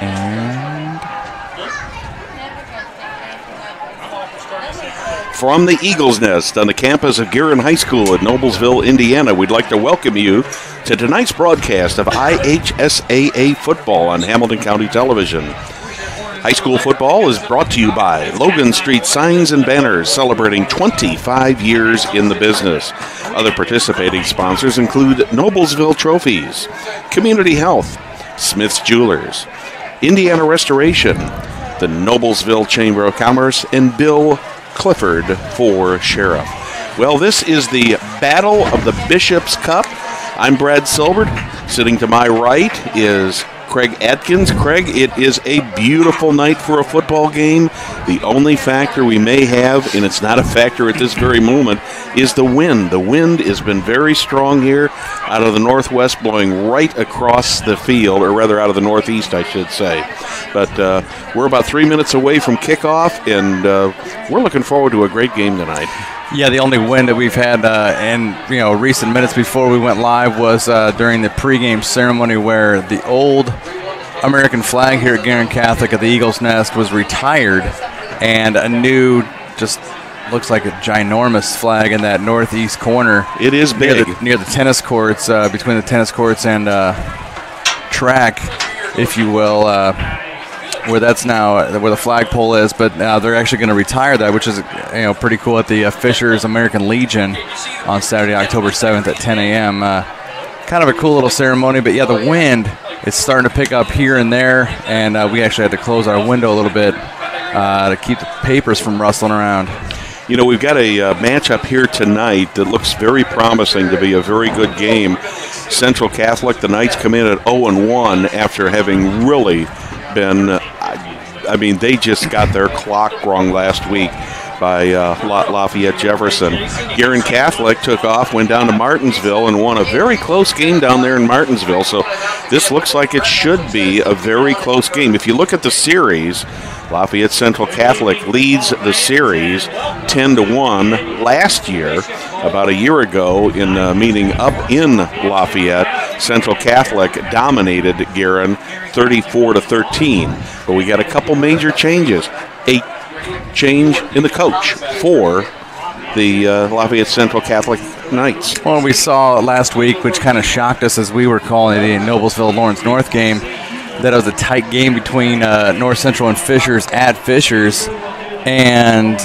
And from the Eagle's Nest on the campus of Guerin High School in Noblesville, Indiana, we'd like to welcome you to tonight's broadcast of IHSAA football on Hamilton County Television. High school football is brought to you by Logan Street Signs and Banners, celebrating 25 years in the business. Other participating sponsors include Noblesville Trophies, Community Health, Smith's Jewelers, Indiana Restoration, the Noblesville Chamber of Commerce, and Bill Clifford for Sheriff. Well, this is the Battle of the Bishop's Cup. I'm Brad Silbert. Sitting to my right is Craig Atkins. Craig, it is a beautiful night for a football game. The only factor we may have, and it's not a factor at this very moment, is the wind. The wind has been very strong here out of the northwest, blowing right across the field, or rather out of the northeast, I should say. But we're about 3 minutes away from kickoff, and we're looking forward to a great game tonight. yeah, the only win that we've had in recent minutes before we went live was during the pregame ceremony where the old American flag here at Guerin Catholic at the Eagle's Nest was retired, and a new, just looks like a ginormous flag in that northeast corner. It is big. Near the tennis courts, between the tennis courts and track, if you will, where that's now where the flagpole is, but they're actually going to retire that, which is pretty cool, at the Fishers American Legion on Saturday, October 7th at 10 a.m. Kind of a cool little ceremony, but yeah, the wind is starting to pick up here and there, and we actually had to close our window a little bit to keep the papers from rustling around. We've got a matchup here tonight that looks very promising to be a very good game. Central Catholic, the Knights come in at 0-1 after having really been, they just got their clock wrong last week by Lafayette Jefferson. Guerin Catholic took off, went down to Martinsville, and won a very close game down there in Martinsville. So this looks like it should be a very close game. If you look at the series, Lafayette Central Catholic leads the series 10-1. Last year, about a year ago, in a meeting up in Lafayette, Central Catholic dominated Guerin 34-13. But we got a couple major changes. A change in the coach for the Lafayette Central Catholic Knights. Well, we saw last week, which kind of shocked us as we were calling it the Noblesville-Lawrence North game, that it was a tight game between North Central and Fishers at Fishers. And,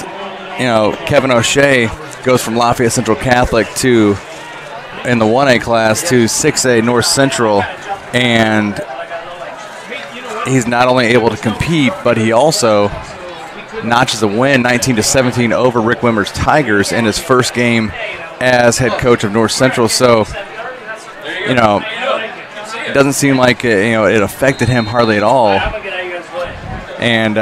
Kevin O'Shea goes from Lafayette Central Catholic to, in the 1A class, to 6A North Central. And he's not only able to compete, but he also notches a win 19-17 over Rick Wimmer's Tigers in his first game as head coach of North Central. So, it doesn't seem like it affected him hardly at all. And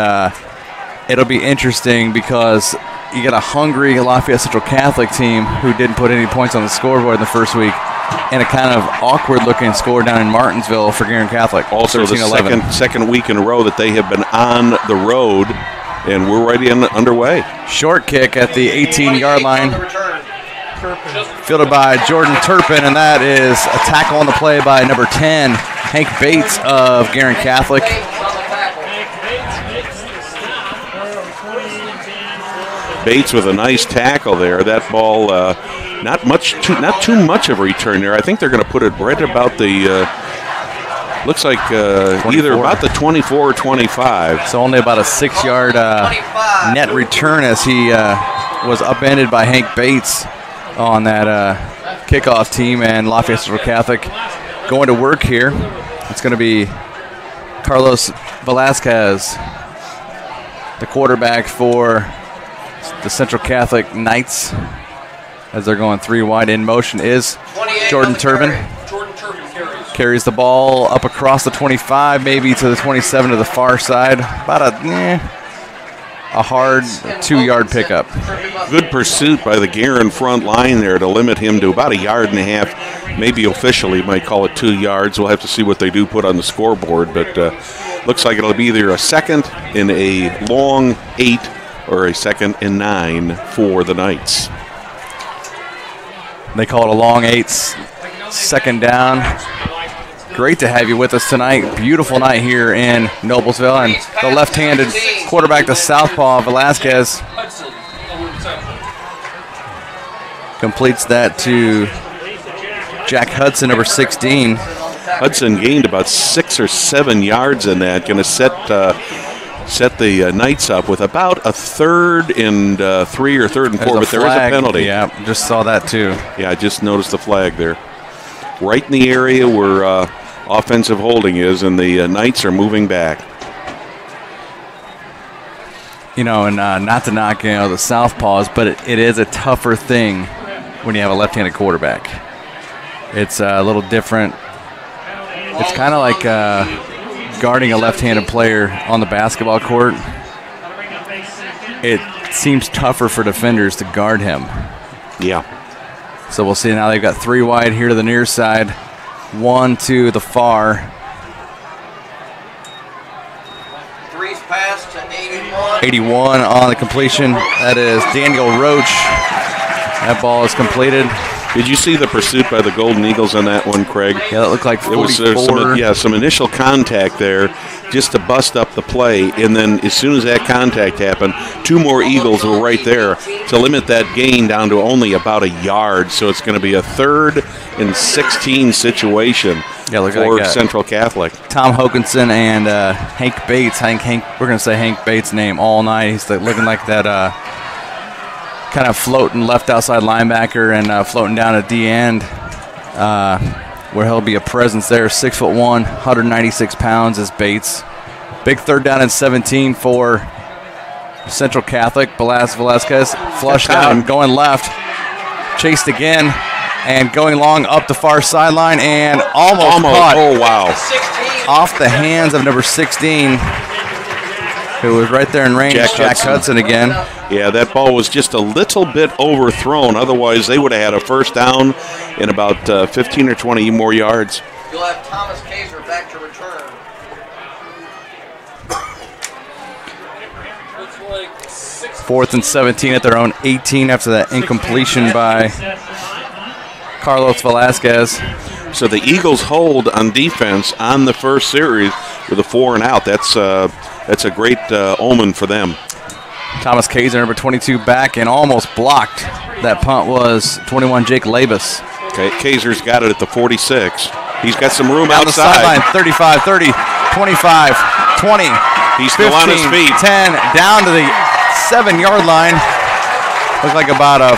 it'll be interesting because you got a hungry Lafayette Central Catholic team who didn't put any points on the scoreboard in the first week, and a kind of awkward-looking score down in Martinsville for Guerin Catholic. Also, the second week in a row that they have been on the road, and we're right underway. Short kick at the 18-yard line, fielded by Jordan Turpin, and that is a tackle on the play by number 10, Hank Bates of Guerin Catholic. Bates with a nice tackle there. That ball, not too much of a return there. I think they're going to put it right about the, looks like either about the 24 or 25. So only about a 6-yard net return as he was upended by Hank Bates on that kickoff team, and Lafayette Central Catholic going to work here. It's going to be Carlos Velasquez, the quarterback for the Central Catholic Knights, as they're going three wide. In motion is Jordan Turpin. Carries the ball up across the 25, maybe to the 27 to the far side. About a hard 2-yard pickup. Good pursuit by the Guerin front line there to limit him to about 1.5 yards. Maybe officially might call it 2 yards. We'll have to see what they do put on the scoreboard, but looks like it'll be either a 2nd and a long 8 or a 2nd and 9 for the Knights. They call it a long 8, 2nd down. Great to have you with us tonight. Beautiful night here in Noblesville. And the left-handed quarterback, the southpaw, Velasquez, completes that to Jack Hudson, number 16. Hudson gained about 6 or 7 yards in that. Going to set the Knights up with about a 3rd and 3 or 3rd and 4, but there is a penalty. Yeah, just saw that too. Yeah, I just noticed the flag there. Right in the area where offensive holding is, and the Knights are moving back. And not to knock the southpaws, but it is a tougher thing when you have a left-handed quarterback. It's a little different. It's kind of like guarding a left-handed player on the basketball court. It seems tougher for defenders to guard him. Yeah. So we'll see now. They've got 3 wide here to the near side, 1 to the far. 3's pass to 81. 81 on the completion. That is Daniel Roach. That ball is completed. Did you see the pursuit by the Golden Eagles on that one, Craig? Yeah, that looked like 44. It was some initial contact there just to bust up the play, and then as soon as that contact happened, 2 more Eagles were right there to limit that gain down to only about a yard. So it's going to be a 3rd and 16 situation for Central Catholic. Tom Hokinson and Hank Bates. We're going to say Hank Bates' name all night. He's looking like that kind of floating left outside linebacker and floating down at D end, where he'll be a presence there. 6'1", 196 pounds is Bates. Big 3rd down and 17 for Central Catholic. Velasquez flushed out, going left, chased again, and going long up the far sideline and almost caught. Oh, wow. Off the hands of number 16, who was right there in range, Jack Hudson again. Yeah, that ball was just a little bit overthrown. Otherwise, they would have had a 1st down in about 15 or 20 more yards. You'll have Thomas Kaiser back to return. 4th and 17 at their own 18 after that incompletion by Carlos Velasquez. So the Eagles hold on defense on the first series with a 4 and out. That's a great omen for them. Thomas Kaiser, number 22, back and almost blocked. That punt was 21, Jake Labus. Okay, Kaiser's got it at the 46. He's got some room down outside. The sideline, 35, 30, 25, 20. He's 15, still on his feet. 10, down to the 7-yard line. Looks like about a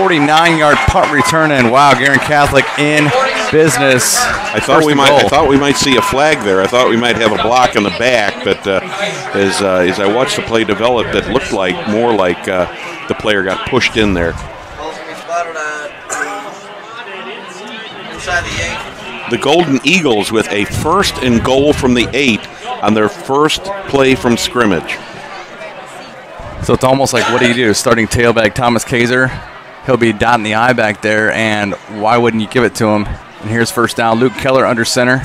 49-yard punt return, and wow, Guerin Catholic in business. I thought we might see a flag there. I thought we might have a block in the back, but as I watched the play develop, that looked more like the player got pushed in there. Inside the 8. The Golden Eagles with a 1st and goal from the 8 on their first play from scrimmage. So it's almost like, what do you do? Starting tailback Thomas Kaiser, he'll be dotting the I back there, and why wouldn't you give it to him? And here's 1st down. Luke Keller under center.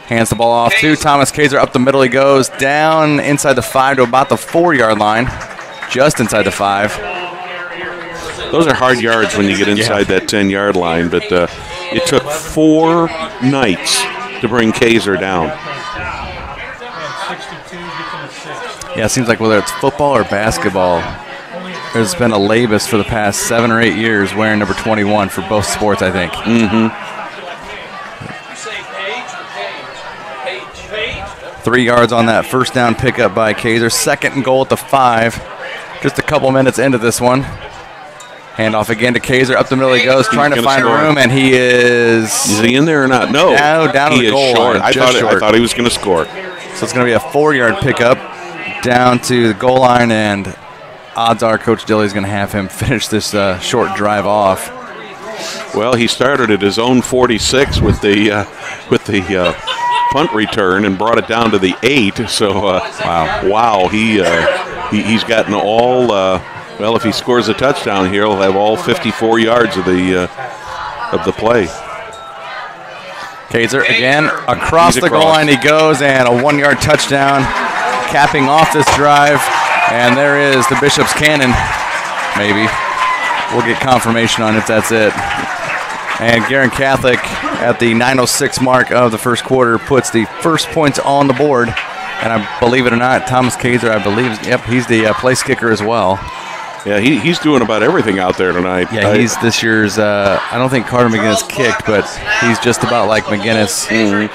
Hands the ball off to Thomas Kaiser. Up the middle he goes. Down inside the 5 to about the 4-yard line. Just inside the 5. Those are hard yards when you get inside that 10-yard line, but it took 4 Knights to bring Kaiser down. Yeah, it seems like whether it's football or basketball, there's been a Labus for the past 7 or 8 years wearing number 21 for both sports, I think. Mm-hmm. 3 yards on that 1st down pickup by Kaiser. 2nd and goal at the 5. Just a couple minutes into this one. Handoff again to Kaiser. Up the middle he goes, trying to find room, and he is... Is he in there or not? No. Down to the goal line. I thought he was going to score. So it's going to be a 4-yard pickup down to the goal line, and odds are Coach Dilley's going to have him finish this short drive off. Well, he started at his own 46 with the punt return and brought it down to the 8. So wow, he's gotten all. Well, if he scores a touchdown here, he'll have all 54 yards of the play. Kaiser again across the goal line he goes, and a 1-yard touchdown, capping off this drive. And there is the Bishop's Cannon. Maybe we'll get confirmation on if that's it. And Guerin Catholic at the 9:06 mark of the first quarter, puts the first points on the board. And I believe it or not, Thomas Kaiser, I believe, he's the place kicker as well. Yeah, he's doing about everything out there tonight. Yeah, he's this year's, I don't think Carter McGinnis kicked, but he's just about like McGinnis. Mm-hmm.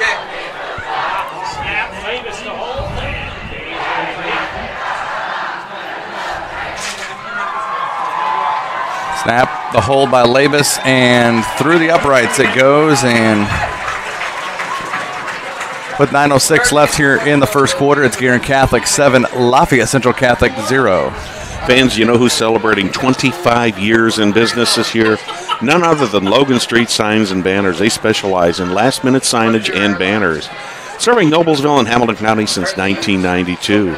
Snap, the hold by Labus, and through the uprights it goes, and with 9:06 left here in the first quarter, it's Guerin Catholic 7, Lafayette Central Catholic 0. Fans, you know who's celebrating 25 years in business this year? None other than Logan Street Signs and Banners. They specialize in last-minute signage and banners, serving Noblesville and Hamilton County since 1992.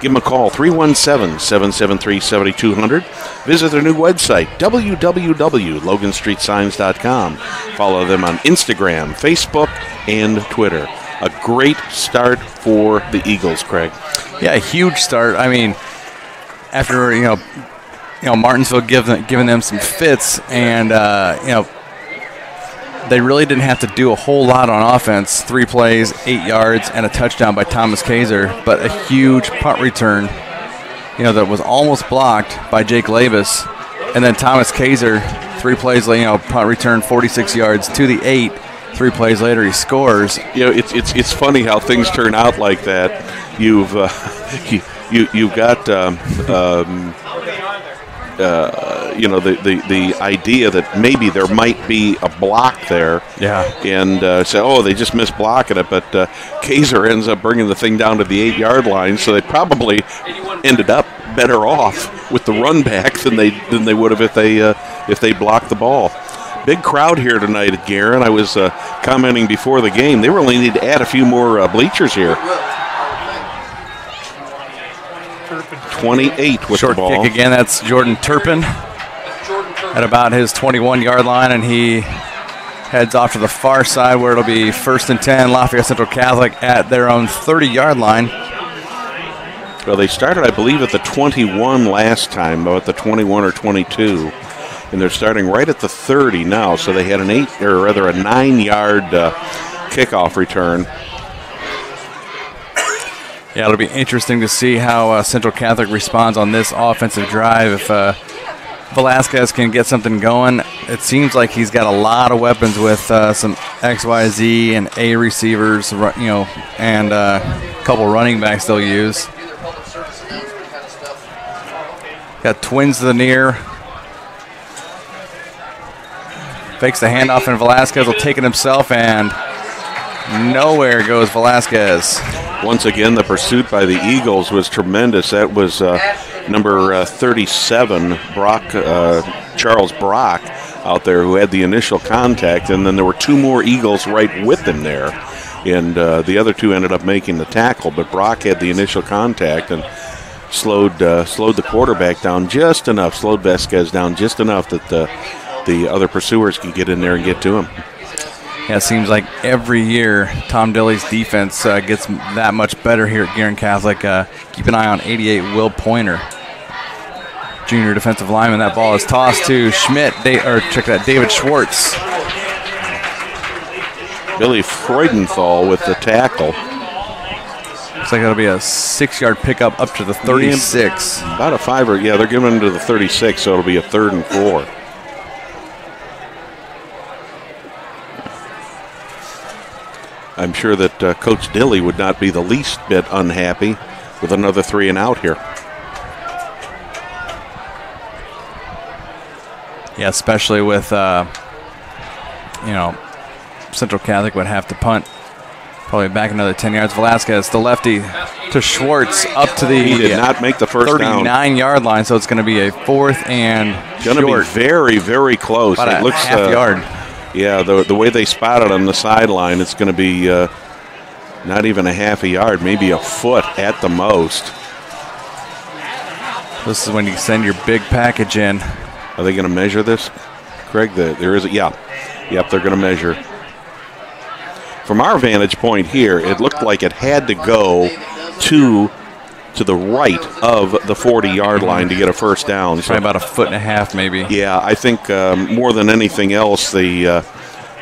Give them a call, 317-773-7200. Visit their new website, www.loganstreetsigns.com. Follow them on Instagram, Facebook, and Twitter. A great start for the Eagles, Craig. Yeah, a huge start. I mean, after, Martinsville giving them some fits, and, they really didn't have to do a whole lot on offense. 3 plays, 8 yards, and a touchdown by Thomas Kaiser, but a huge punt return, that was almost blocked by Jake Labus. And then Thomas Kaiser, 3 plays, punt return, 46 yards to the 8. 3 plays later, he scores. It's funny how things turn out like that. You've got the idea that maybe there might be a block there. Yeah. And say, they just missed blocking it, but Kaiser ends up bringing the thing down to the 8-yard line, so they probably ended up better off with the run back than they would have if they blocked the ball. Big crowd here tonight at Guerin. I was commenting before the game. They really need to add a few more bleachers here. 28 with short the ball. Kick again. That's Jordan Turpin at about his 21-yard line, and he heads off to the far side where it'll be 1st and 10, Lafayette Central Catholic at their own 30-yard line. Well, they started, I believe, at the 21 last time, at the 21 or 22. And they're starting right at the 30 now, so they had a 9-yard kickoff return. Yeah, it'll be interesting to see how Central Catholic responds on this offensive drive. If Velasquez can get something going, it seems like he's got a lot of weapons with some XYZ and A receivers, and a couple running backs they'll use. Got twins to the near. Fakes the handoff, and Velasquez will take it himself, and nowhere goes Velasquez. Once again, the pursuit by the Eagles was tremendous. That was number 37, Charles Brock, out there, who had the initial contact, and then there were 2 more Eagles right with him there. And the other 2 ended up making the tackle, but Brock had the initial contact and slowed the quarterback down just enough, slowed Vasquez down just enough that the other pursuers could get in there and get to him. Yeah, it seems like every year Tom Dilly's defense gets that much better here at Guerin Catholic. Keep an eye on 88 Will Pointer, junior defensive lineman. That ball is tossed to Schmidt, David Schwartz. Billy Freudenthal with the tackle. Looks like it'll be a 6-yard pickup up to the 36. About a 5 they're giving him to the 36, so it'll be a 3rd and 4. I'm sure that Coach Dilly would not be the least bit unhappy with another 3 and out here. Yeah, especially with, Central Catholic would have to punt. Probably back another 10 yards. Velasquez, the lefty, to Schwartz up to the he did not make the first 39-yard line, so it's going to be a 4th and short. Going to be very, very close. About it looks half yard. Yeah, the way they spotted on the sideline, it's going to be not even a half a yard, maybe a foot at the most. This is when you send your big package in. Are they going to measure this, Craig? There is yep, they're going to measure. From our vantage point here, it looked like it had to go to the right of the 40-yard line to get a first down. Probably about a foot and a half, maybe. Yeah, I think more than anything else, the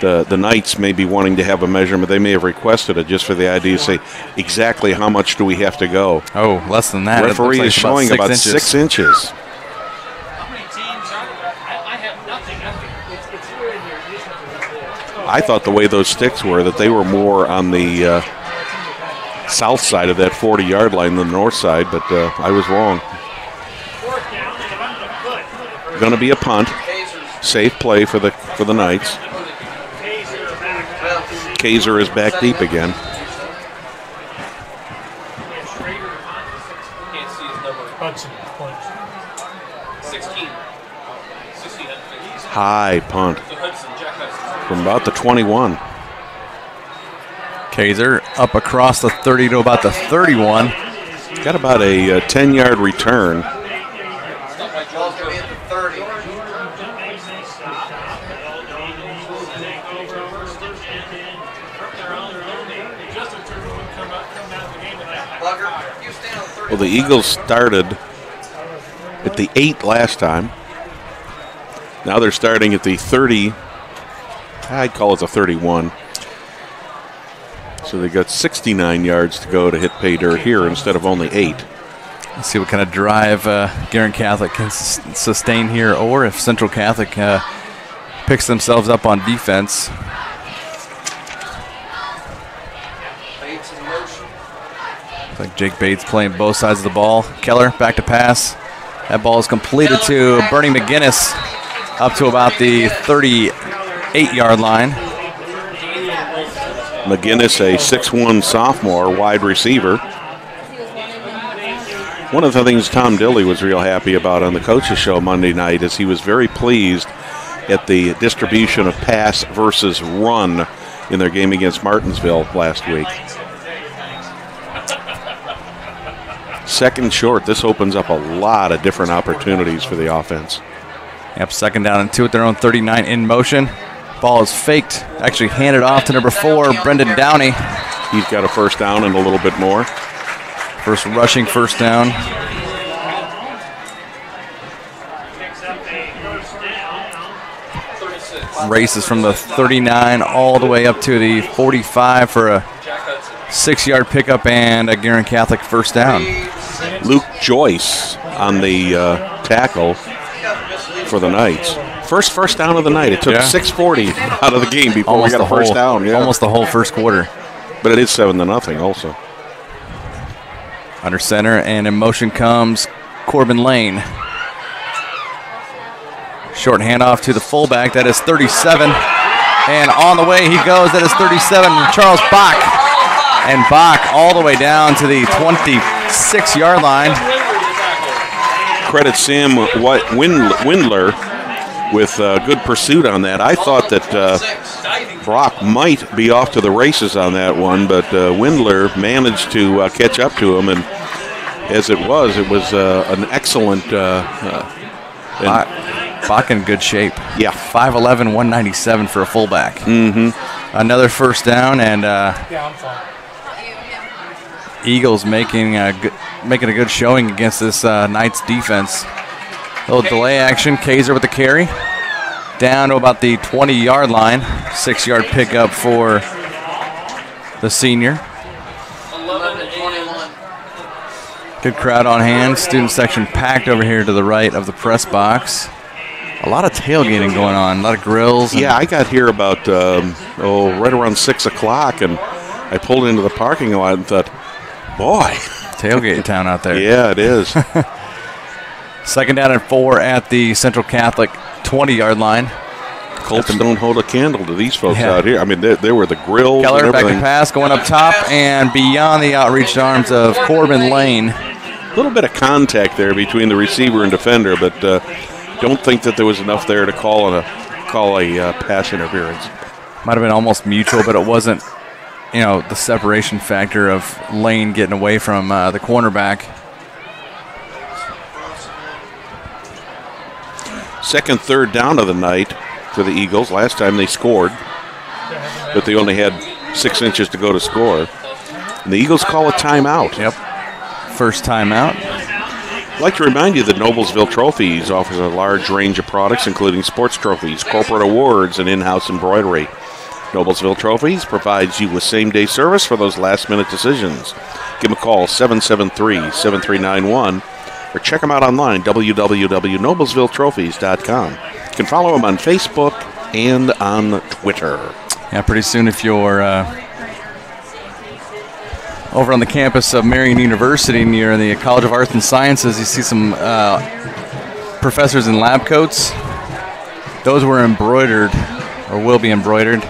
the Knights may be wanting to have a measurement. They may have requested it just for the idea to say exactly how much do we have to go. Oh, less than that. Referee is showing about 6 inches. I thought the way those sticks were that they were more on the south side of that 40-yard line than the north side, but I was wrong. Going to be a punt. Safe play for the Knights. Kaiser is back deep again. High punt from about the 21. Kaiser up across the 30 to about the 31. Got about a 10-yard return. Well, the Eagles started at the 8 last time. Now they're starting at the 30. I'd call it the 31. So they got 69 yards to go to hit pay dirt here instead of only 8. Let's see what kind of drive Guerin Catholic can sustain here, or if Central Catholic picks themselves up on defense. Looks like Jake Bates playing both sides of the ball. Keller back to pass. That ball is completed to Bernie McGinnis up to about the 38-yard line. McGinnis, a 6'1 sophomore wide receiver. One of the things Tom Dilley was real happy about on the coaches show Monday night is he was very pleased at the distribution of pass versus run in their game against Martinsville last week. Second short, this opens up a lot of different opportunities for the offense. Yep, second down and 2 at their own 39 in motion. Ball is faked, actually handed off to number 4, Brendan Downey. He's got a first down and a little bit more. First rushing first down. Races from the 39 all the way up to the 45 for a 6-yard pickup and a Guerin Catholic first down. Luke Joyce on the tackle for the Knights. First down of the night. It took 6:40 out of the game before almost we got a first down. Yeah. Almost the whole first quarter. But it is 7-0 also. Under center, and in motion comes Corbin Lane. Short handoff to the fullback. That is 37. And on the way he goes. That is 37, Charles Bach. And Bach all the way down to the 26-yard line. Credit Sam Windler with good pursuit on that. I thought that Brock might be off to the races on that one, but Windler managed to catch up to him, and as it was an excellent. Bach in good shape. Yeah. 5'11", 197 for a fullback. Mm-hmm. Another first down, and Eagles making a good showing against this Knights defense. A little delay action. Kaiser with the carry. Down to about the 20-yard line. 6-yard pickup for the senior. 11-21. Good crowd on hand. Student section packed over here to the right of the press box. A lot of tailgating going on. A lot of grills. Yeah, I got here about right around 6 o'clock, and I pulled into the parking lot and thought, boy. Tailgate town out there. Yeah, it is. Second down and 4 at the Central Catholic 20-yard line. Colts don't hold a candle to these folks out here. I mean, they were the grills. Keller and back everything. to pass, going up top and beyond the outreached arms of Corbin Lane. A little bit of contact there between the receiver and defender, but don't think that there was enough there to call a pass interference. Might have been almost mutual, but it wasn't, the separation factor of Lane getting away from the cornerback. Second, third down of the night for the Eagles. Last time they scored, but they only had 6 inches to go to score. And the Eagles call a timeout. Yep. First timeout. I'd like to remind you that Noblesville Trophies offers a large range of products, including sports trophies, corporate awards, and in-house embroidery. Noblesville Trophies provides you with same-day service for those last-minute decisions. Give them a call, 773-7391, or check them out online, www.noblesvilletrophies.com. You can follow them on Facebook and on Twitter. Yeah, pretty soon if you're over on the campus of Marion University near the College of Arts and Sciences, you see some professors in lab coats. Those were embroidered, or will be embroidered.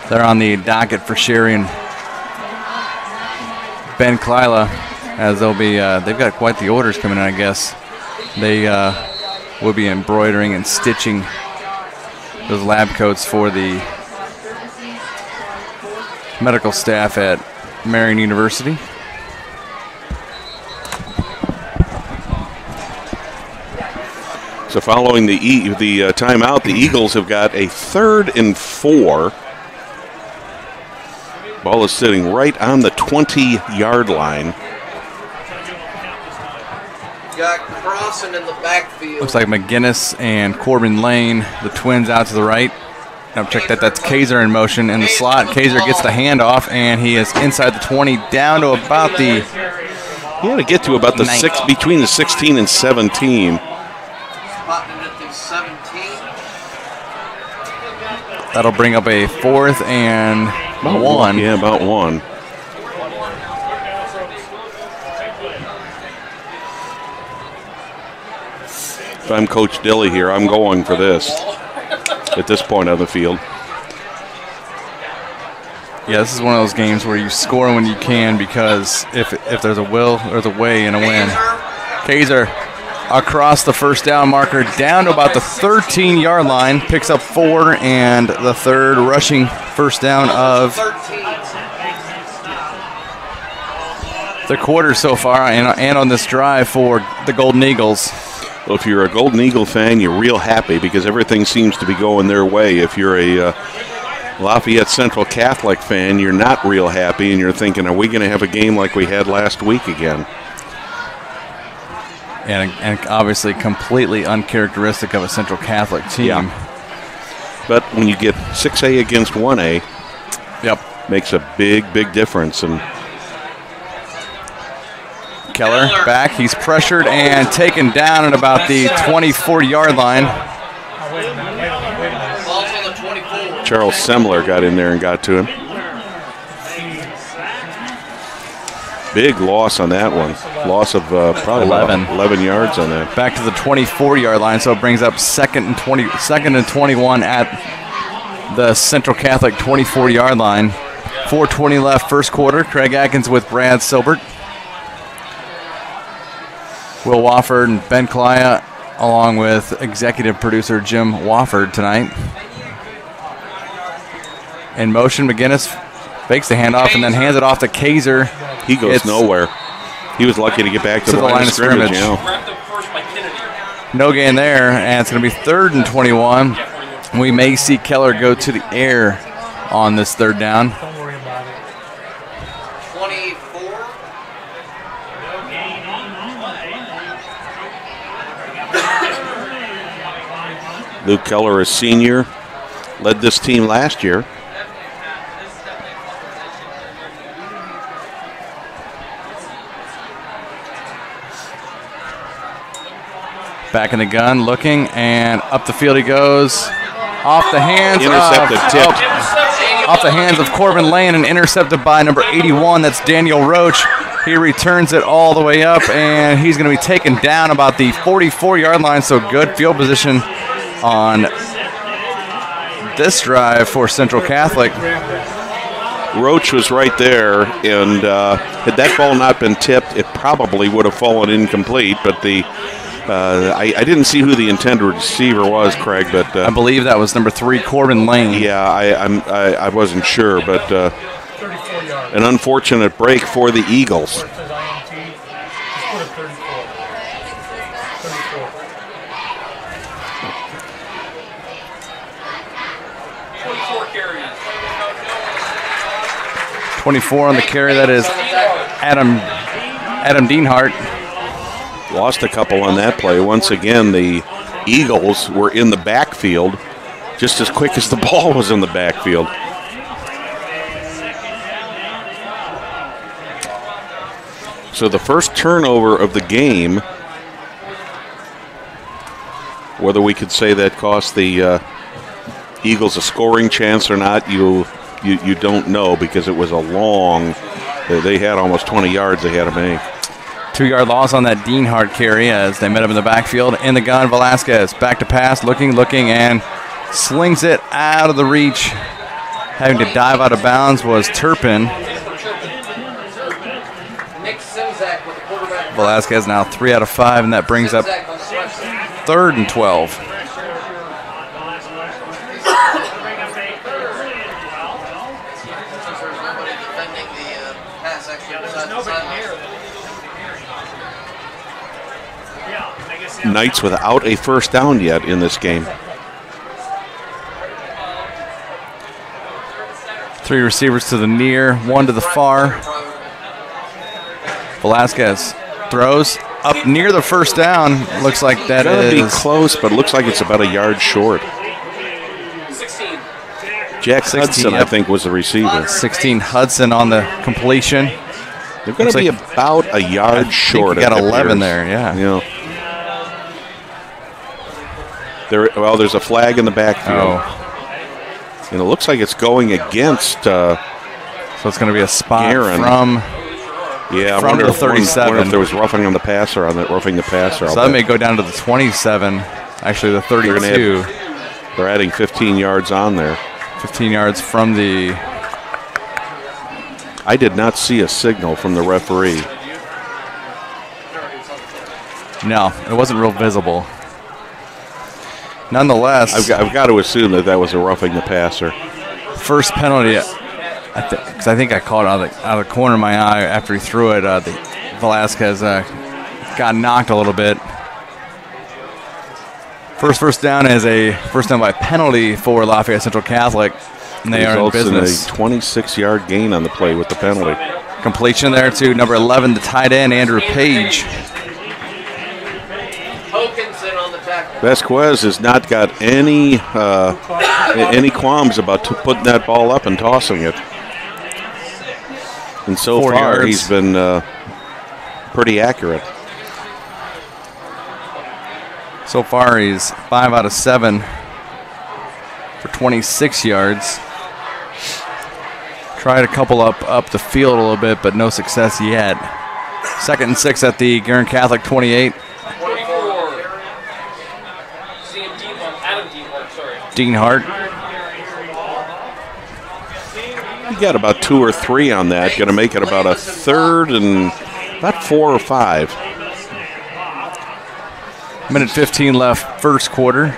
They're on the docket for Sherry and Ben Klyla, as they'll be, they've got quite the orders coming in, I guess. They will be embroidering and stitching those lab coats for the medical staff at Marion University. So following the timeout, the Eagles have got a 3rd and 4. Ball is sitting right on the 20-yard line. Got Crossan in the backfield. Looks like McGinnis and Corbin Lane, the twins out to the right. Now check that, that's Kaiser in motion in the slot. Kaiser gets the handoff, and he is inside the 20, down to about the... He had to get to about the 6, between the 16 and 17. Spotting at the 17. That'll bring up a 4th and 1. Yeah, about 1. If I'm Coach Dilly here, I'm going for this at this point on the field. Yeah, this is one of those games where you score when you can, because if there's a will, there's a way and a win. Kaiser across the first down marker, down to about the 13-yard line, picks up 4 and the 3rd rushing first down of the quarter so far, and on this drive for the Golden Eagles. Well, if you're a Golden Eagle fan, you're real happy because everything seems to be going their way. If you're a Lafayette Central Catholic fan, you're not real happy, and you're thinking, are we going to have a game like we had last week again? And obviously completely uncharacteristic of a Central Catholic team. Yeah. But when you get 6A against 1A, yep, makes a big, big difference. And Keller back, he's pressured and taken down at about the 24-yard line. Ball's on the 24. Charles Semler got in there and got to him. Big loss on that one. Loss of probably 11 yards on that. Back to the 24-yard line, so it brings up second and 21 at the Central Catholic 24-yard line. 4:20 left first quarter. Craig Atkins with Brad Silbert. Will Wofford and Ben Klya, along with executive producer Jim Wofford tonight. In motion, McGinnis fakes the handoff and then hands it off to Kaiser. He goes nowhere. He was lucky to get back to the line of scrimmage. You know. No gain there, and it's going to be 3rd and 21. We may see Keller go to the air on this 3rd down. 24. Luke Keller, a senior, led this team last year. Back in the gun, looking, and up the field he goes. Off the hands off the hands of Corbin Lane and intercepted by number 81. That's Daniel Roach. He returns it all the way up, and he's going to be taken down about the 44-yard line. So good field position on this drive for Central Catholic. Roach was right there, and had that ball not been tipped, it probably would have fallen incomplete. But I didn't see who the intended receiver was, Craig, but I believe that was number 3, Corbin Lane. Yeah, I wasn't sure, but an unfortunate break for the Eagles. .24 on the carry. That is Adam Dienhart. Lost a couple on that play. Once again, the Eagles were in the backfield just as quick as the ball was in the backfield. So the first turnover of the game, whether we could say that cost the Eagles a scoring chance or not, you don't know, because it was a long, they had almost 20 yards they had to make. 2-yard loss on that Deanhart carry as they met him in the backfield. In the gun, Velasquez back to pass, looking, and slings it out of the reach. Having to dive out of bounds was Turpin. Velasquez now 3 out of 5, and that brings up 3rd and 12. Knights without a first down yet in this game. 3 receivers to the near, 1 to the far. Velasquez throws up near the first down. Looks like that is be close, but looks like it's about a yard short. Jack 16, Hudson, I think, was the receiver. 16 Hudson on the completion. They're going to be about a yard short. You got 11 there, yeah. There's a flag in the backfield. Oh. And it looks like it's going against so it's going to be a spot Guerin. From the 37. I wonder if there was roughing the passer. So that may go down to the 27, actually the 32. They're adding 15 yards on there. 15 yards from the... I did not see a signal from the referee. No, it wasn't real visible. Nonetheless, I've got to assume that was a roughing the passer. First penalty, because I think I caught it out of the corner of my eye after he threw it. Velasquez got knocked a little bit. First down is a first down by penalty for Lafayette Central Catholic, and they are in business. In a 26-yard gain on the play with the penalty. Completion there to number 11, the tight end, Andrew Page. Vasquez has not got any qualms about putting that ball up and tossing it. And so 4 far, yards. He's been pretty accurate. So far, he's 5 out of 7 for 26 yards. Tried a couple up the field a little bit, but no success yet. 2nd and 6 at the Guerin Catholic 28. Deanhart. You got about 2 or 3 on that. Going to make it about a 3rd and about 4 or 5. Minute 15 left, first quarter.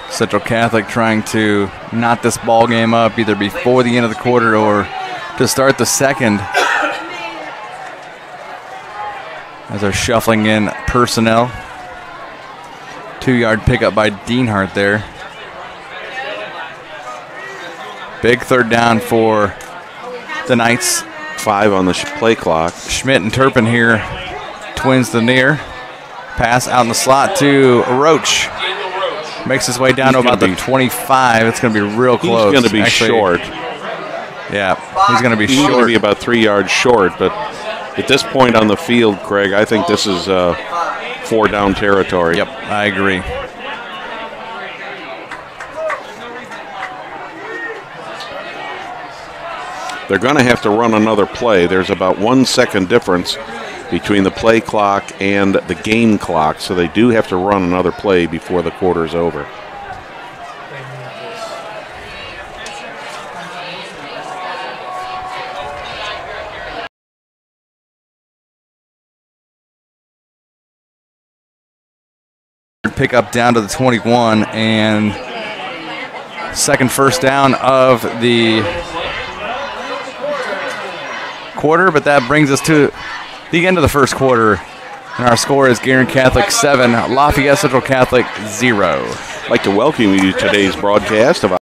Central Catholic trying to knot this ball game up either before the end of the quarter or to start the second. As they're shuffling in personnel. 2-yard pickup by Deanhart there. Big 3rd down for the Knights. 5 on the play clock. Schmidt and Turpin here. Twins the near. Pass out in the slot to Roach. Makes his way down to about the 25. It's going to be real close. He's going to be short. Yeah, he's going to be short. He's going to be about 3 yards short, but at this point on the field, Craig, I think this is 4 down territory. Yep, I agree. They're going to have to run another play. There's about 1 second difference between the play clock and the game clock, so they do have to run another play before the quarter is over. Pick up down to the 21 and second first down of the quarter, but that brings us to the end of the first quarter, and our score is Guerin Catholic 7, Lafayette Central Catholic 0. I'd like to welcome you to today's broadcast of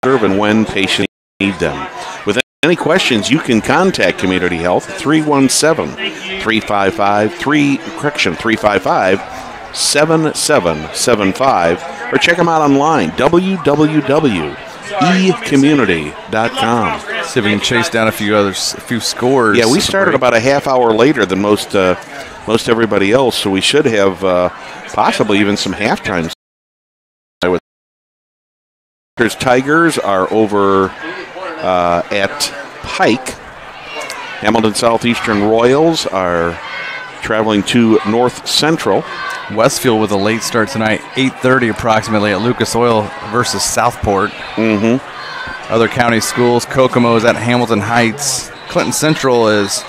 serve and when patients need them. With any questions, you can contact Community Health 317-355-355 7775, or check them out online, www.ecommunity.com. See if we can chase down a few scores. Yeah, we started about a half hour later than most everybody else, so we should have possibly even some halftime. Tigers are over at Pike. Hamilton Southeastern Royals are traveling to North Central. Westfield with a late start tonight, 8:30 approximately at Lucas Oil versus Southport. Other county schools, Kokomo is at Hamilton Heights. Clinton Central is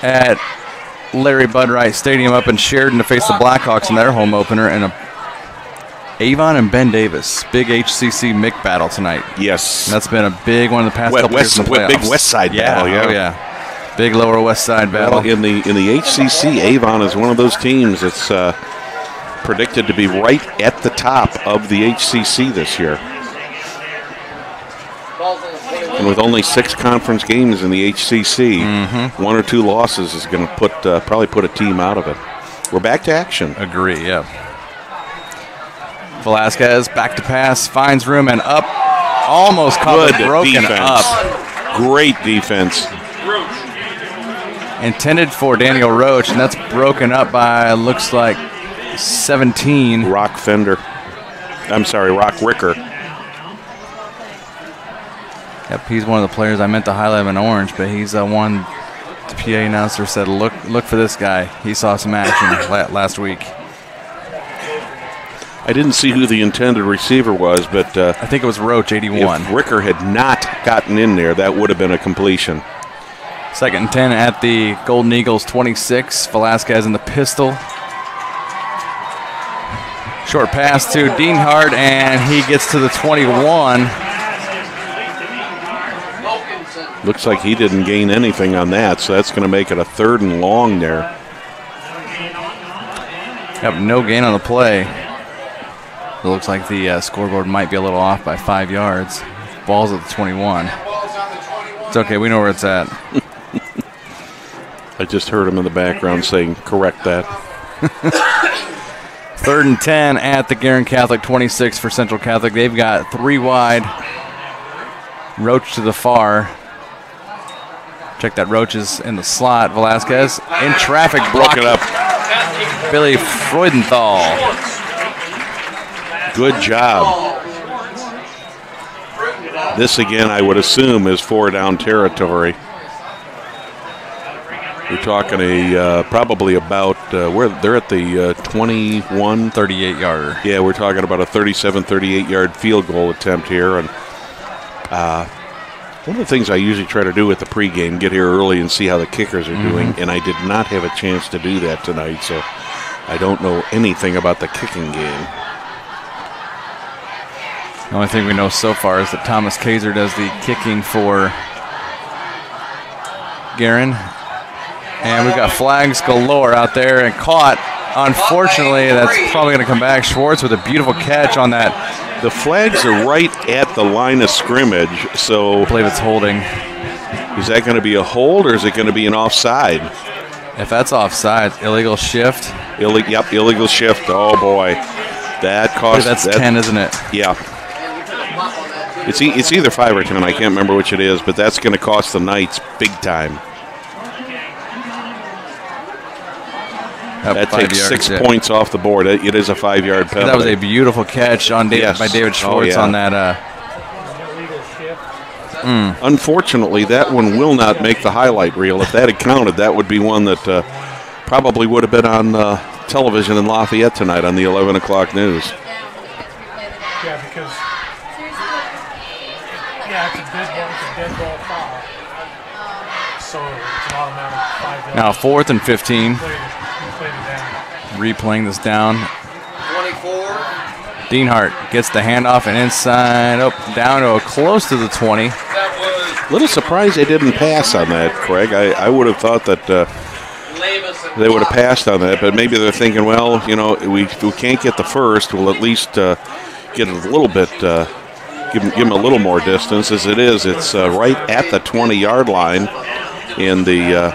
at Larry Budwright Stadium up in Sheridan to face the Blackhawks in their home opener. And Avon and Ben Davis, big HCC MIC battle tonight. Yes. And that's been a big one of the past couple years in the playoffs. Big West Side battle, yeah. Oh, yeah. Big Lower West Side battle. Well, in the HCC, Avon is one of those teams that's predicted to be right at the top of the HCC this year. And with only 6 conference games in the HCC, 1 or 2 losses is going to probably put a team out of it. We're back to action. Agree, yeah. Velasquez back to pass, finds room and up. Almost caught it broken defense. up. Great defense. Intended for Daniel Roach, and that's broken up by, looks like, 17. Rock Ricker. Yep, he's one of the players I meant to highlight in orange, but he's one the PA announcer said, look for this guy. He saw some action last week. I didn't see who the intended receiver was, but I think it was Roach, 81. If Ricker had not gotten in there, that would have been a completion. 2nd and 10 at the Golden Eagles 26. Velasquez in the pistol. Short pass to Deanhart, and he gets to the 21. Looks like he didn't gain anything on that, so that's going to make it a 3rd and long there. Yep, no gain on the play. It looks like the scoreboard might be a little off by 5 yards. Ball's at the 21. It's okay, we know where it's at. I just heard him in the background saying, correct that. 3rd and 10 at the Guerin Catholic 26 for Central Catholic. They've got 3 wide. Roach to the far. Check that. Roach is in the slot. Velasquez in traffic. Broke it up. Billy Freudenthal. Good job. This again, I would assume, is 4-down territory. We're talking probably about where they're at the 21, 38-yarder. Yeah, we're talking about a 37, 38-yard field goal attempt here. And one of the things I usually try to do at the pregame, get here early and see how the kickers are doing, and I did not have a chance to do that tonight, so I don't know anything about the kicking game. The only thing we know so far is that Thomas Kaiser does the kicking for Guerin. And we've got flags galore out there and caught. Unfortunately, that's probably going to come back. Schwartz with a beautiful catch on that. The flags are right at the line of scrimmage, so I believe it's holding. Is that going to be a hold or is it going to be an offside? If that's offside, illegal shift. Yep, illegal shift. Oh, boy. That costs. That's 10, isn't it? Yeah. It's either 5 or 10. I can't remember which it is, but that's going to cost the Knights big time. That takes 6 points off the board. It is a 5-yard penalty. That was a beautiful catch on by David Schwartz on that. Unfortunately, that one will not make the highlight reel. If that had counted, that would be one that probably would have been on television in Lafayette tonight on the 11 o'clock news. Yeah, because it's a dead ball foul. So it's an automatic 5. Now 4th and 15. Replaying this down. 24. Deanhart gets the handoff and inside, down to close to the 20. Little surprised they didn't pass on that, Craig. I would have thought that they would have passed on that, but maybe they're thinking, well, we can't get the first. We'll at least get it a little bit, give them a little more distance. As it is, it's right at the 20-yard line, and the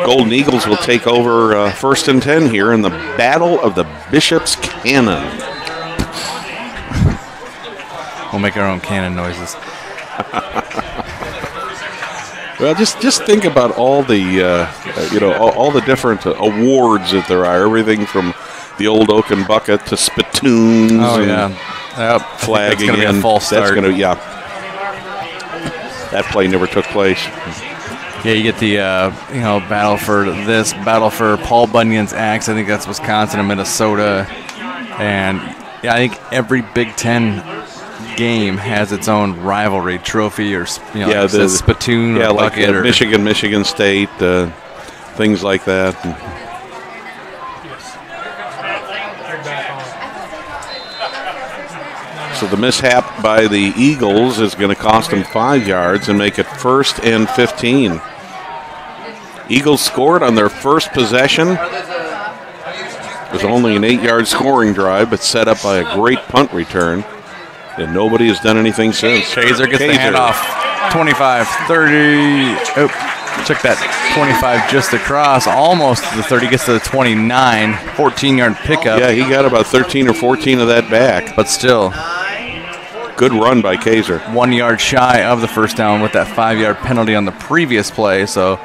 Golden Eagles will take over first and 10 here in the Battle of the Bishop's Cannon. We'll make our own cannon noises. Well, just think about all the all the different awards that there are. Everything from the old oaken bucket to spittoons. Oh and yeah, yep. Flagging. That's gonna be a false start. That's gonna that play never took place. Yeah, you get the battle for this, battle for Paul Bunyan's axe. I think that's Wisconsin and Minnesota, and yeah, I think every Big Ten game has its own rivalry trophy or the spittoon or like bucket or Michigan State, things like that. So the mishap by the Eagles is going to cost them 5 yards and make it first and 15. Eagles scored on their first possession. It was only an 8-yard scoring drive, but set up by a great punt return. And nobody has done anything since. Kaiser gets the handoff. 25, 30. Oh, check that. 25 just across. Almost to the 30. Gets to the 29. 14-yard pickup. Yeah, he got about 13 or 14 of that back. But still. Good run by Kaiser. 1 yard shy of the first down with that 5-yard penalty on the previous play. So,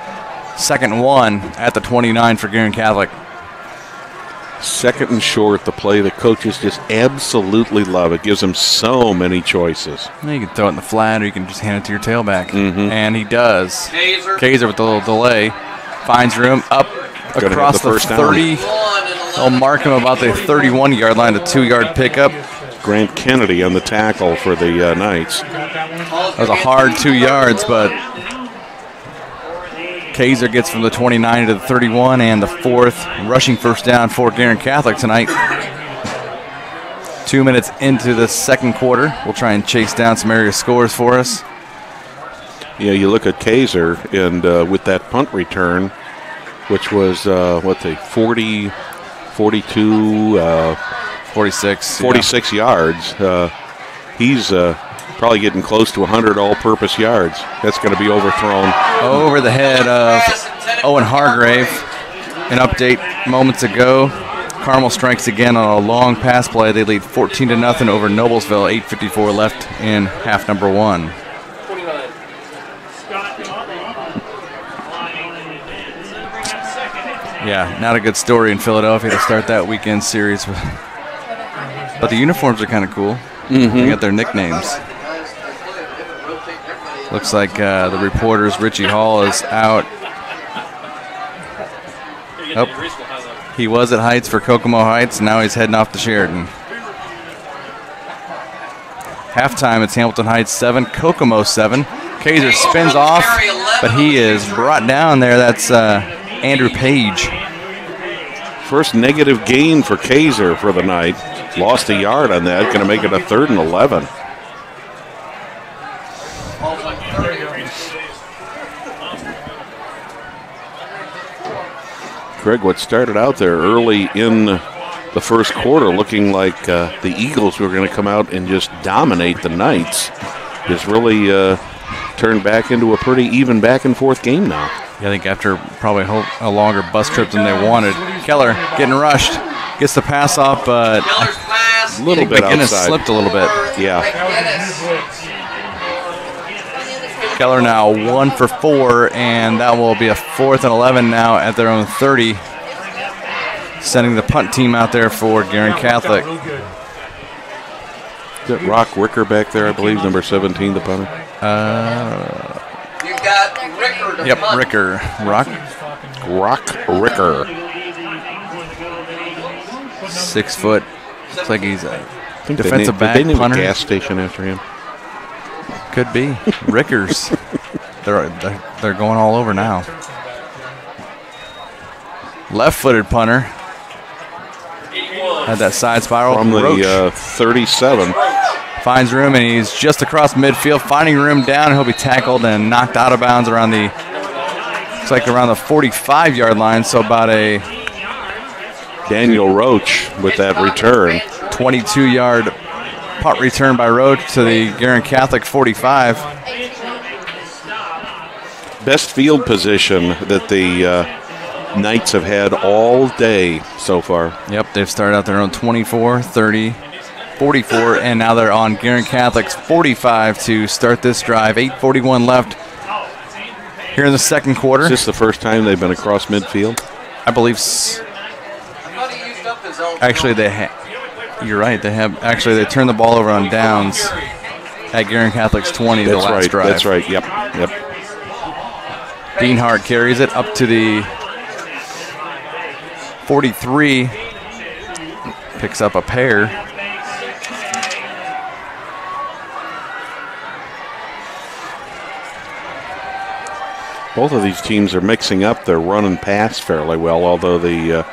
second and 1 at the 29 for Guerin Catholic. Second and short, the play that coaches just absolutely love. It gives them so many choices. You can throw it in the flat, or you can just hand it to your tailback. Mm-hmm. And he does. Kaiser with a little delay. Finds room up across the 30. They'll mark him about the 31-yard line, a 2-yard pickup. Grant Kennedy on the tackle for the Knights. That was a hard 2 yards, but Kaiser gets from the 29 to the 31 and the 4th rushing first down for Guerin Catholic tonight. 2 minutes into the second quarter. We'll try and chase down some area scores for us. Yeah, you look at Kaiser, and with that punt return, which was, 40, 42, 46 yards. He's probably getting close to 100 all-purpose yards. That's going to be overthrown. Over the head of Owen Hargrave. An update moments ago. Carmel strikes again on a long pass play. They lead 14-0 over Noblesville. 8:54 left in half number 1. Yeah, not a good story in Philadelphia to start that weekend series. But the uniforms are kind of cool. Mm-hmm. They got their nicknames. Looks like the reporter's Richie Hall is out. Oh, he was at Heights for Kokomo Heights. Now he's heading off to Sheridan. Halftime, it's Hamilton Heights 7, Kokomo 7. Kaiser spins off, but he is brought down there. That's Andrew Page. First negative gain for Kaiser for the night. Lost a yard on that. Going to make it a 3rd and 11. Craig, what started out there early in the first quarter looking like the Eagles were going to come out and just dominate the Knights is really turned back into a pretty even back-and-forth game now. Yeah, I think after probably a longer bus trip than they wanted. Keller getting rushed. Gets the pass off, but a little bit McGinnis outside. Slipped a little bit. Yeah. Keller now 1 for 4, and that will be a 4th and 11 now at their own 30. Sending the punt team out there for Guerin Catholic. Is that Rock Ricker back there, I believe, number 17, the punter? You got Ricker to Yep, punt. Ricker. Rock Ricker. 6 foot. Looks like he's a I think defensive back, Did they name a punter. gas station after him? Could be. Rickers. They're going all over now. Left-footed punter. Had that side spiral. From Roach the 37. finds room, and he's just across midfield, finding room down. He'll be tackled and knocked out of bounds around the 45-yard line. So about a Daniel Roach with that return. 22-yard punt return by Roach to the Guerin Catholic 45. best field position that the Knights have had all day so far. Yep, they've started out their own 24, 30, 44, and now they're on Guerin Catholic's 45 to start this drive. 8:41 left here in the second quarter. Is this the first time they've been across midfield? I believe. Actually, you're right. They have. Actually, they turned the ball over on downs at Guerin Catholic's 20 the last drive. That's right. Yep. Dean Hart carries it up to the 43. Picks up a pair. Both of these teams are mixing up their run and pass fairly well, although the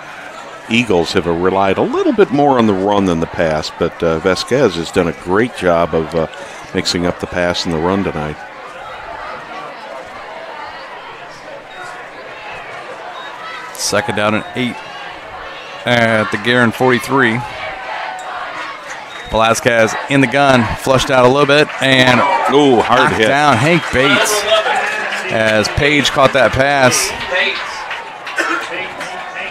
Eagles have relied a little bit more on the run than the pass, but Vasquez has done a great job of mixing up the pass and the run tonight. Second down and 8 at the Guerin 43. Velasquez in the gun, flushed out a little bit, and hard hit down. Hank Bates, as Page caught that pass.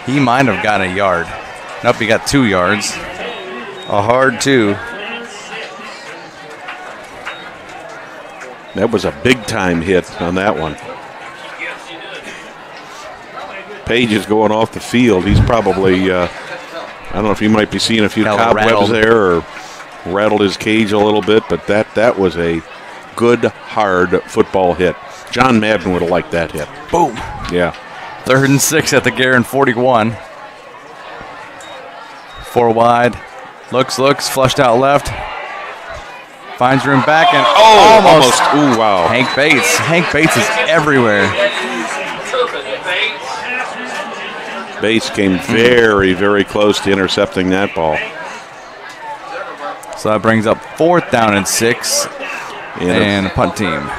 He might have gotten a yard. Nope, he got 2 yards. A hard 2. That was a big-time hit on that one. Page is going off the field. He's probably, I don't know if he might be seeing a few cobwebs there or rattled his cage a little bit, but that was a good, hard football hit. John Madden would have liked that hit. Boom. Yeah. 3rd and 6 at the Guerin 41. 4 wide. Looks, flushed out left. Finds room back and almost. Ooh, wow. Hank Bates is everywhere. Bates came very, very close to intercepting that ball. So that brings up 4th down and 6 and a punt team.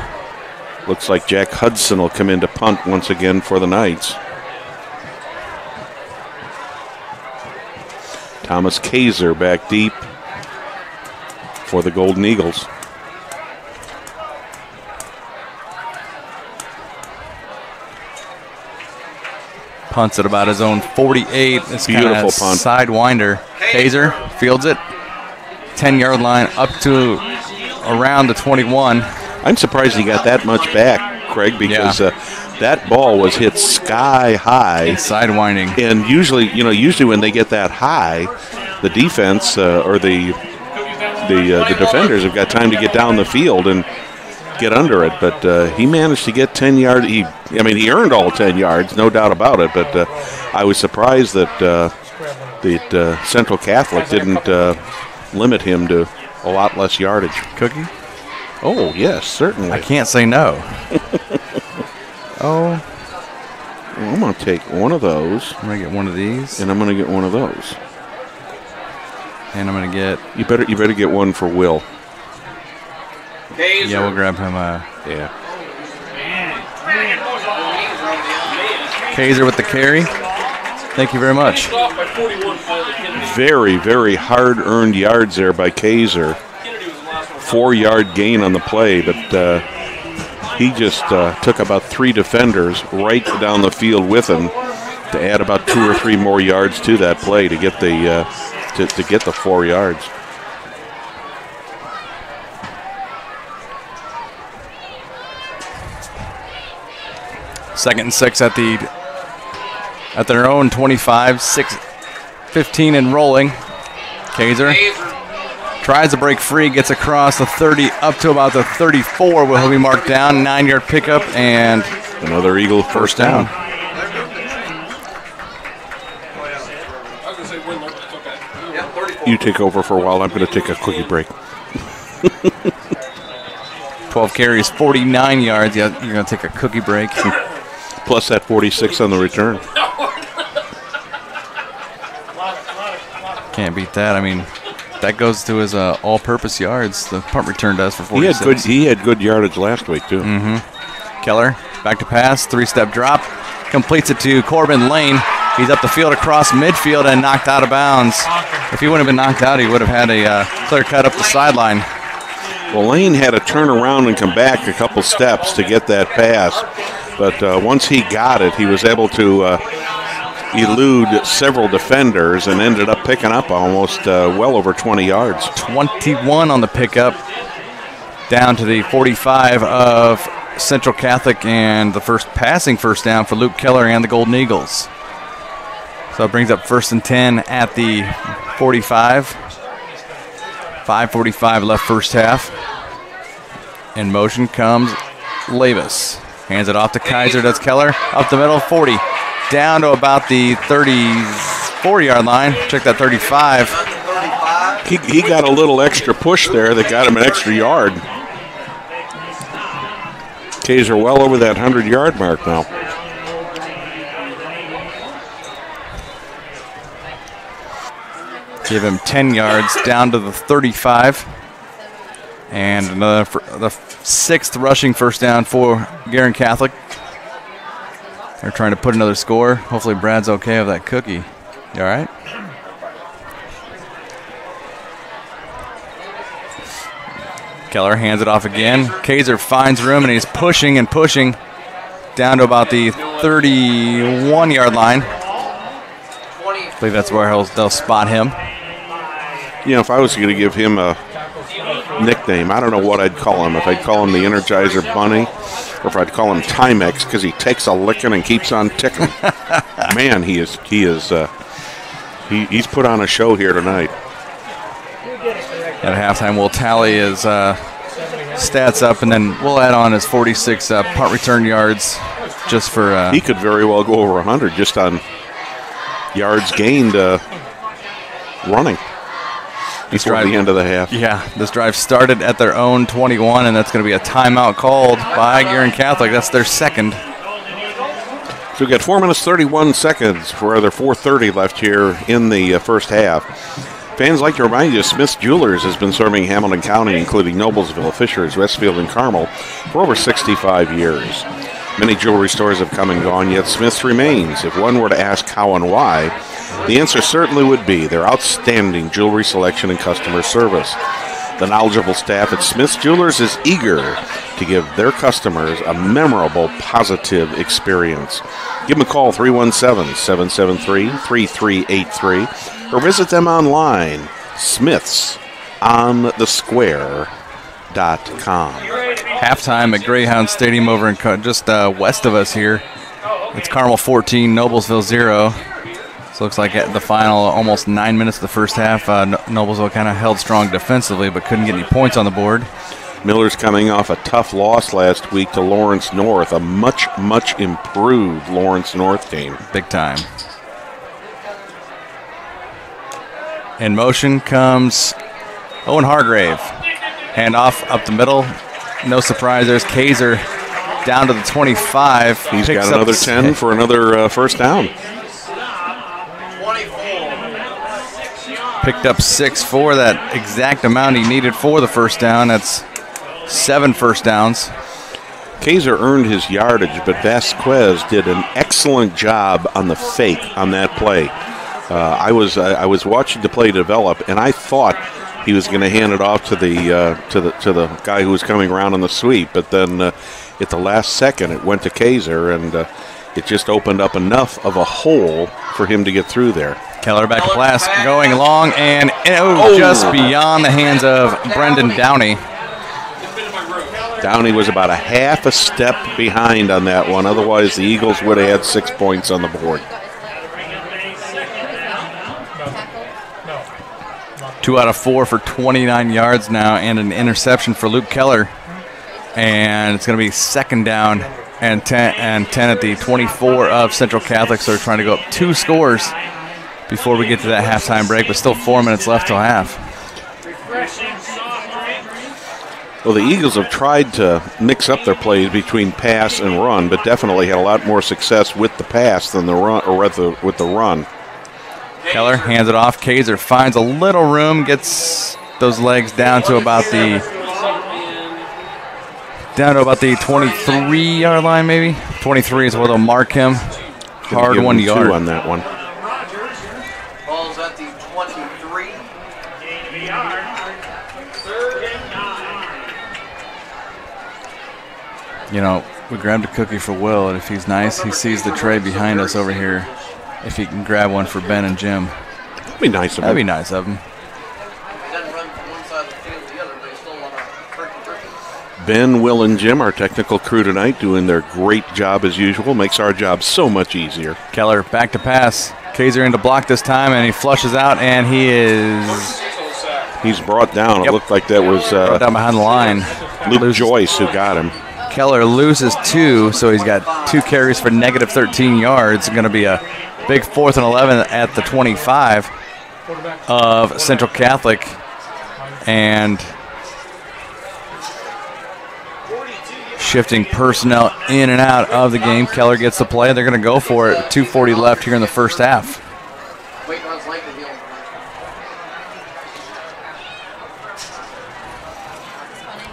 Looks like Jack Hudson will come in to punt once again for the Knights. Thomas Kaiser back deep for the Golden Eagles. Punts at about his own 48. It's beautiful punt. Sidewinder. Kaiser fields it. 10-yard line up to around the 21. I'm surprised he got that much back, Craig, because that ball was hit sky high. Sidewinding. And usually when they get that high, the defense or the defenders have got time to get down the field and get under it. But he managed to get 10 yards. He earned all 10 yards, no doubt about it. But I was surprised that Central Catholic didn't limit him to a lot less yardage. Cookie? Oh, yes, certainly. I can't say no. I'm going to take one of those. I'm going to get one of these. And I'm going to get one of those. And I'm going to get... You better get one for Will. Yeah, we'll grab him. Yeah. Kaiser with the carry. Thank you very much. Very, very hard-earned yards there by Kaiser. 4-yard gain on the play, but he just took about 3 defenders right down the field with him to add about 2 or 3 more yards to that play to get the to get the 4 yards. Second and 6 at their own 25, 6-15 and rolling. Kaiser tries to break free, gets across the 30 up to about the 34 where he'll be marked down. 9-yard pickup and another Eagle first down. You take over for a while. I'm going to take a quickie break. 12 carries, 49 yards. Yeah, you're going to take a cookie break. Plus that 46 on the return. Can't beat that. I mean, that goes to his all-purpose yards. The punt return does for 46. He had good yardage last week, too. Mm-hmm. Keller, back to pass, 3-step drop. Completes it to Corbin Lane. He's up the field across midfield and knocked out of bounds. If he wouldn't have been knocked out, he would have had a clear cut up the sideline. Well, Lane had to turn around and come back a couple steps to get that pass. But once he got it, he was able to elude several defenders and ended up picking up almost well over 20 yards. 21 on the pickup, down to the 45 of Central Catholic, and the first passing first down for Luke Keller and the Golden Eagles. So it brings up 1st and 10 at the 45. 5:45 left first half. In motion comes Lavis. Hands it off to Kaiser. Does Keller. Up the middle, 40. Down to about the 34-yard line. Check that 35. He got a little extra push there that got him an extra yard. Kaiser well over that 100-yard mark now. Give him 10 yards down to the 35. And the 6th rushing first down for Guerin Catholic. They're trying to put another score. Hopefully Brad's okay with that cookie. You all right? Keller hands it off again. Kaiser finds room, and he's pushing and pushing down to about the 31-yard line. I believe that's where they'll spot him. You know, if I was going to give him a nickname, I don't know what I'd call him. If I'd call him the Energizer Bunny, or if I'd call him Timex, because he takes a licking and keeps on ticking. Man, he's put on a show here tonight. At halftime, we'll tally his stats up, and then we'll add on his 46 punt return yards just for... he could very well go over 100 just on yards gained running before the end of the half. Yeah, this drive started at their own 21, and that's going to be a timeout called by Guerin Catholic. That's their second. So we've got 4 minutes, 31 seconds, for other 4:30 left here in the first half. Fans like to remind you, Smith's Jewelers has been serving Hamilton County, including Noblesville, Fishers, Westfield, and Carmel, for over 65 years. Many jewelry stores have come and gone, yet Smith's remains. If one were to ask how and why, the answer certainly would be their outstanding jewelry selection and customer service. The knowledgeable staff at Smith's Jewelers is eager to give their customers a memorable, positive experience. Give them a call, 317-773-3383, or visit them online, smithsonthesquare.com. Halftime at Greyhound Stadium over in just west of us here. It's Carmel 14, Noblesville 0. So it looks like at the final almost 9 minutes of the first half, Noblesville kind of held strong defensively but couldn't get any points on the board. Miller's coming off a tough loss last week to Lawrence North, a much, much improved Lawrence North team. Big time. In motion comes Owen Hargrave. Handoff up the middle. No surprise, there's Kaiser down to the 25. He's got another 10 for another first down. Picked up 6 for that exact amount he needed for the first down. That's 7 first downs. Kaiser earned his yardage, but Vasquez did an excellent job on the fake on that play. I was watching the play develop, and I thought he was going to hand it off to the guy who was coming around on the sweep, but then at the last second it went to Kaiser, and it just opened up enough of a hole for him to get through there. Keller back to pass, going long, and just beyond the hands of Brendan Downey. Downey was about a half a step behind on that one. Otherwise, the Eagles would have had 6 points on the board. 2 out of 4 for 29 yards now, and an interception for Luke Keller. And it's going to be second down and 10 at the 24 of Central Catholic. So they're trying to go up 2 scores before we get to that halftime break, but still 4 minutes left till half. Well, the Eagles have tried to mix up their plays between pass and run, but definitely had a lot more success with the pass than the run, or with the run. Keller hands it off. Kaiser finds a little room, gets those legs down to about the 23-yard line, maybe. 23 is where they'll mark him. Hard 1 yard on that one. Ball's at the 23. You know, We grabbed a cookie for Will, and if he's nice, he sees the tray behind us over here. If he can grab one for Ben and Jim. That'd be nice of him. That'd be nice of him. Ben, Will, and Jim, our technical crew tonight, doing their great job as usual. Makes our job so much easier. Keller back to pass. Kaiser in to block this time, and he flushes out, and he's brought down. It looked like that was brought down behind the line. Luke Joyce who got him. Keller loses 2, so he's got 2 carries for negative 13 yards. It's going to be a big 4th and 11 at the 25 of Central Catholic. And shifting personnel in and out of the game. Keller gets the play. They're going to go for it. 2:40 left here in the first half.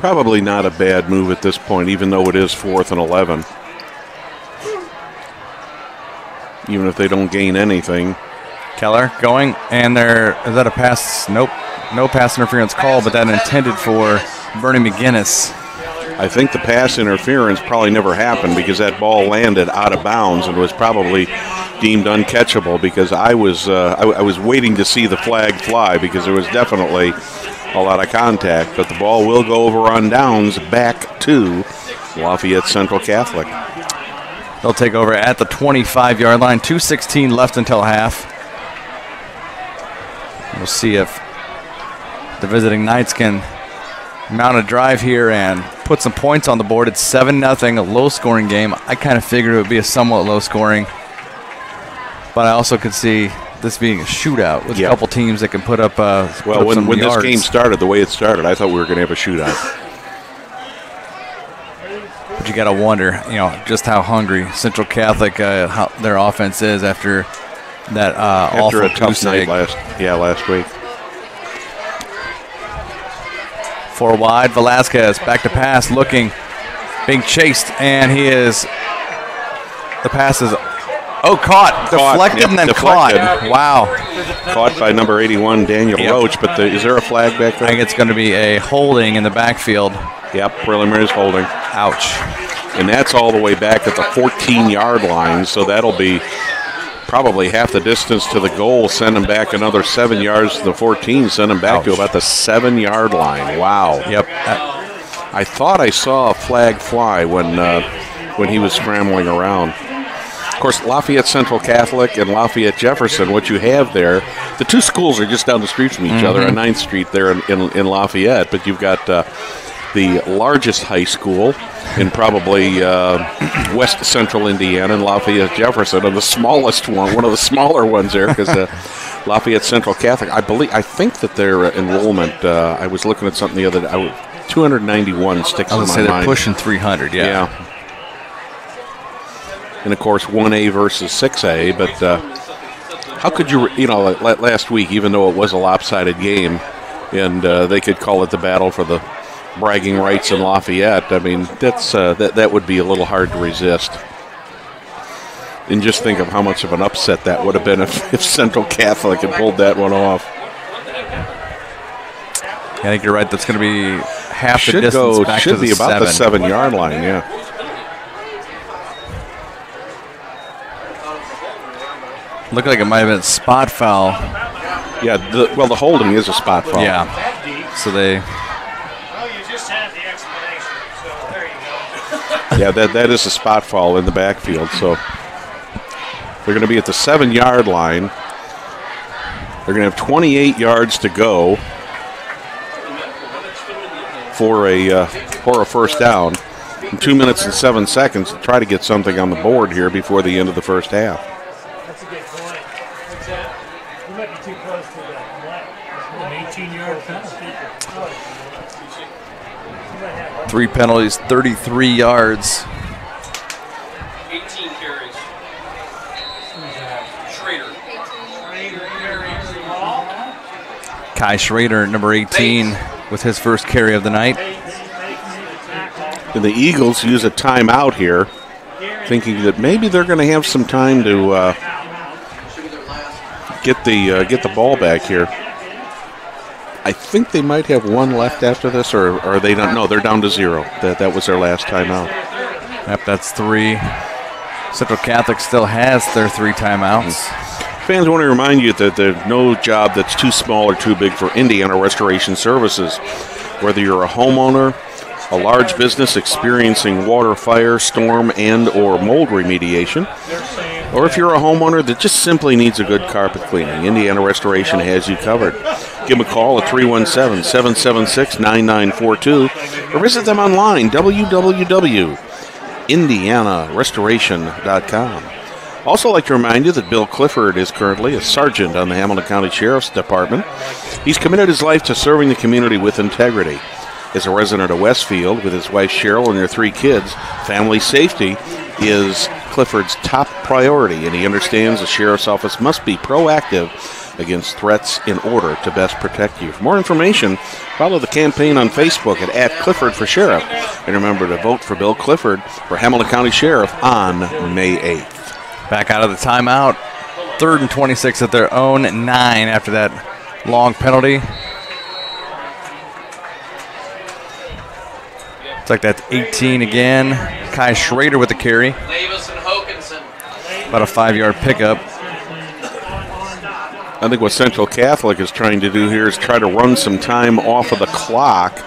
Probably not a bad move at this point, even though it is 4th and 11. Even if they don't gain anything. Keller going, and is that a pass? Nope. No pass interference call, but that intended for Bernie McGinnis. I think the pass interference probably never happened because that ball landed out of bounds and was probably deemed uncatchable because I was waiting to see the flag fly because there was definitely a lot of contact, but the ball will go over on downs back to Lafayette Central Catholic. They'll take over at the 25-yard line. 2:16 left until half. We'll see if the visiting Knights can mount a drive here and put some points on the board. It's 7-0, a low-scoring game. I kind of figured it would be a somewhat low-scoring, but I also could see this being a shootout with a couple teams that can put up when this game started, the way it started, I thought we were going to have a shootout. But you got to wonder, just how hungry Central Catholic, how their offense is after that after awful a tough night last week. 4 wide, Velasquez back to pass, looking, being chased, and the pass is caught, deflected, and then deflected. Caught. Wow. Caught by number 81, Daniel Roach, but is there a flag back there? I think it's going to be a holding in the backfield. Yep, preliminary is holding. Ouch. And that's all the way back at the 14-yard line, so that'll be probably half the distance to the goal. Send them back another 7 yards to the 14, send them back to about the 7-yard line. Wow. Yep. I thought I saw a flag fly when he was scrambling around. Of course, Lafayette Central Catholic and Lafayette Jefferson, what you have there, the two schools are just down the street from each other on 9th Street there in Lafayette, but you've got the largest high school in probably West Central Indiana and Lafayette Jefferson, and the smallest one of the smaller ones there, because Lafayette Central Catholic, I think that their enrollment, I was looking at something the other day, 291 sticks in my mind. They're pushing 300, yeah. And, of course, 1A versus 6A, but how could you, last week, even though it was a lopsided game, and they could call it the battle for the bragging rights in Lafayette, I mean, that would be a little hard to resist. And just think of how much of an upset that would have been if Central Catholic had pulled that one off. I think you're right. That's going to be half the distance back to the 7. Should be about the 7-yard line, yeah. Looked like it might have been a spot foul. Yeah, the holding is a spot foul. Yeah. So they... Well, you just had the explanation, so there you go. Yeah, that is a spot foul in the backfield. So they're going to be at the 7-yard line. They're going to have 28 yards to go for a first down. In 2 minutes and 7 seconds to try to get something on the board here before the end of the first half. That's a good point. What's that? You might be too close to an 18-yard penalty. 3 penalties, 33 yards. 18 carries. Schrader. Kai Schrader, number 18, with his first carry of the night. And the Eagles use a timeout here, thinking that maybe they're going to have some time to get the ball back here. I think they might have one left after this, or are they not? No, they're down to 0. That was their last timeout. Yep, that's 3. Central Catholic still has their 3 timeouts. Fans want to remind you that there's no job that's too small or too big for Indiana Restoration Services. Whether you're a homeowner, a large business experiencing water, fire, storm, and or mold remediation, or if you're a homeowner that just simply needs a good carpet cleaning, Indiana Restoration has you covered. Give them a call at 317-776-9942 or visit them online, www.indianarestoration.com. Also like to remind you that Bill Clifford is currently a sergeant on the Hamilton County Sheriff's Department. He's committed his life to serving the community with integrity. As a resident of Westfield with his wife Cheryl and their 3 kids, family safety is Clifford's top priority, and he understands the Sheriff's Office must be proactive against threats in order to best protect you. For more information, follow the campaign on Facebook at @Clifford for Sheriff. And remember to vote for Bill Clifford for Hamilton County Sheriff on May 8th. Back out of the timeout. 3rd and 26 at their own 9 after that long penalty. Looks like that's 18 again. Kai Schrader with the carry. About a 5-yard pickup. I think what Central Catholic is trying to do here is try to run some time off of the clock.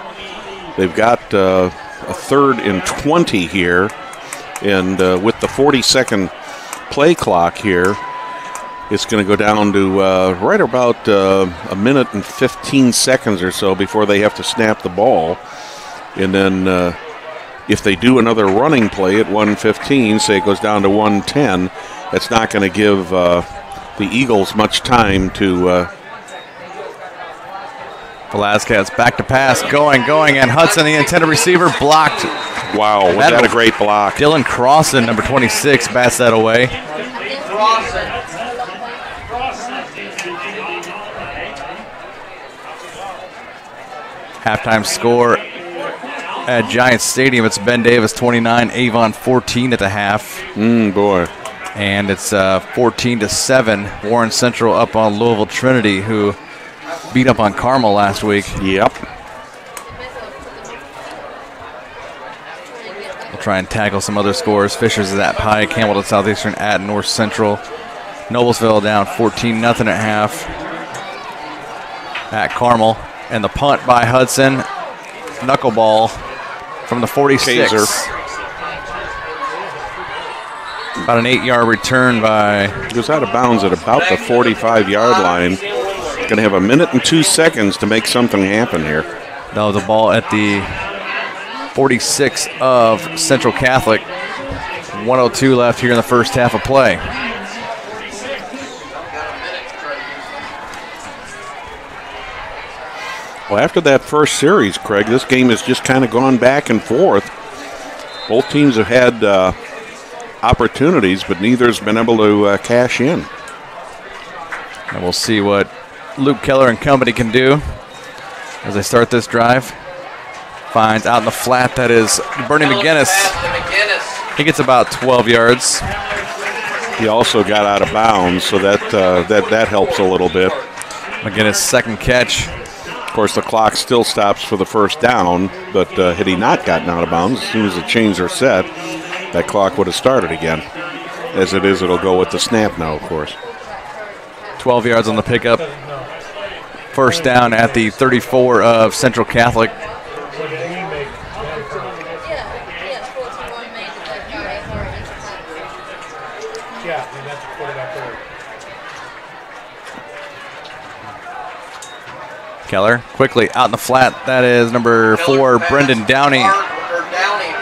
They've got a 3rd and 20 here, and with the 40-second play clock here, it's going to go down to right about a minute and 15 seconds or so before they have to snap the ball. And then if they do another running play at 1:15, say it goes down to 1:10, it's not going to give the Eagles much time to... Velasquez back to pass, going, and Hudson, the intended receiver, blocked. Wow, was that a great block. Dylan Crossan, number 26, bats that away. Halftime score at Giants Stadium. It's Ben Davis 29, Avon 14 at the half. Boy. And it's 14-7. Warren Central up on Louisville Trinity, who beat up on Carmel last week. Yep. We'll try and tackle some other scores. Fishers is at Pike, Hamilton Southeastern at North Central. Noblesville down 14-0 at half at Carmel. And the punt by Hudson. Knuckleball from the 46. Kaiser. About an 8-yard return by... Goes out of bounds at about the 45-yard line. Going to have a minute and 2 seconds to make something happen here. No, the ball at the 46 of Central Catholic. 1:02 left here in the first half of play. Well, after that first series, Craig, this game has just kind of gone back and forth. Both teams have had opportunities, but neither has been able to cash in. And we'll see what Luke Keller and company can do as they start this drive. Finds out in the flat, that is Bernie McGinnis. He gets about 12 yards. He also got out of bounds, so that helps a little bit. McGinnis' second catch. Of course, the clock still stops for the first down, but had he not gotten out of bounds, as soon as the chains are set, that clock would have started again. As it is, it'll go with the snap now, of course. 12 yards on the pickup. First down at the 34 of Central Catholic. Keller quickly out in the flat. That is number 4, Brendan Downey.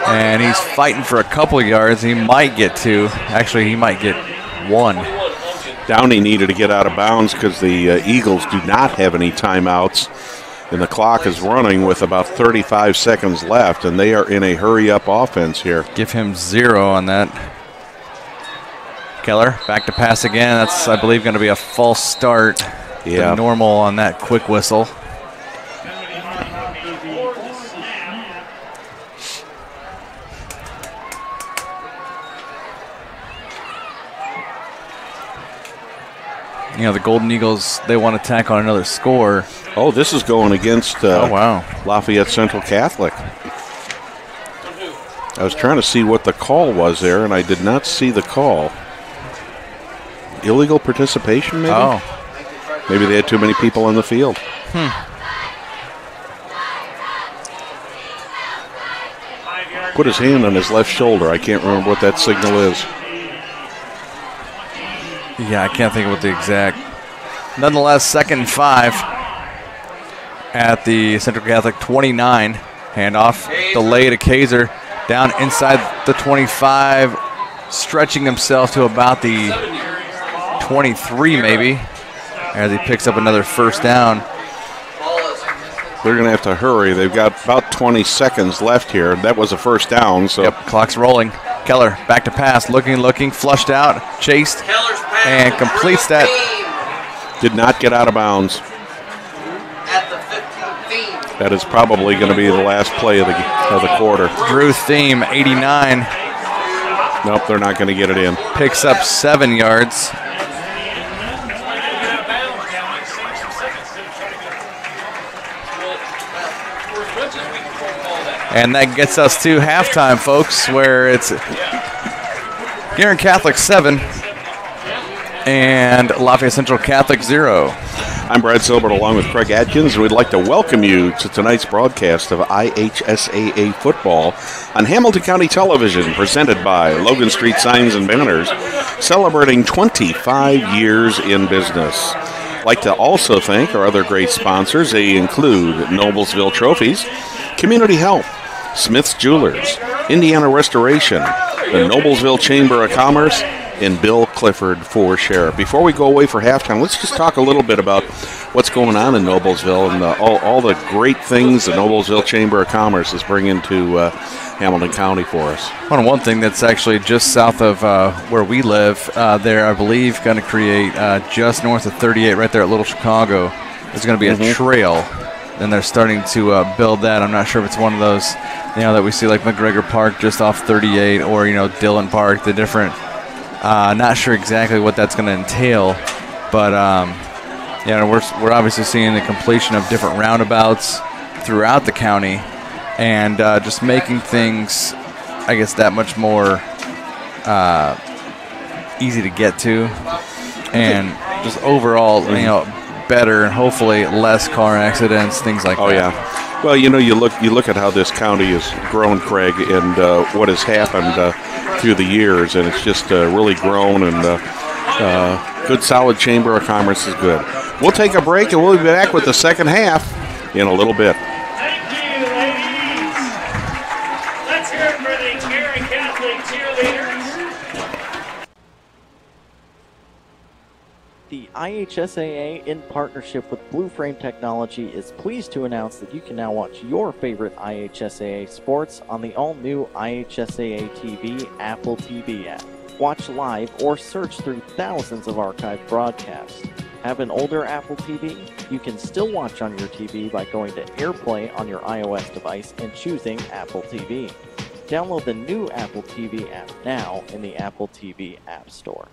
And he's fighting for a couple of yards. He might get 2. Actually, he might get 1. Downey needed to get out of bounds because the Eagles do not have any timeouts. And the clock is running with about 35 seconds left, and they are in a hurry-up offense here. Give him 0 on that. Keller back to pass again. That's, I believe, going to be a false start. Yeah. The normal on that quick whistle. You know, the Golden Eagles, they want to tack on another score. Oh, this is going against wow. Lafayette Central Catholic. was trying to see what the call was there, and I did not see the call. Illegal participation, maybe? Oh. Maybe they had too many people on the field. Put his hand on his left shoulder. I can't remember what that signal is. Yeah, I can't think of what the exact. Nonetheless, 2nd and 5 at the Central Catholic 29. Handoff, delay to Kaiser. Down inside the 25, stretching himself to about the 23 maybe, as he picks up another first down. They're going to have to hurry. They've got about 20 seconds left here. That was a first down. So Yep, clock's rolling. Keller back to pass, looking, flushed out, chased, and completes that. Did not get out of bounds. At the 15. That is probably going to be the last play of the quarter. Drew Thiem, 89, Nope, they're not going to get it in. picks up 7 yards. And that gets us to halftime, folks, where it's Guerin Catholic 7 and Lafayette Central Catholic 0. I'm Brad Silbert along with Craig Atkins, and we'd like to welcome you to tonight's broadcast of IHSAA football on Hamilton County Television, presented by Logan Street Signs and Banners, celebrating 25 years in business. I'd like to also thank our other great sponsors. They include Noblesville Trophies, Community Health, Smith's Jewelers, Indiana Restoration, the Noblesville Chamber of Commerce, and Bill Clifford for Sheriff. Before we go away for halftime, let's just talk a little bit about what's going on in Noblesville and all the great things the Noblesville Chamber of Commerce is bringing to Hamilton County for us. One thing that's actually just south of where we live, there I believe going to create just north of 38, right there at Little Chicago, is going to be a trail. And they're starting to build that. I'm not sure if it's one of those, that we see like McGregor Park just off 38, or Dillon Park, the different. Not sure exactly what that's going to entail, but we're obviously seeing the completion of different roundabouts throughout the county, and just making things, I guess, that much more easy to get to, and just overall, better, and hopefully less car accidents, things like that. Oh yeah. Well, you look at how this county has grown, Craig, and what has happened through the years, and it's just really grown, and good solid Chamber of Commerce is good. We'll take a break, and we'll be back with the second half in a little bit. Thank you, ladies. Let's hear it for the Guerin Catholic cheerleaders. The IHSAA, in partnership with Blue Frame Technology, is pleased to announce that you can now watch your favorite IHSAA sports on the all-new IHSAA TV Apple TV app. Watch live or search through thousands of archived broadcasts. Have an older Apple TV? You can still watch on your TV by going to AirPlay on your iOS device and choosing Apple TV. Download the new Apple TV app now in the Apple TV App Store.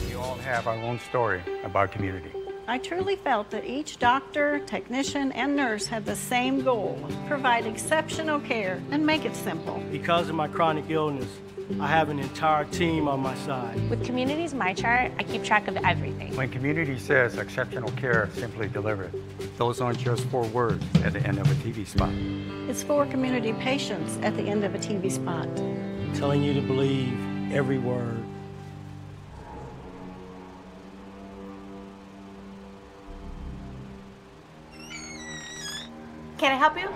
We all have our own story about community. I truly felt that each doctor, technician, and nurse had the same goal: provide exceptional care and make it simple. Because of my chronic illness, I have an entire team on my side. With Community's My Chart, I keep track of everything. When community says exceptional care, simply deliver it. Those aren't just 4 words at the end of a TV spot. It's for community patients at the end of a TV spot. Telling you to believe every word. Can I help you?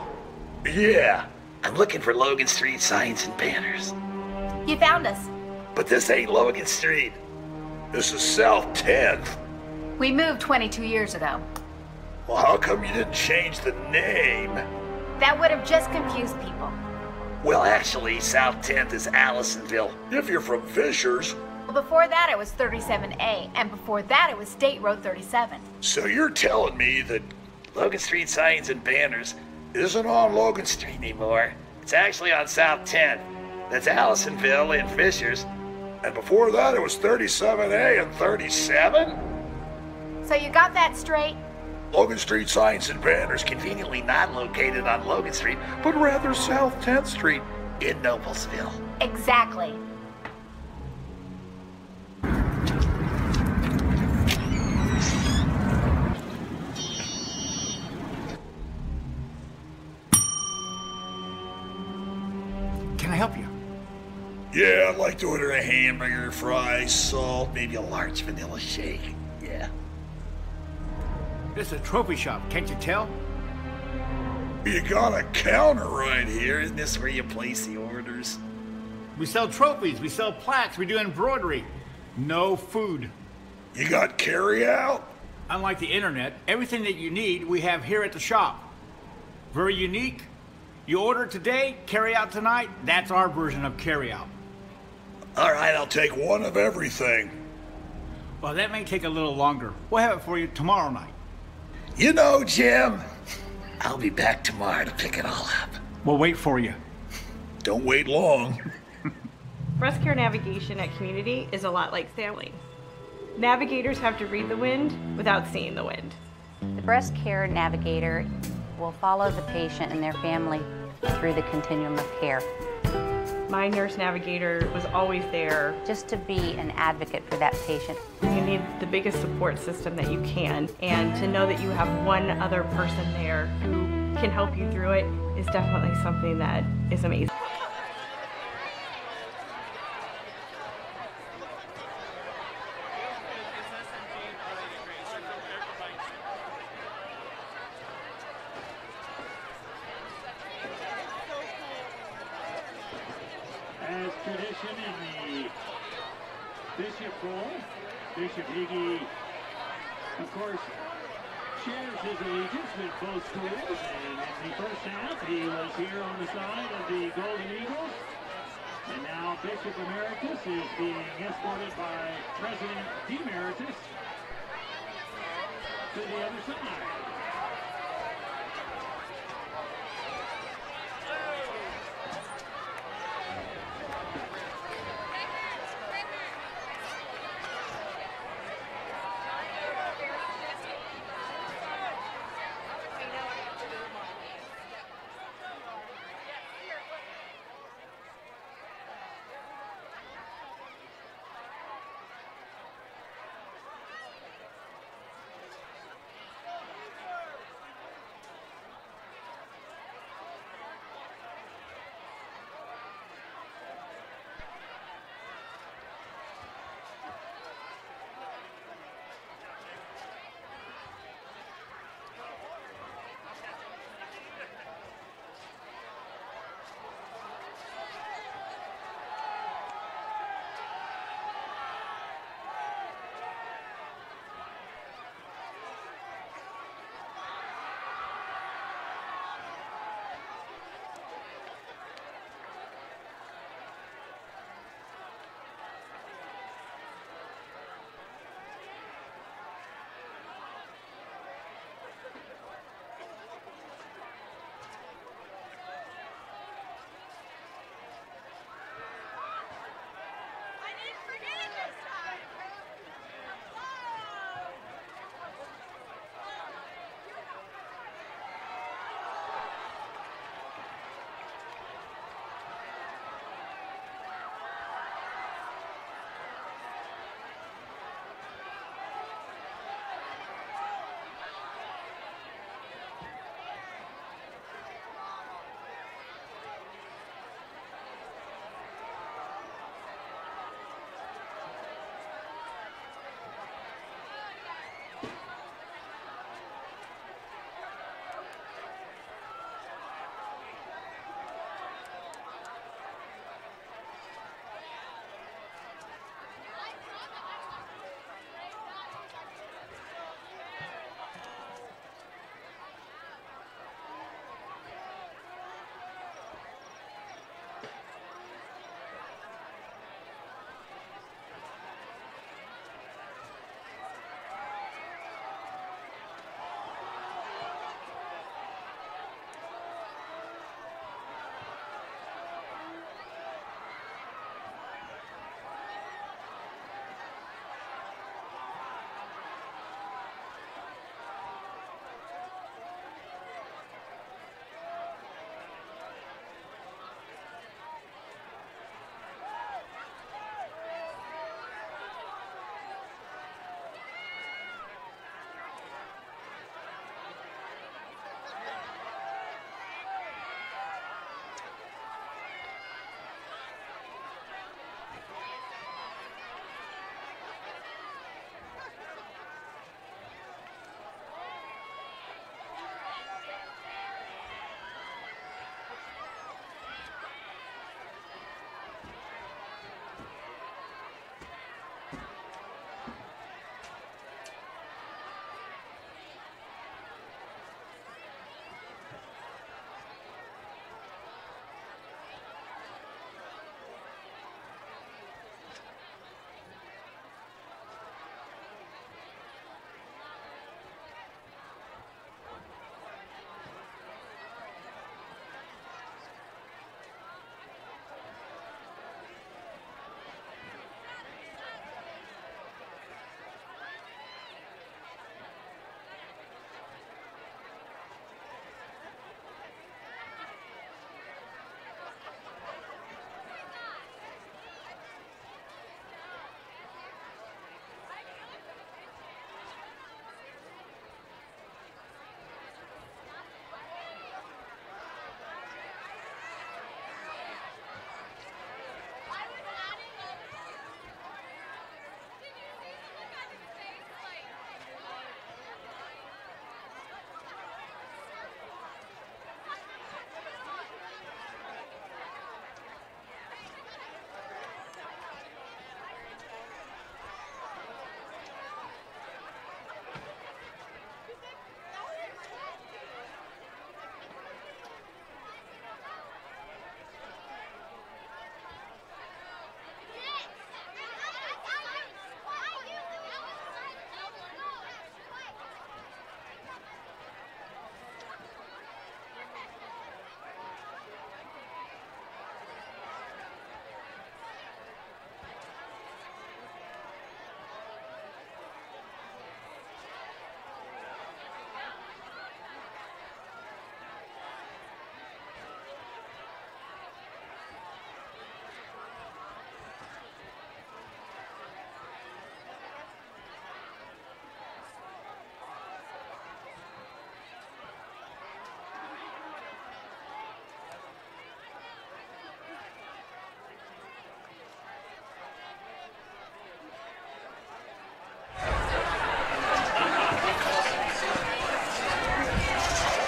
Yeah, I'm looking for Logan Street Signs and Banners. You found us. But this ain't Logan Street. This is South 10th. We moved 22 years ago. Well, how come you didn't change the name? That would have just confused people. Well, actually, South 10th is Allisonville. If you're from Fishers. Well, before that it was 37A, and before that it was State Road 37. So you're telling me that Logan Street Signs and Banners isn't on Logan Street anymore. It's actually on South 10th. That's Allisonville and Fishers. And before that, it was 37A and 37? So you got that straight? Logan Street Signs and Banners conveniently not located on Logan Street, but rather South 10th Street. in Noblesville. Exactly. Can I help you? Yeah, I'd like to order a hamburger, fries, salt, maybe a large vanilla shake. Yeah. This is a trophy shop, can't you tell? You got a counter right here. Isn't this where you place the orders? We sell trophies, we sell plaques, we do embroidery. No food. You got carry out? Unlike the internet, everything that you need we have here at the shop. Very unique. You order today, carry out tonight. That's our version of carry out. All right, I'll take one of everything. Well, that may take a little longer. We'll have it for you tomorrow night. You know, Jim, I'll be back tomorrow to pick it all up. We'll wait for you. Don't wait long. Breast care navigation at Community is a lot like sailing. Navigators have to read the wind without seeing the wind. The breast care navigator will follow the patient and their family through the continuum of care. My nurse navigator was always there. Just to be an advocate for that patient. You need the biggest support system that you can, and to know that you have one other person there who can help you through it is definitely something that is amazing. As tradition in the Bishop role, Bishop Higgy, of course, shares his allegiance with both schools, and in the first half he was here on the side of the Golden Eagles, and now Bishop Emeritus is being escorted by President Emeritus to the other side.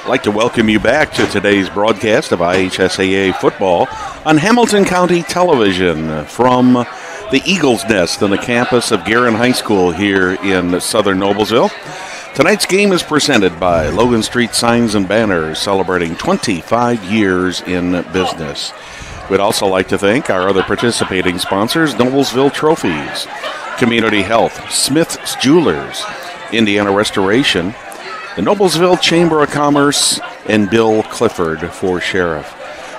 I'd like to welcome you back to today's broadcast of IHSAA football on Hamilton County Television from the Eagles Nest on the campus of Guerin High School here in southern Noblesville. Tonight's game is presented by Logan Street Signs and Banners, celebrating 25 years in business. We'd also like to thank our other participating sponsors, Noblesville Trophies, Community Health, Smith's Jewelers, Indiana Restoration, the Noblesville Chamber of Commerce, and Bill Clifford for Sheriff.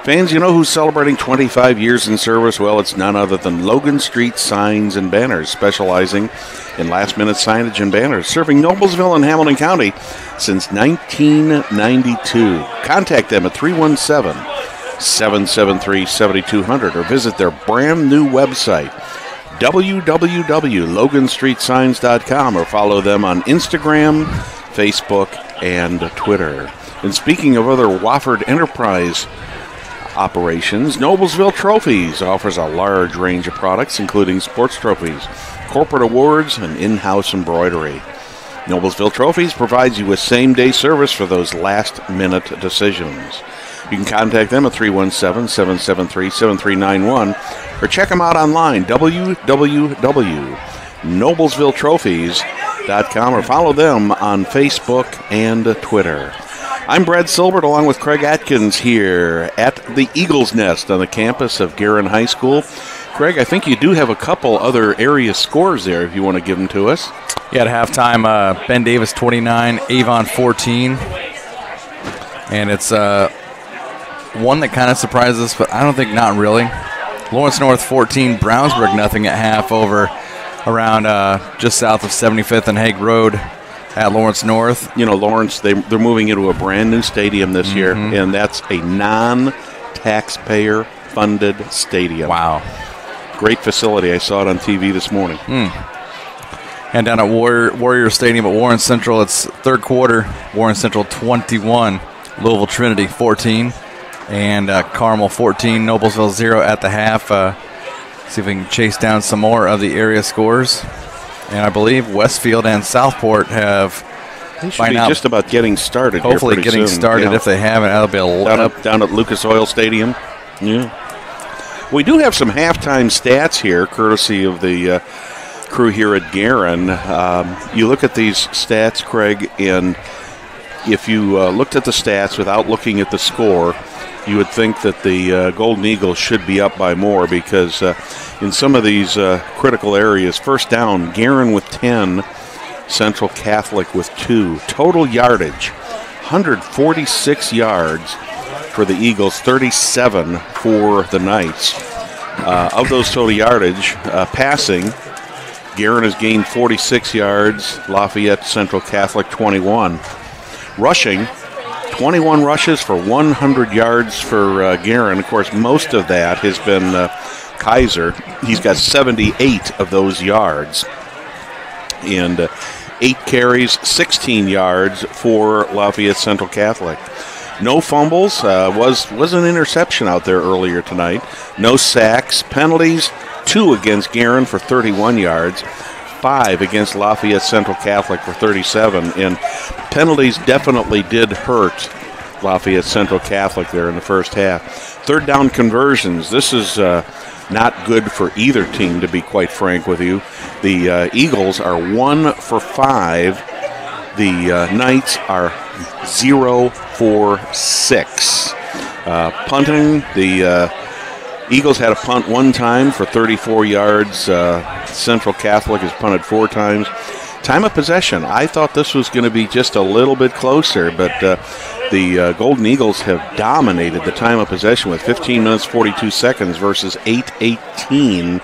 Fans, you know who's celebrating 25 years in service? Well, it's none other than Logan Street Signs and Banners, specializing in last-minute signage and banners, serving Noblesville and Hamilton County since 1992. Contact them at 317-773-7200 or visit their brand-new website, www.loganstreetsigns.com, or follow them on Instagram, Facebook, and Twitter. And speaking of other Wofford Enterprise operations, Noblesville Trophies offers a large range of products, including sports trophies, corporate awards, and in-house embroidery. Noblesville Trophies provides you with same-day service for those last-minute decisions. You can contact them at 317-773-7391 or check them out online, www.noblesvilletrophies.com, or follow them on Facebook and Twitter. I'm Brad Silbert along with Craig Atkins here at the Eagles Nest on the campus of Guerin High School. Craig, I think you do have a couple other area scores there if you want to give them to us. Yeah, at halftime, Ben Davis 29, Avon 14. And it's one that kind of surprises us, but I don't think not really. Lawrence North 14, Brownsburg nothing at half over around just south of 75th and Hague Road at Lawrence North. You know, Lawrence, they're moving into a brand new stadium this year, and that's a non-taxpayer funded stadium. Wow. Great facility. I saw it on TV this morning. And down at Warrior Stadium at Warren Central, it's third quarter, Warren Central 21, Louisville Trinity 14. And Carmel 14, Noblesville 0 at the half. See if we can chase down some more of the area scores. And I believe Westfield and Southport have they should be just about getting started. Hopefully here getting soon. started. If they haven't, that'll be a down at Lucas Oil Stadium. Yeah. We do have some halftime stats here, courtesy of the crew here at Guerin. You look at these stats, Craig, and if you looked at the stats without looking at the score, you would think that the Golden Eagles should be up by more because in some of these critical areas, first down, Guerin with 10, Central Catholic with 2. Total yardage, 146 yards for the Eagles, 37 for the Knights. Of those total yardage, passing, Guerin has gained 46 yards, Lafayette Central Catholic 21. Rushing, 21 rushes for 100 yards for Guerin. Of course, most of that has been Kaiser. He's got 78 of those yards. And 8 carries, 16 yards for Lafayette Central Catholic. No fumbles. Was an interception out there earlier tonight. No sacks. Penalties, 2 against Guerin for 31 yards. 5 against Lafayette Central Catholic for 37, and penalties definitely did hurt Lafayette Central Catholic there in the first half. Third down conversions. This is not good for either team, to be quite frank with you. The Eagles are 1 for 5. The Knights are 0 for 6. Punting, the Eagles had a punt one time for 34 yards. Central Catholic has punted 4 times. Time of possession, I thought this was going to be just a little bit closer, but the Golden Eagles have dominated the time of possession with 15 minutes, 42 seconds versus 8:18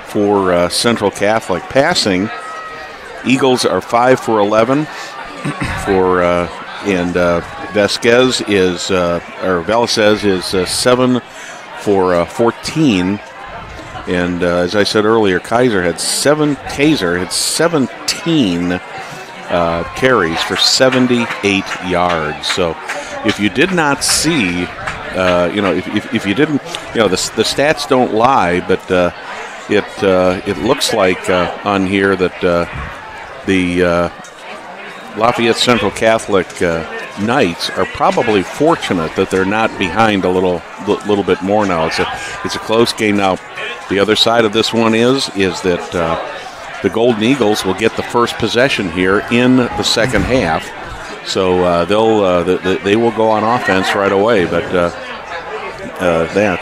for Central Catholic. Passing, Eagles are 5 for 11 for and Velasquez is 7 for 14. And as I said earlier, Kaiser had 17 carries for 78 yards. So if you did not see, if you didn't, the stats don't lie, but it looks like on here that the Lafayette Central Catholic Knights are probably fortunate that they're not behind a little bit more now. It's a close game now. The other side of this one is that the Golden Eagles will get the first possession here in the second half, so they will go on offense right away. But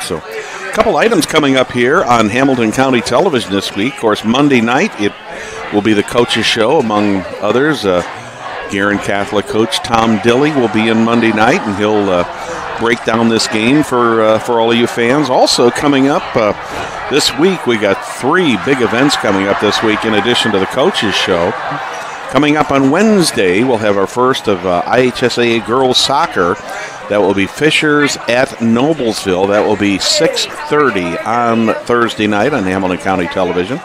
so a couple items coming up here on Hamilton County Television this week. Of course, Monday night it will be the coaches' show, among others. Guerin Catholic coach Tom Dilley will be in Monday night, and he'll break down this game for all of you fans. Also coming up this week, we got 3 big events coming up this week in addition to the coaches' show. Coming up on Wednesday, we'll have our first of IHSAA girls soccer. That will be Fishers at Noblesville. That will be 6:30 on Thursday night on Hamilton County Television.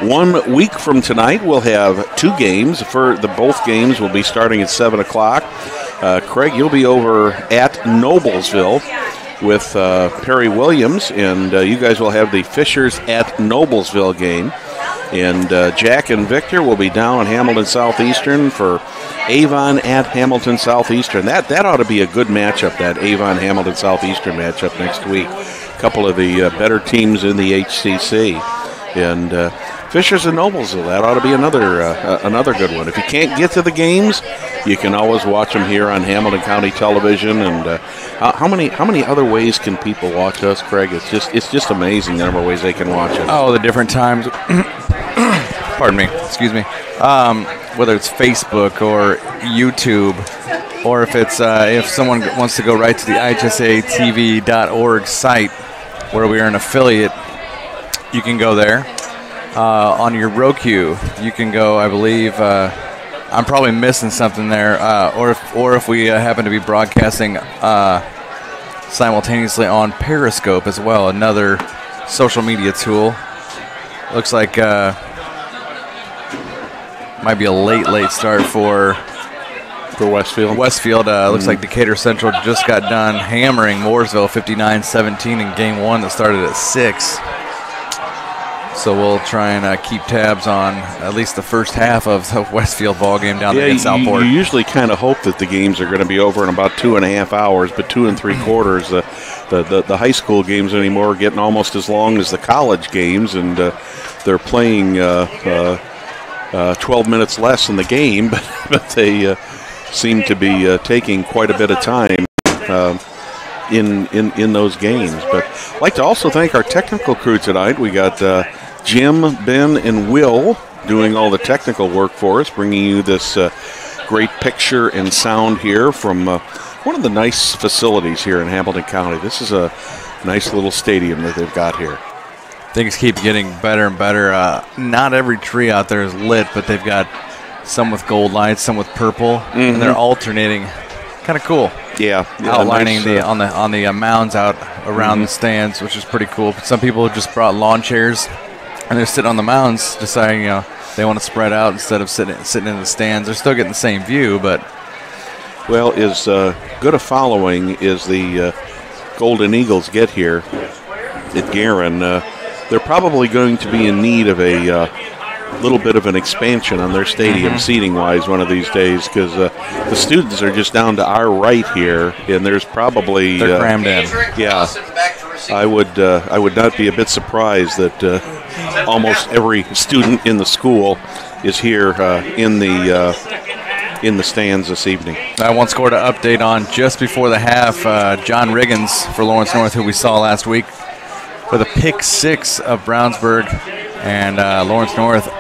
1 week from tonight, we'll have 2 games. Both games will be starting at 7 o'clock. Craig, you'll be over at Noblesville with Perry Williams, and you guys will have the Fishers at Noblesville game. And Jack and Victor will be down in Hamilton Southeastern for Avon at Hamilton Southeastern. That ought to be a good matchup, that Avon-Hamilton Southeastern matchup next week. A couple of the better teams in the HCC. And Fishers and Noblesville, that ought to be another good one. If you can't get to the games, you can always watch them here on Hamilton County Television. And how many other ways can people watch us, Craig? It's just amazing the number of ways they can watch us. Oh, the different times. Pardon me. Excuse me. Whether it's Facebook or YouTube, or if someone wants to go right to the IHSAATV.org site where we are an affiliate, you can go there. On your Roku, you can go, I believe, I'm probably missing something there, or if we happen to be broadcasting simultaneously on Periscope as well, another social media tool. Looks like might be a late start for Westfield. Looks like Decatur Central just got done hammering Mooresville 59-17 in game 1 that started at 6. So we'll try and keep tabs on at least the first half of the Westfield ball game down there in Southport. You usually kind of hope that the games are going to be over in about 2.5 hours, but 2 3/4. The high school games anymore are getting almost as long as the college games, and they're playing 12 minutes less in the game, but they seem to be taking quite a bit of time in those games. But I'd like to also thank our technical crew tonight. We got Jim, Ben, and Will doing all the technical work for us, bringing you this great picture and sound here from one of the nice facilities here in Hamilton County. This is a nice little stadium that they've got here. Things keep getting better and better. Not every tree out there is lit, but they've got some with gold lights, some with purple, and they're alternating. Kind of cool. Yeah, outlining nice, on the mounds out around the stands, which is pretty cool. But some people just brought lawn chairs, and they're sitting on the mounds, deciding they want to spread out instead of sitting in the stands. They're still getting the same view, but as good a following as the Golden Eagles get here at Guerin, they're probably going to be in need of a little bit of an expansion on their stadium seating-wise one of these days, because the students are just down to our right here, and there's probably they're crammed in. Yeah, I would not be a bit surprised that almost every student in the school is here in the stands this evening. I once scored an update on just before the half. John Riggins for Lawrence North, who we saw last week, with a pick 6 of Brownsburg, and Lawrence North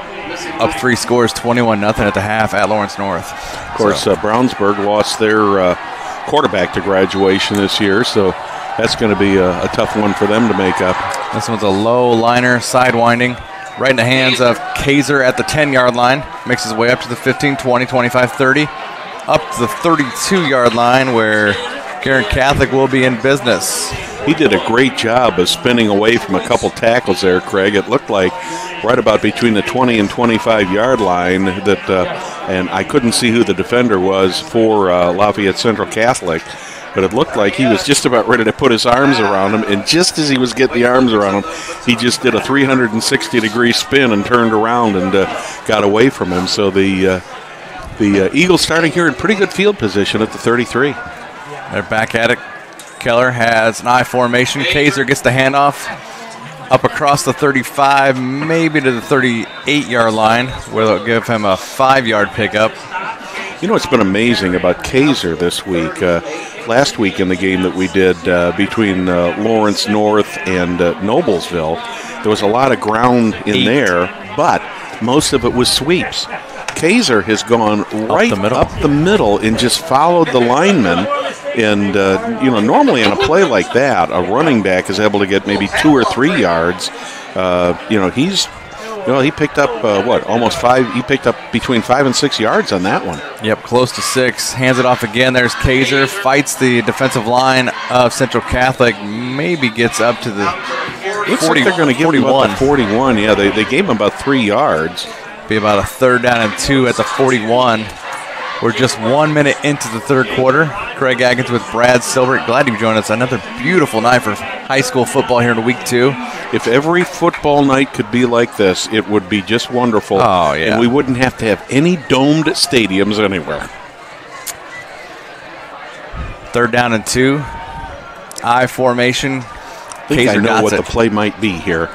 up 3 scores, 21-0 at the half at Lawrence North. Of course, Brownsburg lost their quarterback to graduation this year, so that's going to be a tough one for them to make up. This one's a low liner, sidewinding, right in the hands of Kaiser at the 10-yard line. Makes his way up to the 15, 20, 25, 30, up to the 32-yard line where Guerin Catholic will be in business. He did a great job of spinning away from a couple tackles there, Craig. It looked like right about between the 20 and 25-yard line that, and I couldn't see who the defender was for Lafayette Central Catholic, but it looked like he was just about ready to put his arms around him, and just as he was getting the arms around him, he just did a 360-degree spin and turned around and got away from him. So the The Eagles starting here in pretty good field position at the 33. They're back at it. Keller has an I formation. Kaiser gets the handoff up across the 35, maybe to the 38-yard line, where they'll give him a 5-yard pickup. You know what's been amazing about Kaiser this week? Last week in the game that we did between Lawrence North and Noblesville, there was a lot of ground in there, but most of it was sweeps. Kaiser has gone right up the middle and just followed the linemen. And, normally in a play like that, a running back is able to get maybe 2 or 3 yards. He picked up, almost 5. He picked up between 5 and 6 yards on that one. Yep, close to 6. Hands it off again. There's Kaiser. Fights the defensive line of Central Catholic. Maybe gets up to the 40, like they're going to give him about the 41. Yeah, they gave him about 3 yards. Be about a 3rd down and 2 at the 41. We're just 1 minute into the third quarter. Craig Atkins with Brad Silbert. Glad you joined us. Another beautiful night for high school football here in week 2. If every football night could be like this, it would be just wonderful. Oh, yeah. And we wouldn't have to have any domed stadiums anywhere. 3rd down and 2. I formation. I think I know what the play might be here.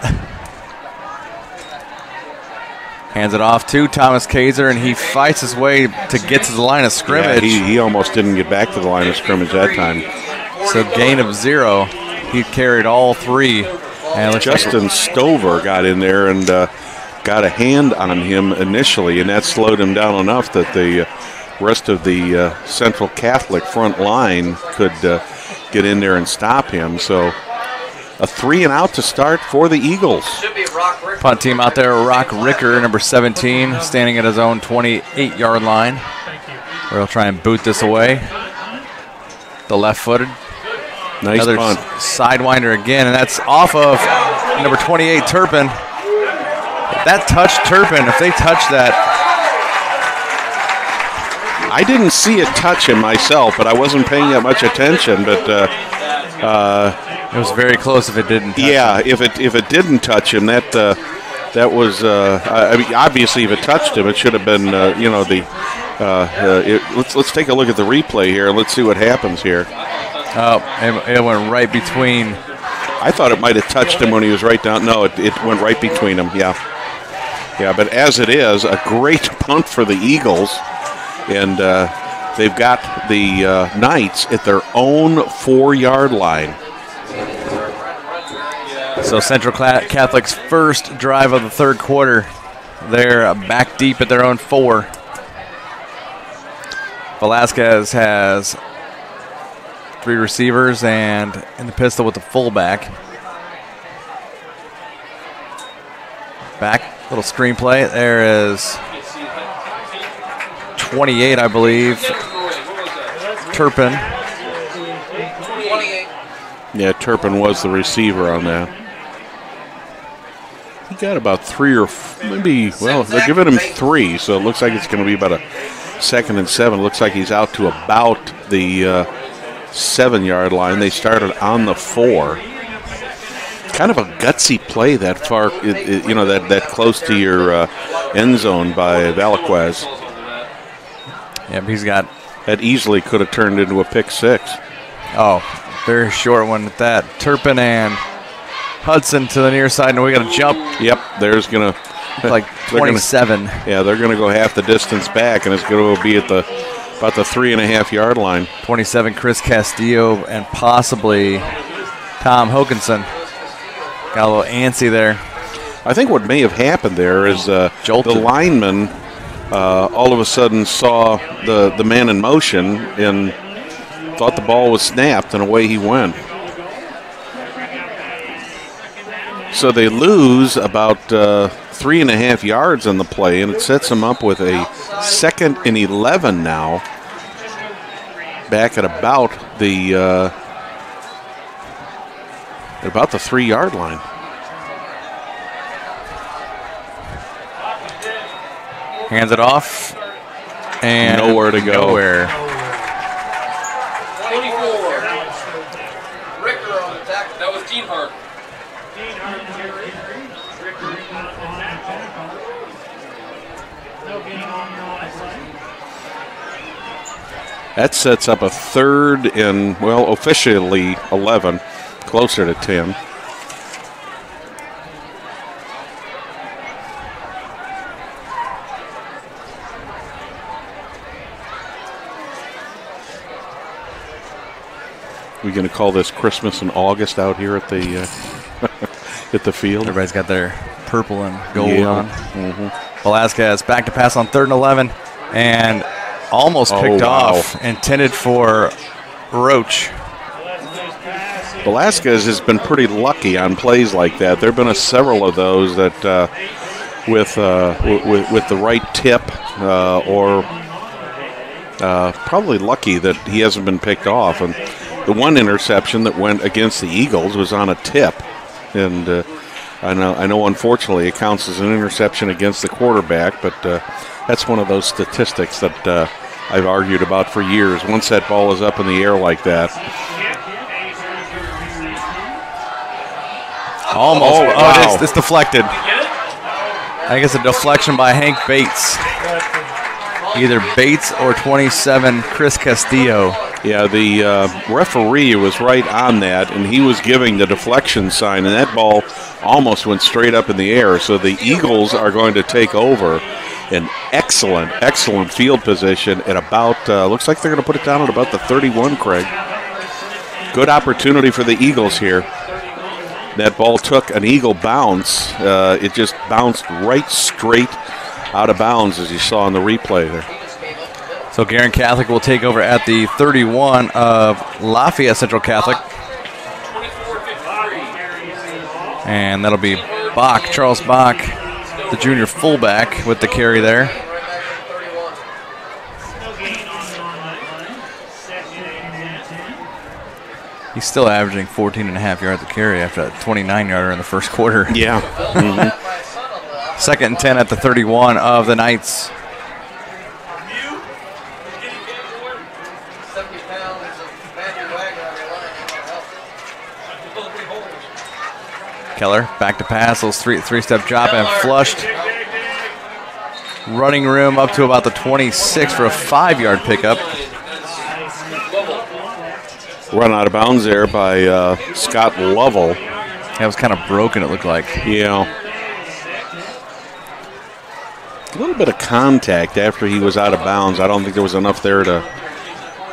Hands it off to Thomas Kaiser, and he fights his way to get to the line of scrimmage. Yeah, he almost didn't get back to the line of scrimmage that time. So gain of 0. He carried all 3. And Justin Stover got in there and got a hand on him initially, and that slowed him down enough that the rest of the Central Catholic front line could get in there and stop him. So a 3 and out to start for the Eagles. Punt team out there, Rock Ricker, number 17, standing at his own 28-yard line, where he'll try and boot this away. The left-footed. Nice Another punt. Sidewinder again, and that's off of number 28, Turpin. That touched Turpin. If they touch that. I didn't see it touch him myself, but I wasn't paying that much attention. But it was very close if it didn't touch him. if it didn't touch him, that was obviously if it touched him, it should have been let's take a look at the replay here and let's see what happens here. Oh, it went right between. I thought it might have touched him when he was right down. No, it went right between them. Yeah, but as it is, a great punt for the Eagles, and they've got the Knights at their own 4-yard line. So Central Catholic's first drive of the third quarter. They're back deep at their own 4. Velasquez has 3 receivers and in the pistol with the fullback. Back, little screenplay. There is 28, I believe. Turpin. Yeah, Turpin was the receiver on that. He got about 3 or maybe, well, they're giving him 3, so it looks like it's going to be about a 2nd and 7. Looks like he's out to about the 7-yard line. They started on the 4. Kind of a gutsy play that far, that close to your end zone by Velasquez. Yep, he's got. That easily could have turned into a pick 6. Oh, very short one with that. Turpin and Hudson to the near side, and we got a jump. Yep, there's going to. Like 27. They're going to go half the distance back, and it's going to be at about the 3.5-yard line. 27, Chris Castillo, and possibly Tom Hokinson. Got a little antsy there. I think what may have happened there is the lineman all of a sudden saw the man in motion and thought the ball was snapped, and away he went. So they lose about 3.5 yards on the play, and it sets them up with a 2nd and 11 now, back at about the 3-yard line. Hands it off, and nowhere to go. Nowhere. 24. Ricker on the tackle. That was Dean Hart. That sets up a 3rd and, well, officially 11, closer to 10. We're going to call this Christmas in August out here at the at the field. Everybody's got their purple and gold on. Velasquez back to pass on 3rd and 11, and almost picked off, intended for Roach. Velasquez has been pretty lucky on plays like that. There have been several of those that with the right tip or probably lucky that he hasn't been picked off. And the one interception that went against the Eagles was on a tip, and I know unfortunately it counts as an interception against the quarterback, but that's one of those statistics that I've argued about for years. Once that ball is up in the air like that. Almost. Oh, wow. It's deflected. I guess a deflection by Hank Bates. Either Bates or 27, Chris Castillo. Yeah, the referee was right on that, and he was giving the deflection sign, and that ball almost went straight up in the air. So the Eagles are going to take over. An excellent field position at about, looks like they're going to put it down at about the 31, Craig. Good opportunity for the Eagles here. That ball took an Eagle bounce. It just bounced right straight out of bounds, as you saw in the replay there. So Guerin Catholic will take over at the 31 of Lafayette Central Catholic. And that'll be Bach, Charles Bach, the junior fullback, with the carry there. He's still averaging 14.5 yards a carry after that 29-yarder in the first quarter. Yeah. 2nd and 10 at the 31 of the Knights. Keller back to pass, little three-step drop and flushed. Running room up to about the 26 for a 5-yard pickup. Run out of bounds there by Scott Lovell. That was kind of broken, it looked like. Yeah. A little bit of contact after he was out of bounds. I don't think there was enough there to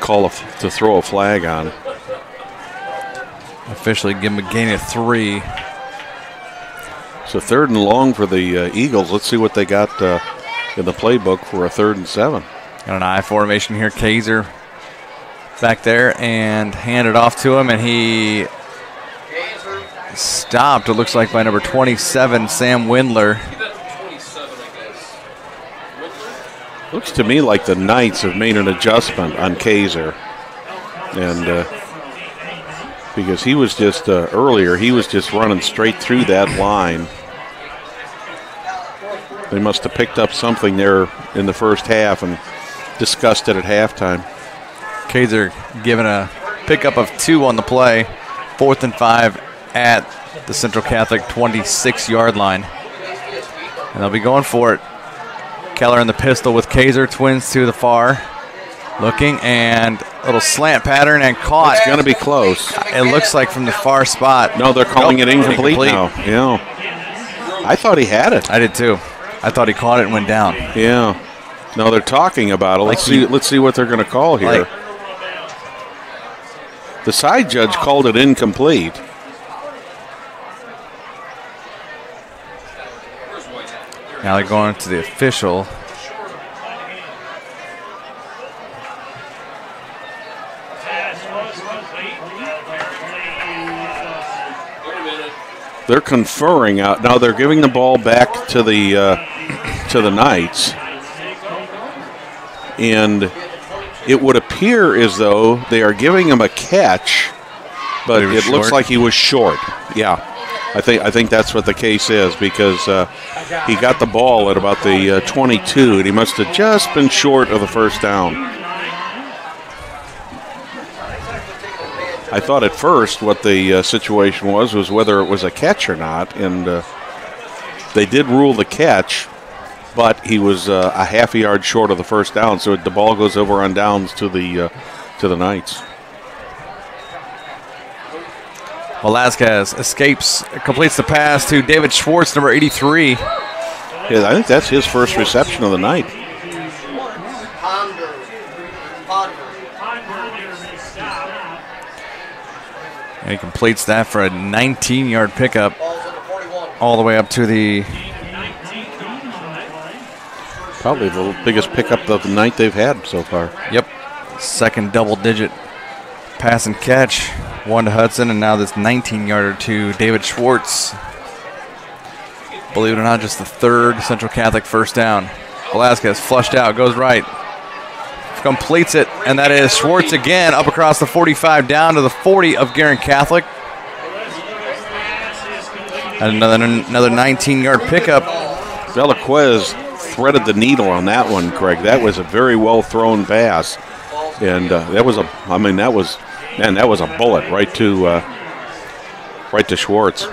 to throw a flag on. Officially give him a gain of 3. So 3rd and long for the Eagles. Let's see what they got in the playbook for a 3rd and 7. Got an I formation here. Kaiser back there and handed off to him, and he stopped, it looks like, by number 27, Sam Windler. Looks to me like the Knights have made an adjustment on Kaiser. And because he was just, earlier, he was just running straight through that line. They must have picked up something there in the first half and discussed it at halftime. Kaiser given a pickup of 2 on the play. 4th and 5 at the Central Catholic 26-yard line. And they'll be going for it. Keller in the pistol with Kaiser, twins to the far. Looking, and a little slant pattern and caught. It's going to be close. It looks like from the far spot. No, they're calling it incomplete now. Yeah. I thought he had it. I did too. I thought he caught it and went down. Yeah. No, they're talking about it. Let's see what they're going to call here. The side judge called it incomplete. Now they're going to the official. They're conferring out. Now they're giving the ball back to the Knights. And it would appear as though they are giving him a catch, but it looks like he was short. Yeah, I think that's what the case is, because he got the ball at about the 22, and he must have just been short of the first down. I thought at first what the situation was whether it was a catch or not, and they did rule the catch. but he was a half a yard short of the first down, so the ball goes over on downs to the Knights. Velasquez escapes, completes the pass to David Schwartz, number 83. Yeah, I think that's his first reception of the night. And he completes that for a 19-yard pickup all the way up to the... Probably the biggest pickup of the night they've had so far. Yep. Second double-digit pass and catch. One to Hudson, and now this 19-yarder to David Schwartz. Believe it or not, just the third Central Catholic first down. Velasquez flushed out, goes right. Completes it, and that is Schwartz again up across the 45 down to the 40 of Guerin Catholic. And another 19-yard pickup. Velasquez threaded the needle on that one, Craig. That was a very well thrown pass, and that was a bullet right to Schwartz.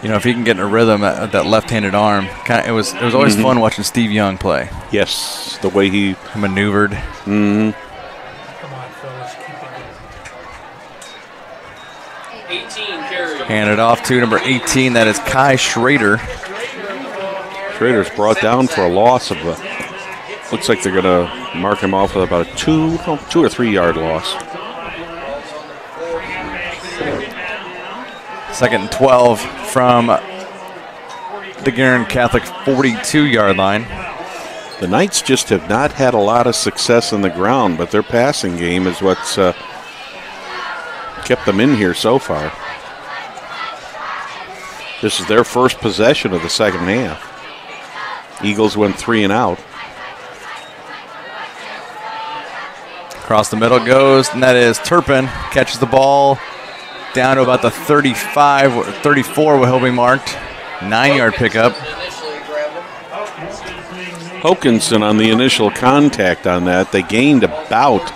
You know, if he can get in a rhythm at that left-handed arm, it was always fun watching Steve Young play. Yes, the way he maneuvered. Mm-hmm. 18 carry. Handed off to number 18. That is Kai Schrader. Schrader's brought down for a loss of looks like they're going to mark him off with about a 2 or 3 yard loss. Second and 12 from the Guerin Catholic 42-yard line. The Knights just have not had a lot of success on the ground, but their passing game is what's kept them in here so far. This is their first possession of the second half. Eagles went 3 and out. Across the middle goes, and that is Turpin. Catches the ball down to about the 35, or 34 will be marked. 9-yard pickup. Hokinson on the initial contact on that. They gained about,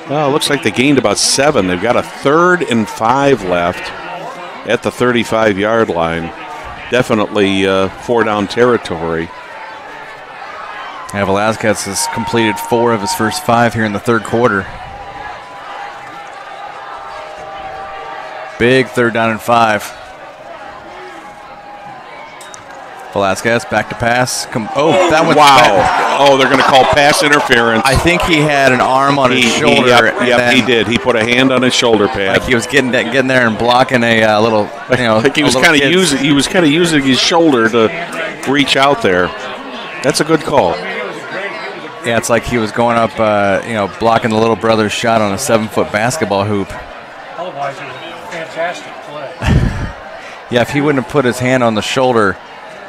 looks like they gained about 7. They've got a 3rd and 5 left at the 35-yard line. Definitely 4-down territory. Yeah, Velasquez has completed 4 of his first 5 here in the third quarter. Big 3rd down and 5. Velasquez back to pass. That one's wow. Oh, they're going to call pass interference. I think he had an arm on his shoulder. Yep, he did. He put a hand on his shoulder pad. Like he was getting there and blocking a little, like he was kind of using his shoulder to reach out there. That's a good call. Yeah, it's like he was going up, blocking the little brother's shot on a 7-foot basketball hoop. Otherwise, it was a fantastic play. Yeah, if he wouldn't have put his hand on the shoulder,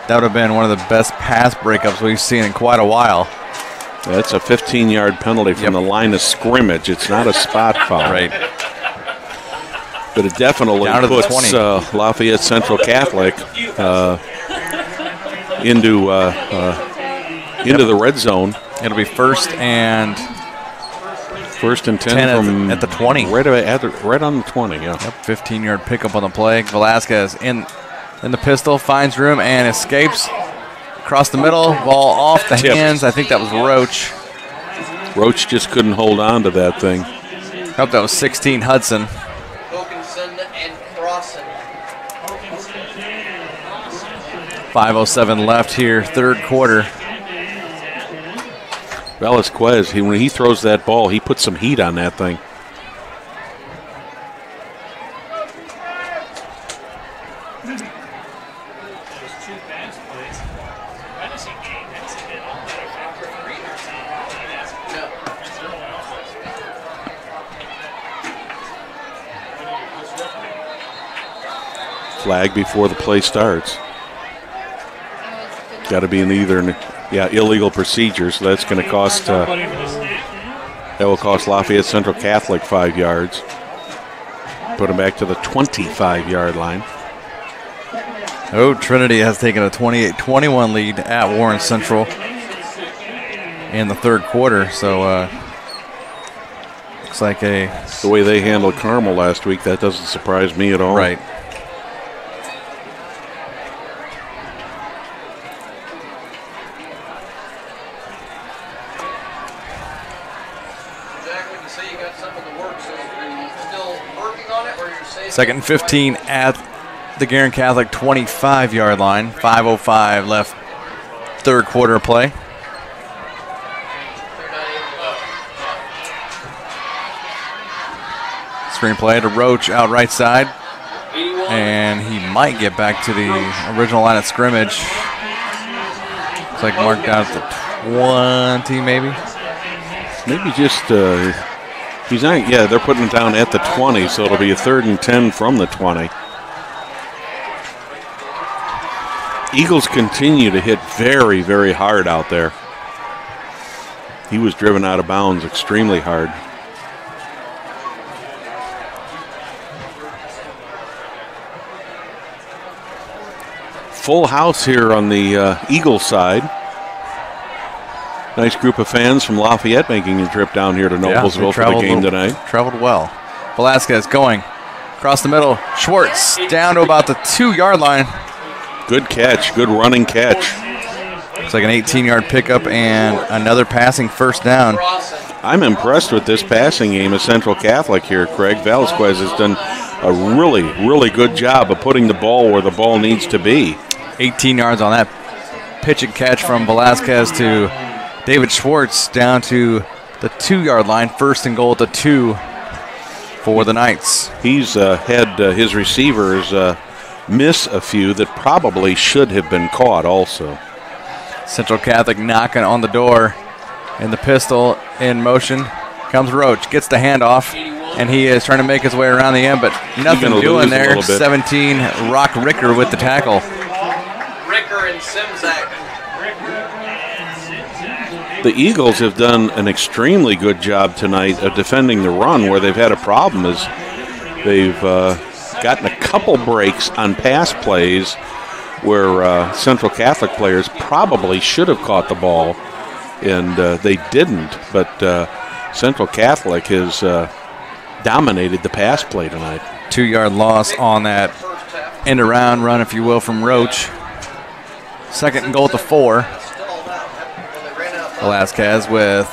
that would have been one of the best pass breakups we've seen in quite a while. That's a 15-yard penalty from the line of scrimmage. It's not a spot foul. Right. But it definitely puts Lafayette Central Catholic into the red zone. It'll be first and 10 from at the 20. Right on the 20, yeah. Yep, 15-yard pickup on the play. Velasquez in the pistol, finds room and escapes. Across the middle, ball off the hands. I think that was Roach. Roach just couldn't hold on to that thing. I hope that was 16 Hudson. Wilkinson and Crossan. 5:07 left here, third quarter. Velasquez, when he throws that ball, he puts some heat on that thing. Flag before the play starts. Got to be in illegal procedure, so that's going to cost, that will cost Lafayette Central Catholic 5 yards. Put them back to the 25-yard line. Oh, Trinity has taken a 28-21 lead at Warren Central in the third quarter, so looks like the way they handled Carmel last week, that doesn't surprise me at all. Right. say you got some in the works. So are you still working on it, or you're saving? Second and 15 at the Guerin Catholic 25-yard line. 5:05 left, third quarter of play. Screenplay to Roach out right side. And he might get back to the original line of scrimmage. Looks like marked down at the 20, maybe. Maybe just, he's not, yeah, they're putting it down at the 20, so it'll be a 3rd and 10 from the 20. Eagles continue to hit very, very hard out there. He was driven out of bounds extremely hard. Full house here on the Eagles side. Nice group of fans from Lafayette making a trip down here to Noblesville for the game tonight. Traveled well. Velasquez going across the middle. Schwartz down to about the 2-yard line. Good catch, good running catch. Looks like an 18-yard pickup and another passing first down. I'm impressed with this passing game of Central Catholic here, Craig. Velasquez has done a really, really good job of putting the ball where the ball needs to be. 18 yards on that pitch and catch from Velasquez to David Schwartz down to the 2-yard line. First and goal at the 2 for the Knights. He's had his receivers miss a few that probably should have been caught also. Central Catholic knocking on the door, and the pistol in motion. Comes Roach, gets the handoff, and he is trying to make his way around the end, but nothing doing there. 17, Rock Ricker with the tackle. Ricker and Simzak. The Eagles have done an extremely good job tonight of defending the run. Where they've had a problem is they've gotten a couple breaks on pass plays where Central Catholic players probably should have caught the ball, and they didn't. But Central Catholic has dominated the pass play tonight. 2-yard loss on that end-around run, if you will, from Roach. Second and goal at the 4. Velasquez with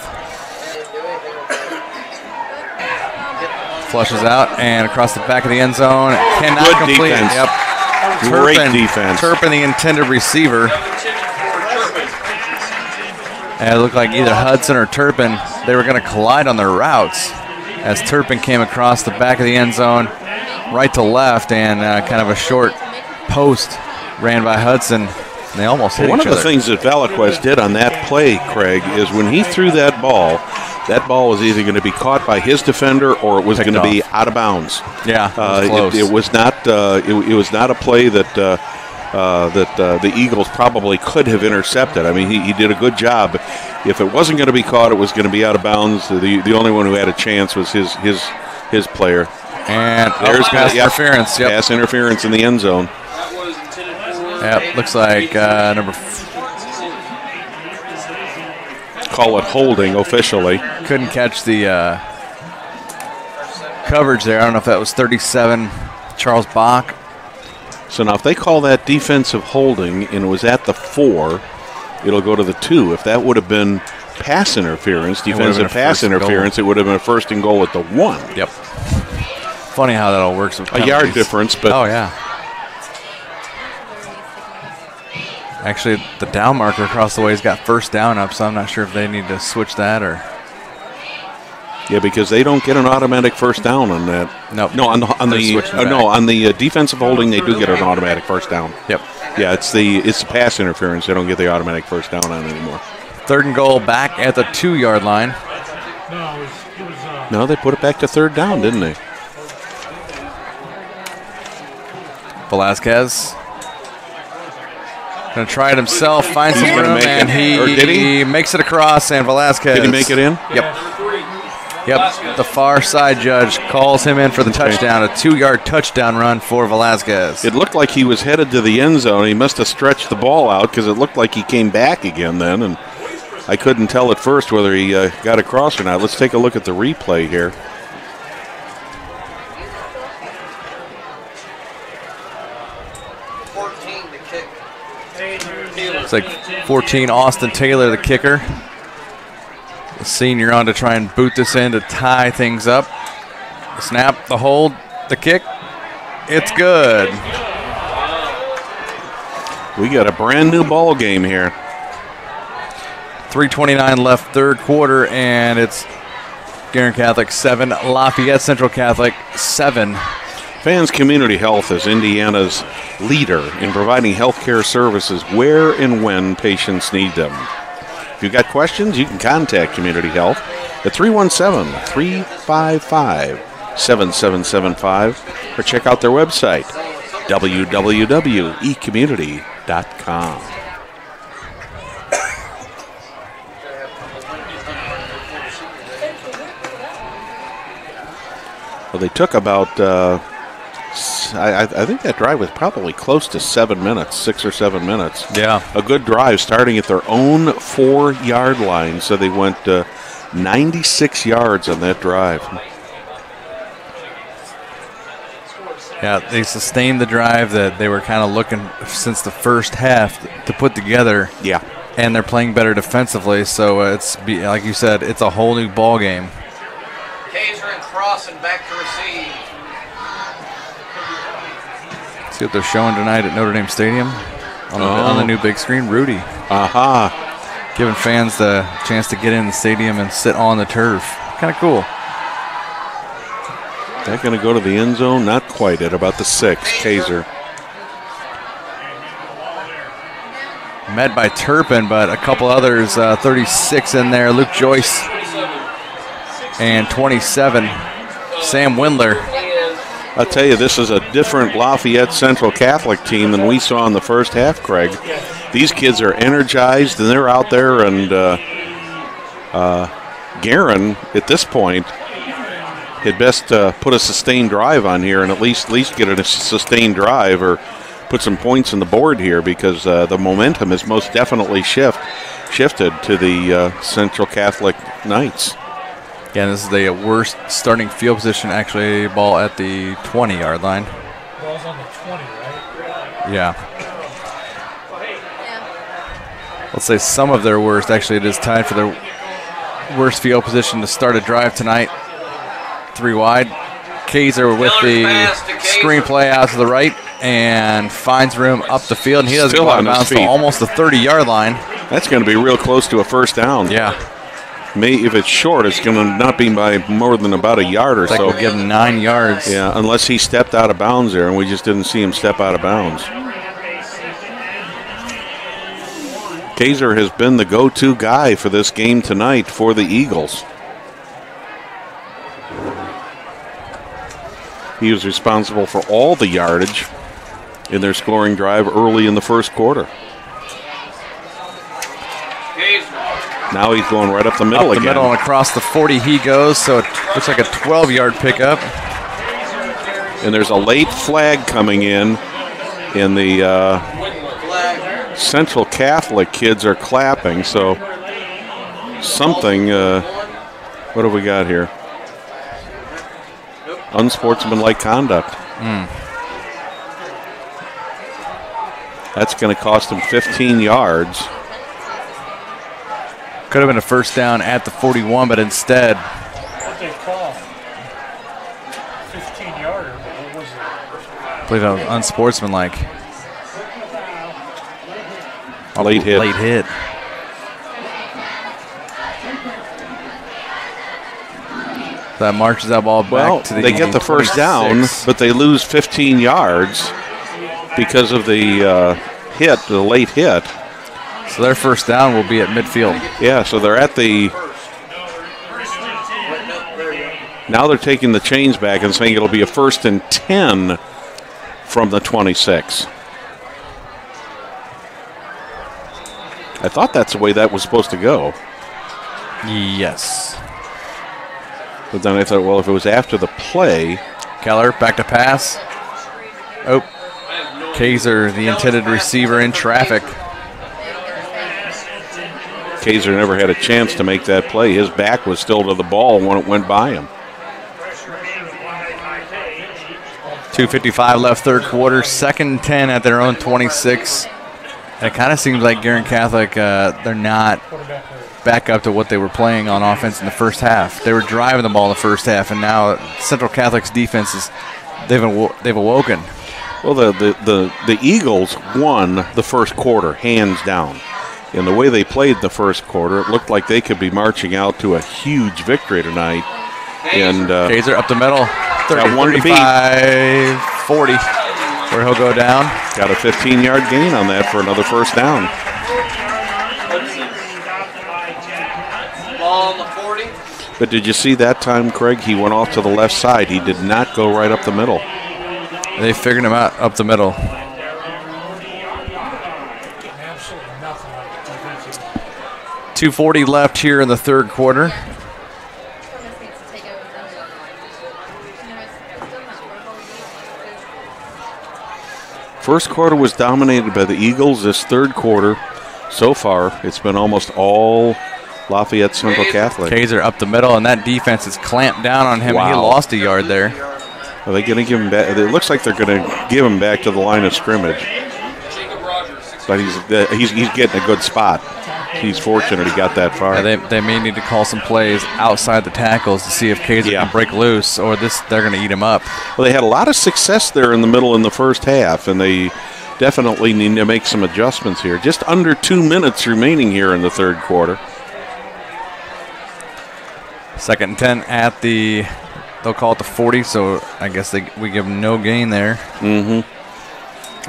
flushes out and across the back of the end zone. Cannot Good complete. Defense. Yep. Great defense. Turpin, the intended receiver. And it looked like either Hudson or Turpin, they were going to collide on their routes as Turpin came across the back of the end zone, right to left, and kind of a short post ran by Hudson. They almost hit each other. One of the things that Velasquez did on that play, Craig, is when he threw that ball was either going to be caught by his defender or it was going to be out of bounds. Yeah, it was not. It was not a play that the Eagles probably could have intercepted. I mean, he did a good job. If it wasn't going to be caught, it was going to be out of bounds. The only one who had a chance was his player. And there's pass interference. Yep. Pass interference in the end zone. Yep, looks like number. Call it holding officially. Couldn't catch the coverage there. I don't know if that was 37, Charles Bach. So now if they call that defensive holding and it was at the 4, it'll go to the 2. If that would have been pass interference, defensive pass interference, it would have been a first and goal at the 1. Yep. Funny how that all works with penalties. A yard difference, but oh yeah. Actually, the down marker across the way has got first down up, so I'm not sure if they need to switch that or. Yeah, because they don't get an automatic first down on that. Nope. No, on the defensive holding they do get an automatic first down. Yep. Yeah, it's the pass interference they don't get the automatic first down on anymore. Third and goal back at the 2-yard line. No, they put it back to third down, didn't they? Velasquez going to try it himself, find some room, and he makes it across, and Velasquez. Did he make it in? Yep. The far side judge calls him in for the touchdown, a 2-yard touchdown run for Velasquez. It looked like he was headed to the end zone. He must have stretched the ball out because it looked like he came back again then, and I couldn't tell at first whether he got across or not. Let's take a look at the replay here. It's like 14, Austin Taylor, the kicker. The senior on to try and boot this in to tie things up. The snap, the hold, the kick. It's good. We got a brand new ball game here. 3:29 left, third quarter, and it's Guerin Catholic 7, Lafayette Central Catholic 7. Fans Community Health is Indiana's leader in providing health care services where and when patients need them. If you've got questions, you can contact Community Health at 317-355-7775 or check out their website, www.ecommunity.com. Well, they took about, I think that drive was probably close to 7 minutes, 6 or 7 minutes. Yeah. A good drive starting at their own 4-yard line. So they went 96 yards on that drive. Yeah, they sustained the drive that they were kind of looking since the first half to put together. Yeah. And they're playing better defensively, so like you said, it's a whole new ball game. Kaiser and Cross and back to receive. See what they're showing tonight at Notre Dame Stadium on the new big screen. Rudy. Aha. Giving fans the chance to get in the stadium and sit on the turf. Kind of cool. They're going to go to the end zone? Not quite, at about the 6. Kaiser. Met by Turpin, but a couple others, 36 in there. Luke Joyce and 27, Sam Windler. I'll tell you, this is a different Lafayette Central Catholic team than we saw in the first half, Craig. These kids are energized, and they're out there, and Guerin, at this point, had best put a sustained drive on here and at least get a sustained drive or put some points on the board here, because the momentum is most definitely shifted to the Central Catholic Knights. Again, this is the worst starting field position, actually, ball at the 20-yard line. Ball's on the 20, right? Yeah. Let's say some of their worst. Actually, it is tied for their worst field position to start a drive tonight. 3 wide. Kaiser with the screenplay out to the right and finds room up the field. And he doesn't go out of bounds to almost the 30-yard line. That's going to be real close to a first down. Yeah. If it's short, it's going to not be by more than about a yard or so. We'll give him 9 yards. Yeah, unless he stepped out of bounds there, and we just didn't see him step out of bounds. Kaiser has been the go-to guy for this game tonight for the Eagles. He was responsible for all the yardage in their scoring drive early in the first quarter. Now he's going right up the middle again. Up the middle and across the 40 he goes, so it looks like a 12-yard pickup. And there's a late flag coming in, and the Central Catholic kids are clapping, so something, what have we got here? Unsportsmanlike conduct. That's going to cost him 15 yards. Could have been a first down at the 41, but instead. What they call 15-yarder, but what was it? I believe that was unsportsmanlike. Late hit. Late hit. That marches that ball back to the they get the first 26. down, but they lose 15 yards because of the the late hit. So their first down will be at midfield. Yeah, so they're at the... Now they're taking the chains back and saying it'll be a 1st and 10 from the 26. I thought that's the way that was supposed to go. Yes. But then I thought, well, if it was after the play... Keller back to pass. Oh. Kaiser, the intended receiver, in traffic. Kaiser never had a chance to make that play. His back was still to the ball when it went by him. 2:55 left, third quarter. 2nd and 10 at their own 26. It kind of seems like Guerin Catholic, they're not back up to what they were playing on offense in the first half. They were driving the ball in the first half, and now Central Catholic's defense they've awoken. Well, the Eagles won the first quarter, hands down. And the way they played the first quarter, it looked like they could be marching out to a huge victory tonight. And Kaiser up the middle, 35-40, where he'll go down. Got a 15-yard gain on that for another first down. Ball on the 40. But did you see that time, Craig? He went off to the left side. He did not go right up the middle. They figured him out up the middle. 2:40 left here in the third quarter. First quarter was dominated by the Eagles. This third quarter, so far, it's been almost all Lafayette Central Catholic. Kaiser up the middle, and that defense has clamped down on him. Wow. He lost a yard there. Are they going to give him back? It looks like they're going to give him back to the line of scrimmage. But he's getting a good spot. He's fortunate he got that far. Yeah, they may need to call some plays outside the tackles to see if Kaiser can break loose, or they're going to eat him up. Well, they had a lot of success there in the middle in the first half, and they definitely need to make some adjustments here. Just under 2 minutes remaining here in the third quarter. 2nd and 10 at the, they'll call it the 40, so I guess we give them no gain there. Mm-hmm.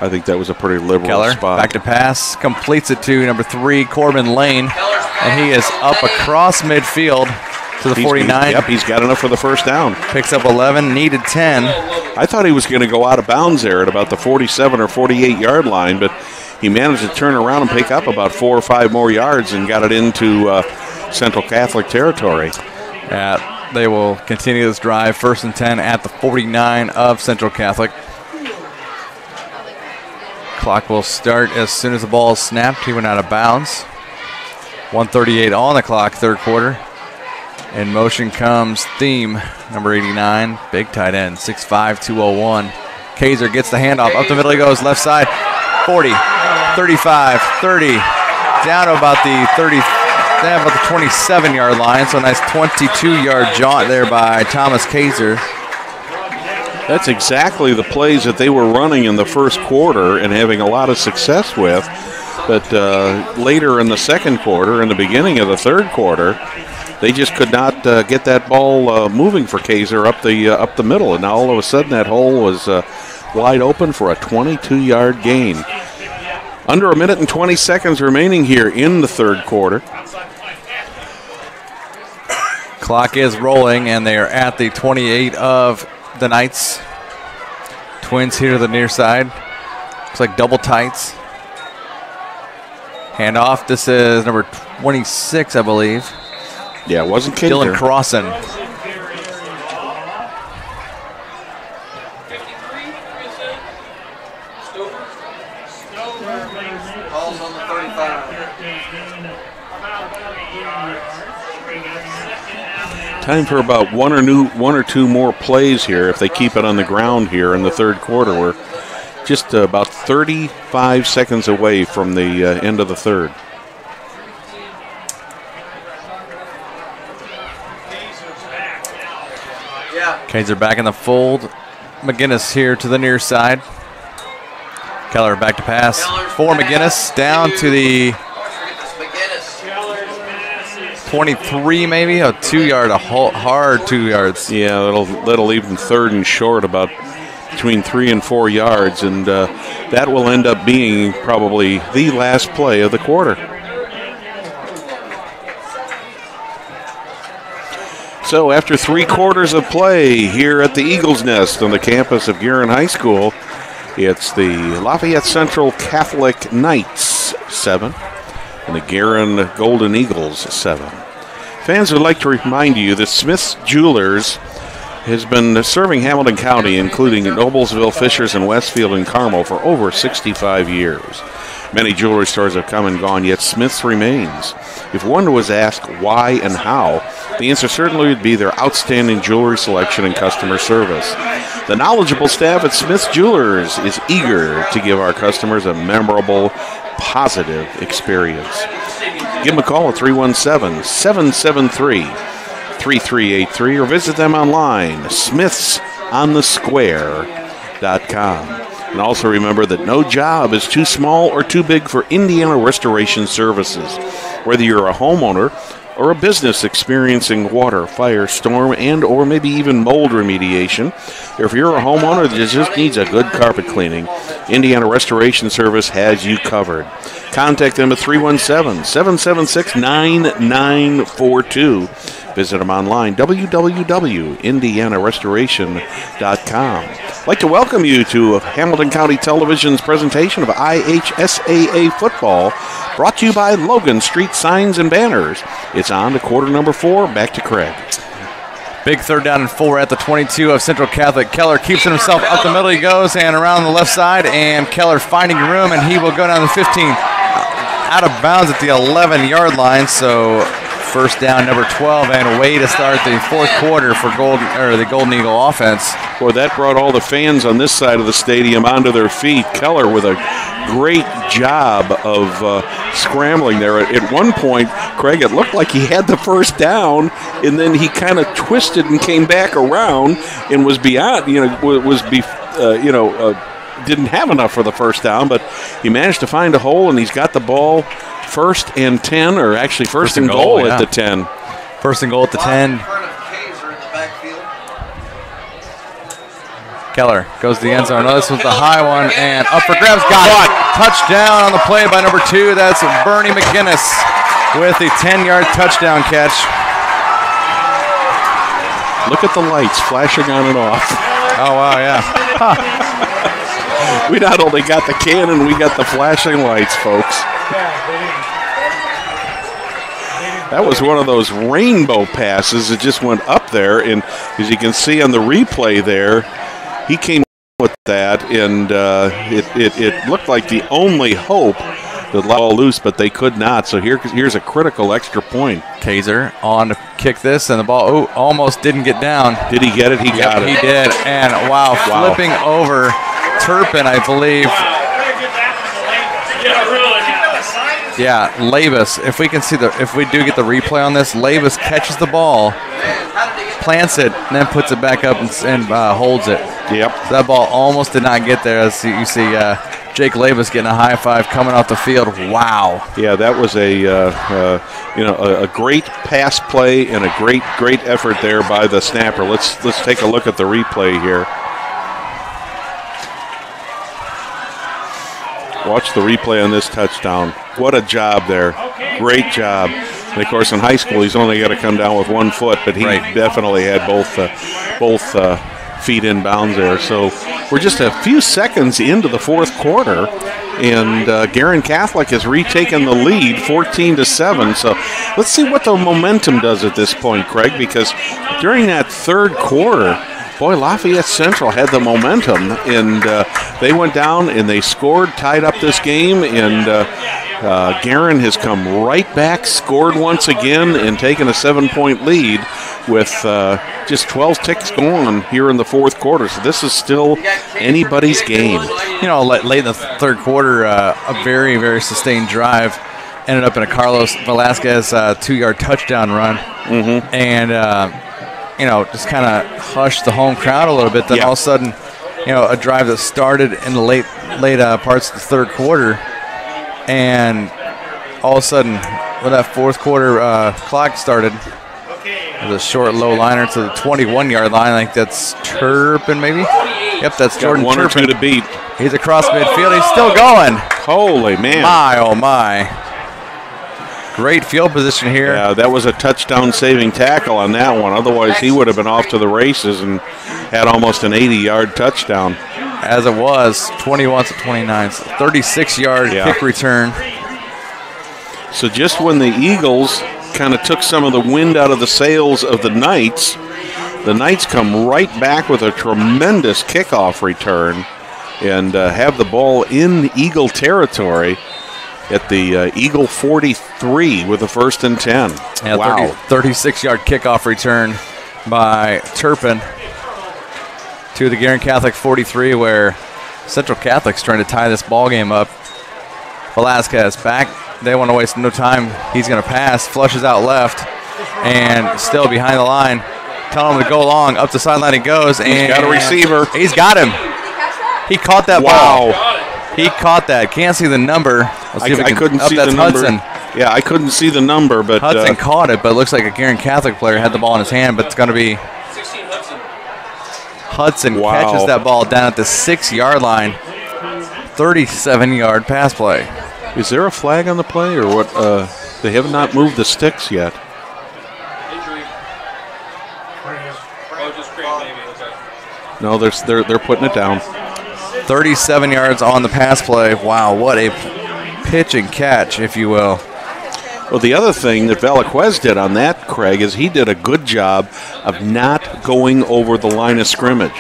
I think that was a pretty liberal Keller, spot. back to pass, completes it to number 3, Corbin Lane, and he is up across midfield to the 49. Yep, he's got enough for the first down. Picks up 11, needed 10. I thought he was going to go out of bounds there at about the 47 or 48-yard line, but he managed to turn around and pick up about 4 or 5 more yards and got it into Central Catholic territory. They will continue this drive, 1st and 10 at the 49 of Central Catholic. Clock will start as soon as the ball is snapped. He went out of bounds. 1:38 on the clock, third quarter. In motion comes Thiem, number 89, big tight end, 6'5", 201. Kaiser gets the handoff. Up the middle he goes, left side. 40, 35, 30. Down to about the 27-yard line. So a nice 22-yard jaunt there by Thomas Kaiser. That's exactly the plays that they were running in the first quarter and having a lot of success with. But later in the second quarter, in the beginning of the third quarter, they just could not get that ball moving for Kaiser up the middle. And now all of a sudden that hole was wide open for a 22-yard gain. Under 1 minute and 20 seconds remaining here in the third quarter. Clock is rolling, and they are at the 28 of the Knights. Twins here to the near side. Looks like double tights. Handoff. This is number 26, I believe. Yeah, it wasn't Kaiser. Dylan Crossan. Ball's on the 35. Time for about one or two more plays here if they keep it on the ground here in the third quarter. We're just about 35 seconds away from the end of the third. Kaiser back in the fold. McGinnis here to the near side. Keller back to pass for McGinnis. Down to the 23 maybe, a 2-yard, a hard 2 yards. Yeah, that'll leave them third and short about between 3 and 4 yards, and that will end up being probably the last play of the quarter. So after 3 quarters of play here at the Eagles Nest on the campus of Guerin High School, it's the Lafayette Central Catholic Knights 7 and the Guerin Golden Eagles 7. Fans would like to remind you that Smith's Jewelers has been serving Hamilton County, including Noblesville, Fishers, and Westfield and Carmel, for over 65 years. Many jewelry stores have come and gone, yet Smith's remains. If one was asked why and how, the answer certainly would be their outstanding jewelry selection and customer service. The knowledgeable staff at Smith's Jewelers is eager to give our customers a memorable positive experience. Give them a call at 317-773-3383 or visit them online, smithsonthesquare.com. And also remember that no job is too small or too big for Indiana Restoration Services. Whether you're a homeowner or a business experiencing water, fire, storm, and or maybe even mold remediation, or if you're a homeowner that just needs a good carpet cleaning, Indiana Restoration Service has you covered. Contact them at 317-776-9942. Visit them online, www.indianarestoration.com. I'd like to welcome you to Hamilton County Television's presentation of IHSAA football, brought to you by Logan Street Signs and Banners. It's on to quarter number 4. Back to Craig. Big 3rd down and 4 at the 22 of Central Catholic. Keller keeps it himself up the middle. He goes and around the left side, and Keller finding room, and he will go down the 15, out of bounds at the 11-yard line. So first down, number 12, and way to start the 4th quarter for the Golden Eagle offense. Boy, that brought all the fans on this side of the stadium onto their feet. Keller with a great job of scrambling there. At one point, Craig, it looked like he had the first down, and then he kind of twisted and came back around and was beyond, didn't have enough for the first down, but he managed to find a hole, and he's got the ball first and 10, or actually first and goal at the 10. First and goal at the 10. Keller goes to the end zone. This was the high one, and up for grabs. Got it. Touchdown on the play by number 2. That's Bernie McGinnis with the 10-yard touchdown catch. Look at the lights flashing on and off. Oh, wow, yeah. We not only got the cannon, we got the flashing lights, folks. That was one of those rainbow passes that just went up there, and as you can see on the replay there, he came with that, and it looked like the only hope to let all loose, but they could not. So here's a critical extra point. Kaiser on to kick this, and the ball almost didn't get down. Did he get it? He got it. He did, and wow, flipping over Turpin, I believe. Yeah, Labus. If we do get the replay on this, Labus catches the ball, plants it, and then puts it back up and holds it. Yep. So that ball almost did not get there. As you see, Jake Labus getting a high five coming off the field. Wow. Yeah, that was a great pass play and a great effort there by the snapper. Let's take a look at the replay here. Watch the replay on this touchdown. What a job there. Great job. And, of course, in high school, he's only got to come down with 1 foot, but he definitely had both feet in bounds there. So we're just a few seconds into the 4th quarter, and Guerin Catholic has retaken the lead 14-7. So let's see what the momentum does at this point, Craig, because during that 3rd quarter, boy, Lafayette Central had the momentum, and they went down and they scored, tied up this game, and Guerin has come right back, scored once again, and taken a 7-point lead with just 12 ticks going here in the 4th quarter. So this is still anybody's game. You know, late in the 3rd quarter, a very, very sustained drive ended up in a Carlos Velasquez 2-yard touchdown run, and just kind of hushed the home crowd a little bit. Then all of a sudden, a drive that started in the late parts of the 3rd quarter, and all of a sudden, when that 4th quarter clock started, it was a short, low liner to the 21-yard line. I think that's Turpin, maybe? Yep, that's Jordan Turpin. 1 or 2 to beat. He's across midfield. He's still going. Holy man. My, oh my. Great field position here. Yeah, that was a touchdown-saving tackle on that one. Otherwise, he would have been off to the races and had almost an 80-yard touchdown. As it was, 21-29, 36-yard kick return. So just when the Eagles kind of took some of the wind out of the sails of the Knights come right back with a tremendous kickoff return and have the ball in Eagle territory at the Eagle 43 with the 1st and 10. Yeah, wow. 36-yard kickoff return by Turpin to the Guerin Catholic 43, where Central Catholic's trying to tie this ball game up. Velasquez back. They want to waste no time. He's going to pass. Flushes out left. And still behind the line. Telling him to go long. Up the sideline he goes. And he's got a receiver. He's got him. He caught that ball. He caught that. Can't see the number. I couldn't see the number. Hudson. Yeah, I couldn't see the number, but Hudson caught it, but it looks like a Guerin Catholic player had the ball in his hand, but it's going to be 16 Hudson. Hudson catches that ball down at the 6-yard line. 37-yard pass play. Is there a flag on the play or what? They have not moved the sticks yet. Injury. Oh, just cramp maybe. Okay. No, they're putting it down. 37 yards on the pass play. Wow, what a pitch and catch, if you will. Well, the other thing that Velasquez did on that, Craig, is he did a good job of not going over the line of scrimmage.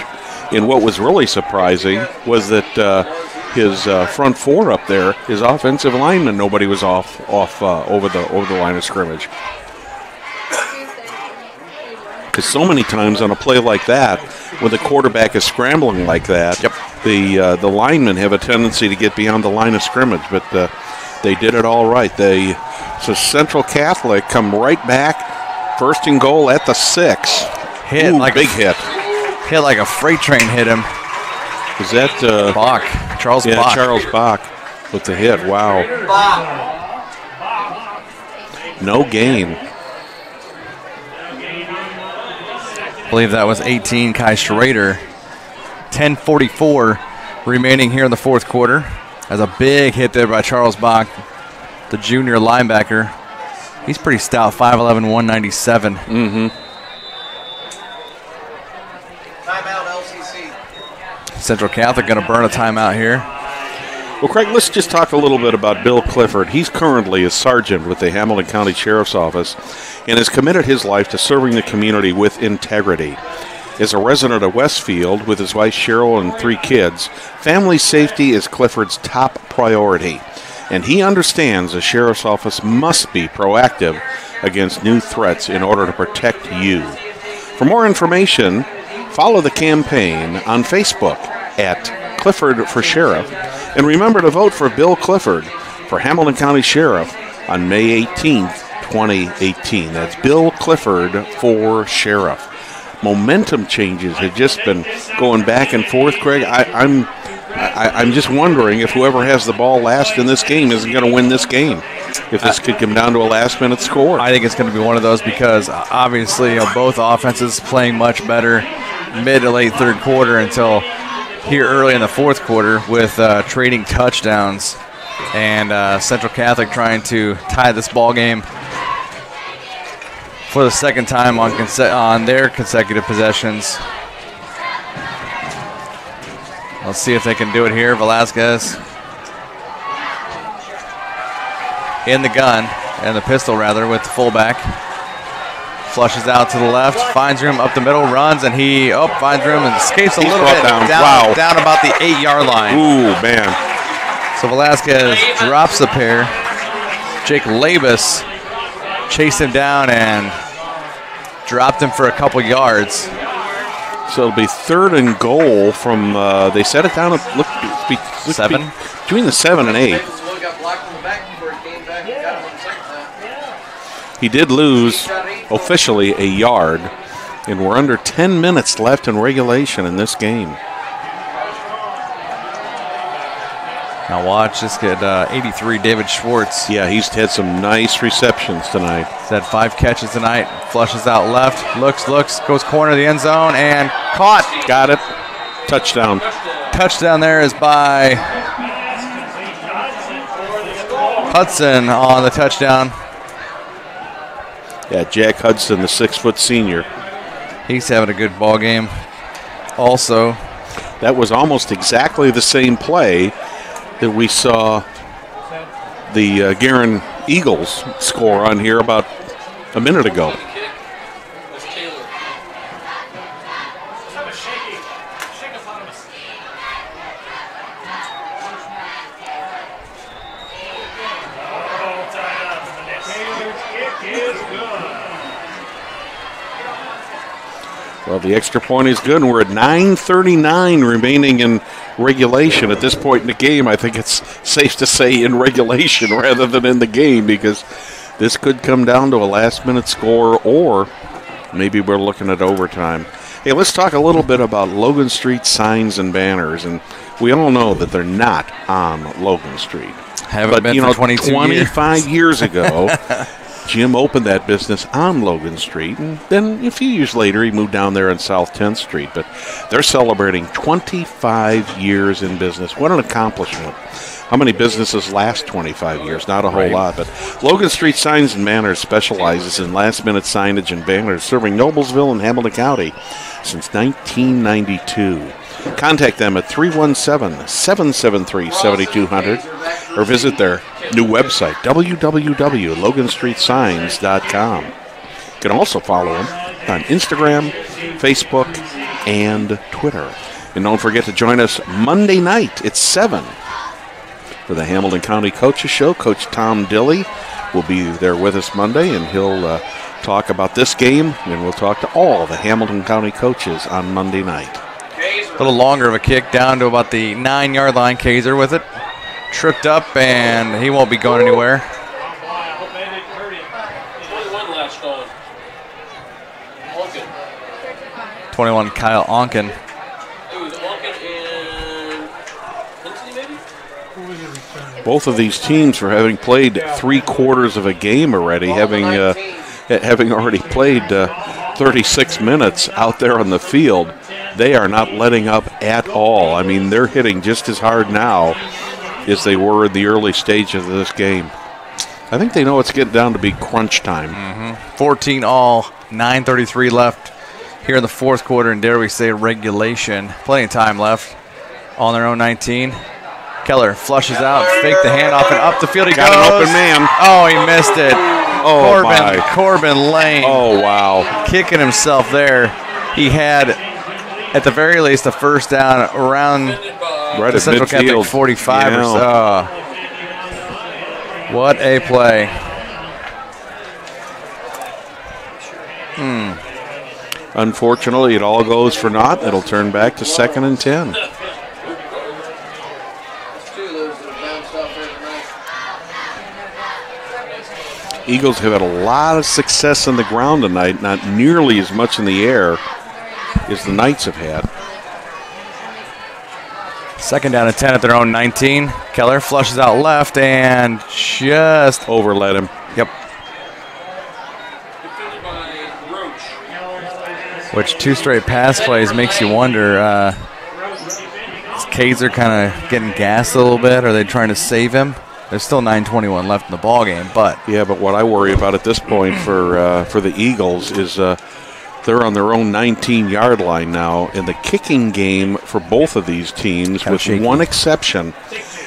And what was really surprising was that his front four up there, his offensive lineman, nobody was off over the line of scrimmage. Because so many times on a play like that, when the quarterback is scrambling like that, the linemen have a tendency to get beyond the line of scrimmage. But they did it all right. So Central Catholic come right back, 1st and goal at the 6. Hit like big hit. Hit like a freight train hit him. Is that Bach? Charles Bach. Yeah, Charles Bach with the hit. Wow. No gain. I believe that was 18, Kai Schrader. 10:44 remaining here in the 4th quarter. As a big hit there by Charles Bach, the junior linebacker. He's pretty stout, 5'11", 197. Mm-hmm. Timeout, LCC. Central Catholic going to burn a timeout here. Well, Craig, let's just talk a little bit about Bill Clifford. He's currently a sergeant with the Hamilton County Sheriff's Office and has committed his life to serving the community with integrity. As a resident of Westfield with his wife Cheryl and 3 kids, family safety is Clifford's top priority, and he understands the Sheriff's Office must be proactive against new threats in order to protect you. For more information, follow the campaign on Facebook at Clifford for Sheriff, and remember to vote for Bill Clifford for Hamilton County Sheriff on May 18th, 2018. That's Bill Clifford for Sheriff. Momentum changes have just been going back and forth, Craig. I'm just wondering if whoever has the ball last in this game isn't going to win this game. If this could come down to a last-minute score. I think it's going to be one of those because obviously both offenses playing much better mid to late 3rd quarter until here early in the 4th quarter with trading touchdowns, and Central Catholic trying to tie this ball game for the 2nd time on their consecutive possessions. Let's see if they can do it here. Velasquez in the gun, and the pistol rather, with the fullback. Flushes out to the left, finds room up the middle, runs, and he finds room and escapes a little bit down about the 8-yard line. Ooh, man. So Velasquez drops the pair. Jake Labus chased him down and dropped him for a couple yards. So it'll be 3rd and goal from, they set it down, look 7? Between the 7 and 8. He did lose officially a yard, and we're under 10 minutes left in regulation in this game. Now watch this kid, 83, David Schwartz. Yeah, he's had some nice receptions tonight. He's had 5 catches tonight. Flushes out left, looks, goes corner of the end zone, and caught. Got it. Touchdown. Touchdown there is by Hudson on the touchdown. Yeah, Jack Hudson, the 6-foot senior. He's having a good ball game also. That was almost exactly the same play that we saw the Guerin Eagles score on here about a minute ago. Well, the extra point is good, and we're at 9:39 remaining in regulation. At this point in the game, I think it's safe to say in regulation rather than in the game, because this could come down to a last-minute score, or maybe we're looking at overtime. Hey, let's talk a little bit about Logan Street signs and banners, and we all know that they're not on Logan Street. Haven't been for 22 25 years ago, Jim opened that business on Logan Street, and then a few years later he moved down there on South 10th Street. But they're celebrating 25 years in business. What an accomplishment. How many businesses last 25 years? Not a whole lot. But Logan Street Signs and Banners specializes in last-minute signage and banners, serving Noblesville and Hamilton County since 1992. Contact them at 317-773-7200 or visit their new website, www.loganstreetsigns.com. You can also follow them on Instagram, Facebook, and Twitter. And don't forget to join us Monday night at 7 for the Hamilton County Coaches Show. Coach Tom Dilley will be there with us Monday, and he'll talk about this game, and we'll talk to all the Hamilton County coaches on Monday night. A little longer of a kick down to about the 9-yard line. Kaiser with it. Tripped up, and he won't be going anywhere. 21 latched on. Onken. 21, Kyle Onken. It was Onken and Hensley, maybe? Both of these teams, for having played 3/4 of a game already, having already played 36 minutes out there on the field, they are not letting up at all. I mean, they're hitting just as hard now as they were in the early stages of this game. I think they know it's getting down to be crunch time. 14 all, 9:33 left here in the fourth quarter, and dare we say regulation. Plenty of time left on their own 19. Keller flushes out, fake the handoff, and up the field he goes. Got an open man. Oh, he missed it. Oh, my. Corbin Lane. Oh, wow. Kicking himself there. He had, at the very least, a first down around right the Central Catholic 45 or so. What a play. Unfortunately, it all goes for naught. It'll turn back to 2nd and 10. Eagles have had a lot of success on the ground tonight, not nearly as much in the air as the Knights have had. 2nd down and 10 at their own 19. Keller flushes out left and just overlet him. Yep. Which 2 straight pass plays makes you wonder, is Kaiser kind of getting gassed a little bit? Are they trying to save him? There's still 9:21 left in the ball game, but yeah. But what I worry about at this point for the Eagles is they're on their own 19-yard line now, and the kicking game for both of these teams, with one exception,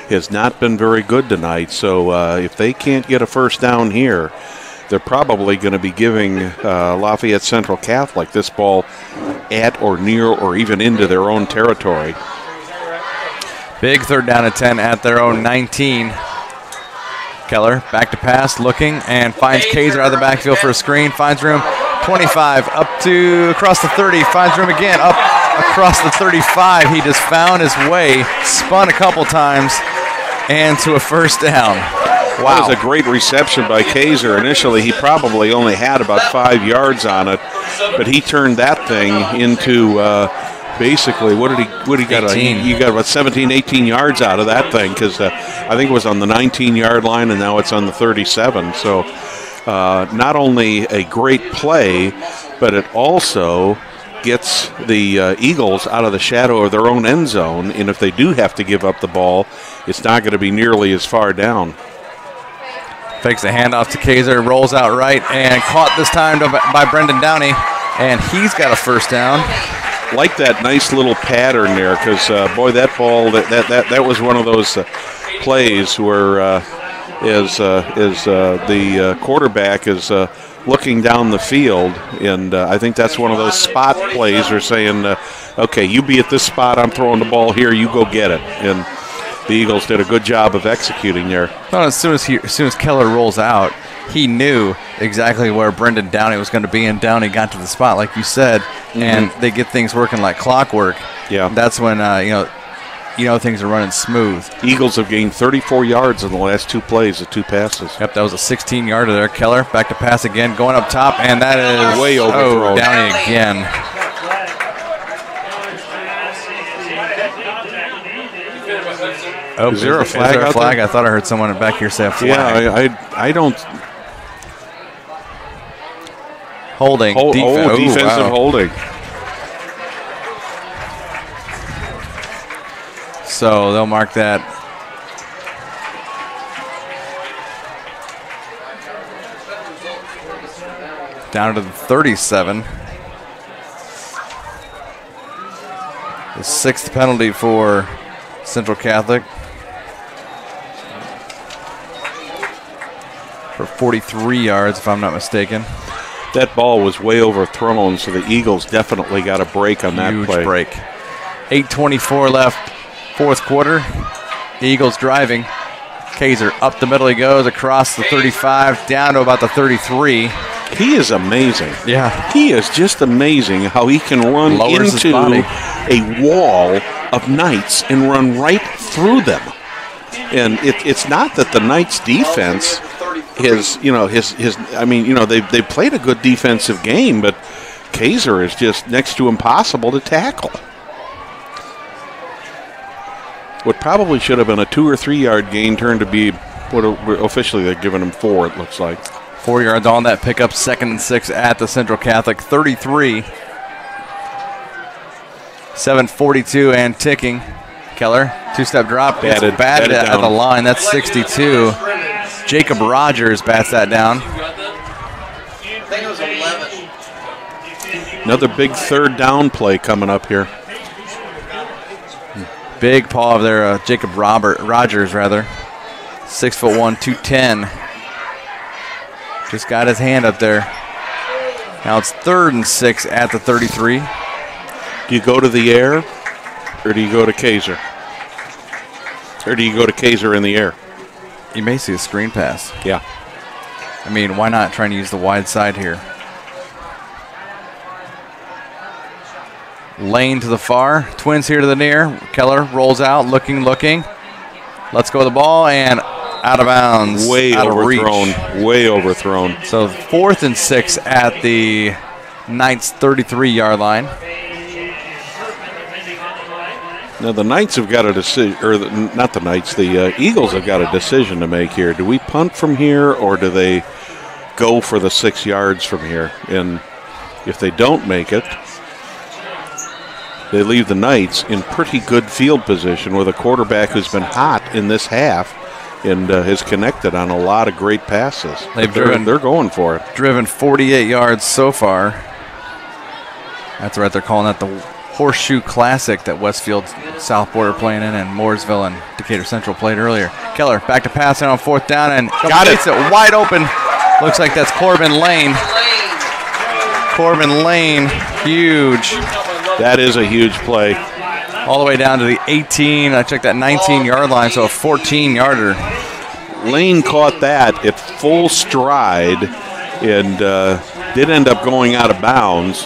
has not been very good tonight. So if they can't get a first down here, they're probably going to be giving Lafayette Central Catholic this ball at or near or even into their own territory. Big 3rd down and 10 at their own 19. Keller back to pass, looking, and finds Kaiser out of the backfield for a screen. Finds room, 25, up to across the 30. Finds room again, up across the 35. He just found his way, spun a couple times, and to a first down. Wow. That was a great reception by Kaiser. Initially, he probably only had about 5 yards on it, but he turned that thing into basically, what did he got? You got about 17, 18 yards out of that thing, because I think it was on the 19-yard line, and now it's on the 37. So not only a great play, but it also gets the Eagles out of the shadow of their own end zone, and if they do have to give up the ball, it's not going to be nearly as far down. Fakes the handoff to Kaiser, rolls out right, and caught this time by Brendan Downey, and he's got a first down. Like that nice little pattern there, because boy, that ball that was one of those plays where the quarterback is looking down the field, and I think that's one of those spot plays. They're saying, okay, you be at this spot, I'm throwing the ball here, you go get it. And the Eagles did a good job of executing there. Well, as soon as Keller rolls out, he knew exactly where Brendan Downey was going to be, and Downey got to the spot, like you said, and they get things working like clockwork. Yeah. That's when, things are running smooth. Eagles have gained 34 yards in the last 2 plays of 2 passes. Yep, that was a 16-yarder there. Keller back to pass again, going up top, and that is way overthrown. Downey again. Is there a flag out there? I thought I heard someone back here say a flag. Yeah, I don't. Holding. Defensive holding. So they'll mark that. Down to the 37. The 6th penalty for Central Catholic. For 43 yards, if I'm not mistaken. That ball was way overthrown, so the Eagles definitely got a break on that play. Huge break. 8:24 left, 4th quarter. The Eagles driving. Kaiser up the middle he goes, across the 35, down to about the 33. He is amazing. Yeah. He is just amazing how he can run into a wall of Knights and run right through them. And it's not that the Knights defense they played a good defensive game, but Kaiser is just next to impossible to tackle. What probably should have been a 2 or 3 yard gain turned to be what officially they're giving him 4, it looks like. 4 yards on that pickup, 2nd and 6 at the Central Catholic 33. 7:42 and ticking. Keller, 2-step drop, gets batted at the line. That's 62. Jacob Rogers bats that down. I think it was 11. Another big 3rd down play coming up here. Big paw of there, Jacob Rogers, 6'1", 210. Just got his hand up there. Now it's 3rd and 6 at the 33. Do you go to the air, or do you go to Kaiser? Or do you go to Kaiser in the air? You may see a screen pass. Yeah. I mean, why not trying to use the wide side here? Lane to the far. Twins here to the near. Keller rolls out, looking. Let's go with the ball, and out of bounds. Way overthrown. Way overthrown. So 4th and 6 at the Knights' 33-yard line. Now the Knights have got a decision, or not the Knights, the Eagles have got a decision to make here. Do we punt from here, or do they go for the 6 yards from here? And if they don't make it, they leave the Knights in pretty good field position with a quarterback who's been hot in this half and has connected on a lot of great passes. They're going for it. Driven 48 yards so far. That's right, they're calling that the Horseshoe Classic that Westfield Southport are playing in, and Mooresville and Decatur Central played earlier. Keller back to pass on 4th down and got it wide open. Looks like that's Corbin Lane. Corbin Lane, huge. That is a huge play. All the way down to the 18. I checked that 19-yard line, so a 14-yarder. Lane caught that at full stride and did end up going out of bounds.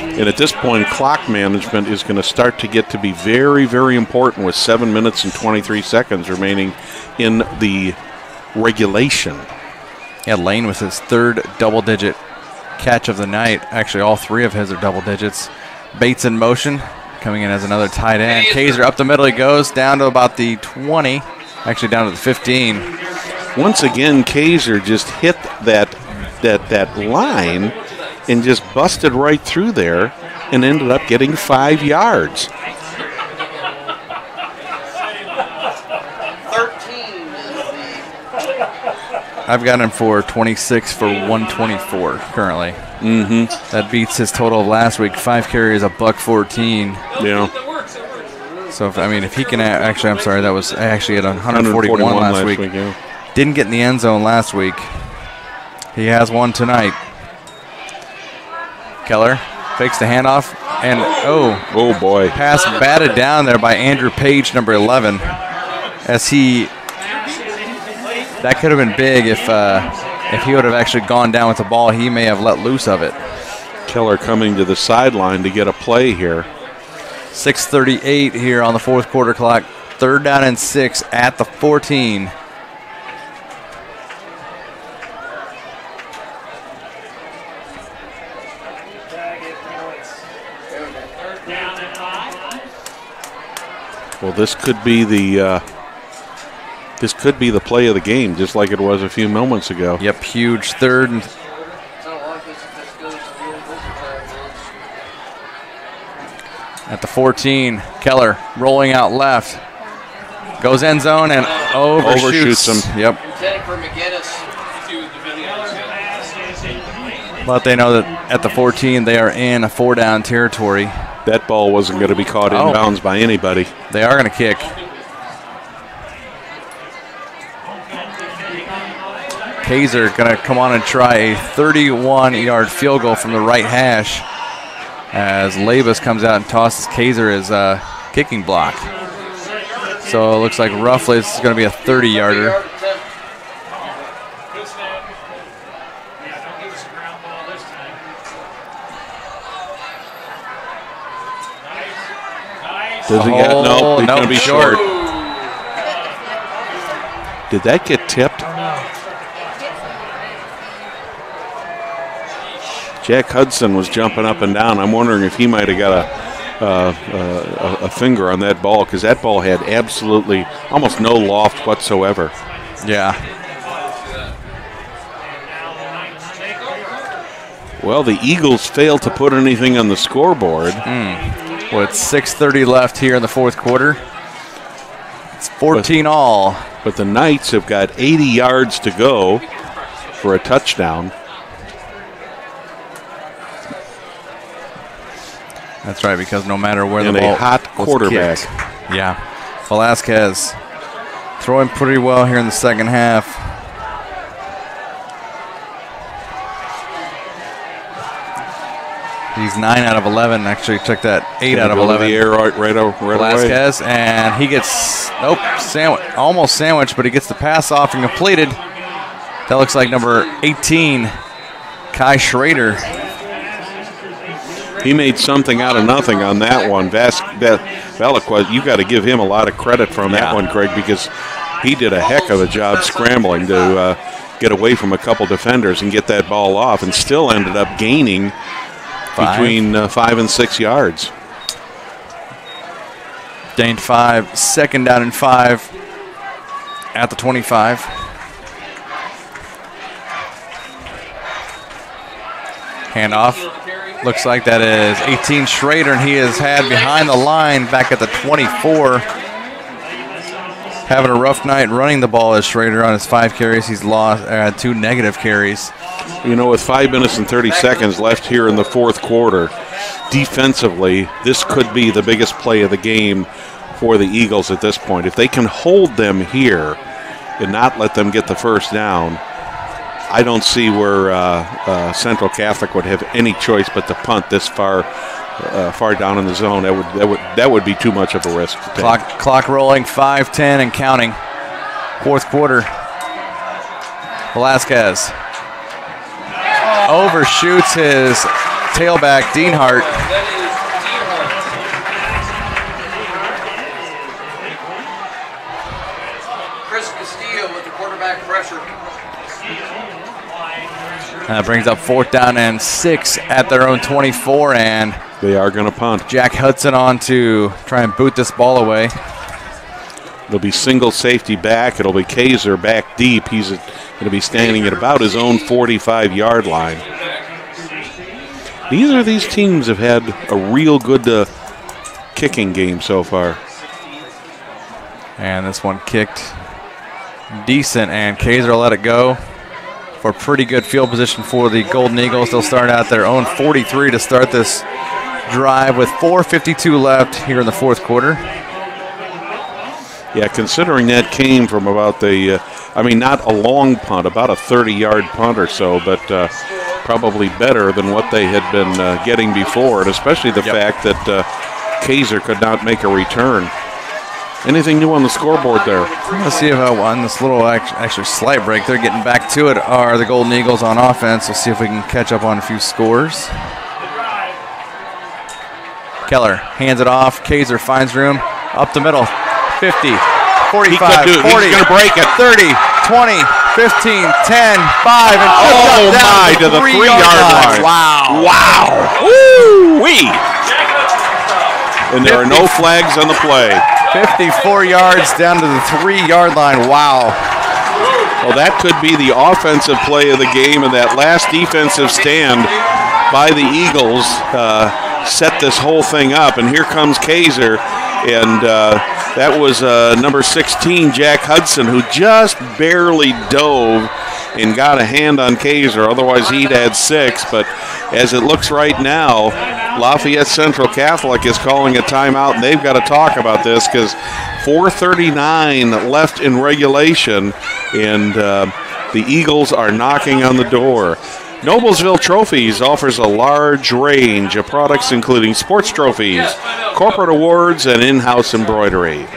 And at this point, clock management is going to start to get to be very, very important with 7 minutes and 23 seconds remaining in the regulation. Yeah, Lane with his 3rd double-digit catch of the night. Actually, all 3 of his are double digits. Bates in motion, coming in as another tight end. Kaiser up the middle he goes, down to about the 20, actually down to the 15. Once again, Kaiser just hit that line and just busted right through there and ended up getting 5 yards. 13 is I've got him for 26 for 124 currently. That beats his total of last week. 5 carries, $114. Yeah. So if he can actually, I'm sorry, that was actually at 141 last week. Yeah. Didn't get in the end zone last week. He has one tonight. Keller fakes the handoff, And, oh boy. Pass batted down there by Andrew Page, number 11. That could have been big if he would have actually gone down with the ball. He may have let loose of it. Keller coming to the sideline to get a play here. 6:38 here on the fourth quarter clock. 3rd down and 6 at the 14. Well, this could be the play of the game, just like it was a few moments ago. Yep, huge 3rd and at the 14. Keller rolling out left, goes end zone and overshoots him. Yep. But they know that at the 14 they are in a 4-down territory. That ball wasn't going to be caught in bounds by anybody. They are going to kick. Kaiser going to come on and try a 31-yard field goal from the right hash as Labus comes out and tosses Kaiser his kicking block. So it looks like roughly this is going to be a 30-yarder. Does he get? No, he's going to be short. Did that get tipped? Jack Hudson was jumping up and down. I'm wondering if he might have got a finger on that ball, because that ball had absolutely almost no loft whatsoever. Yeah. Well, the Eagles failed to put anything on the scoreboard. With 6:30 left here in the fourth quarter. It's 14 all. But the Knights have got 80 yards to go for a touchdown. That's right, because no matter where and the ball a hot quarterback. Kicked. Yeah. Velasquez throwing pretty well here in the second half. He's 9 out of 11. Actually took that 8 out of 11. The air right Velasquez, away. And he gets almost sandwiched, but he gets the pass off and completed. That looks like number 18, Kai Schrader. He made something out of nothing on that one. Velasquez, you got to give him a lot of credit from that one, Craig, because he did a heck of a job scrambling to get away from a couple defenders and get that ball off, and still ended up gaining between 5 and 6 yards. Gained 5, 2nd down and 5 at the 25. Handoff. Looks like that is 18 Schrader, and he is had behind the line back at the 24. Having a rough night running the ball as Schrader on his 5 carries. He's lost 2 negative carries. You know, with 5 minutes and 30 seconds left here in the fourth quarter, defensively, this could be the biggest play of the game for the Eagles at this point. If they can hold them here and not let them get the first down, I don't see where Central Catholic would have any choice but to punt this far down in the zone. That would be too much of a risk to take. Clock rolling, 5-10 and counting. Fourth quarter. Velasquez overshoots his tailback, Deanhart. Chris Castillo with the quarterback pressure. That brings up 4th down and 6 at their own 24, and they are going to punt. Jack Hudson on to try and boot this ball away. It'll be single safety back. It'll be Kaiser back deep. He's going to be standing at about his own 45-yard line. Neither of these teams have had a real good kicking game so far. And this one kicked decent, and Kaiser let it go for pretty good field position for the Golden Eagles. They'll start out their own 43 to start this drive with 4:52 left here in the fourth quarter. Yeah, considering that came from about not a long punt, about a 30-yard punt or so, but probably better than what they had been getting before, and especially the fact that Kaiser could not make a return. Anything new on the scoreboard there? Let's see if on this little actually slight break, they're getting back to it, are the Golden Eagles on offense. We'll see if we can catch up on a few scores. Keller hands it off. Kaiser finds room. Up the middle. 50, 45, 40. He's going to break it. 30, 20, 15, 10, 5, and to the 3-yard line. Wow. Wow. Woo-wee. And there are no flags on the play. 54 yards down to the 3-yard line. Wow. Well, that could be the offensive play of the game, and that last defensive stand by the Eagles set this whole thing up. And here comes Kaiser, and that was number 16, Jack Hudson, who just barely dove and got a hand on Kaiser. Otherwise, he'd had 6. But as it looks right now, Lafayette Central Catholic is calling a timeout, and they've got to talk about this because 4:39 left in regulation, and the Eagles are knocking on the door. Noblesville Trophies offers a large range of products including sports trophies, corporate awards, and in-house embroidery.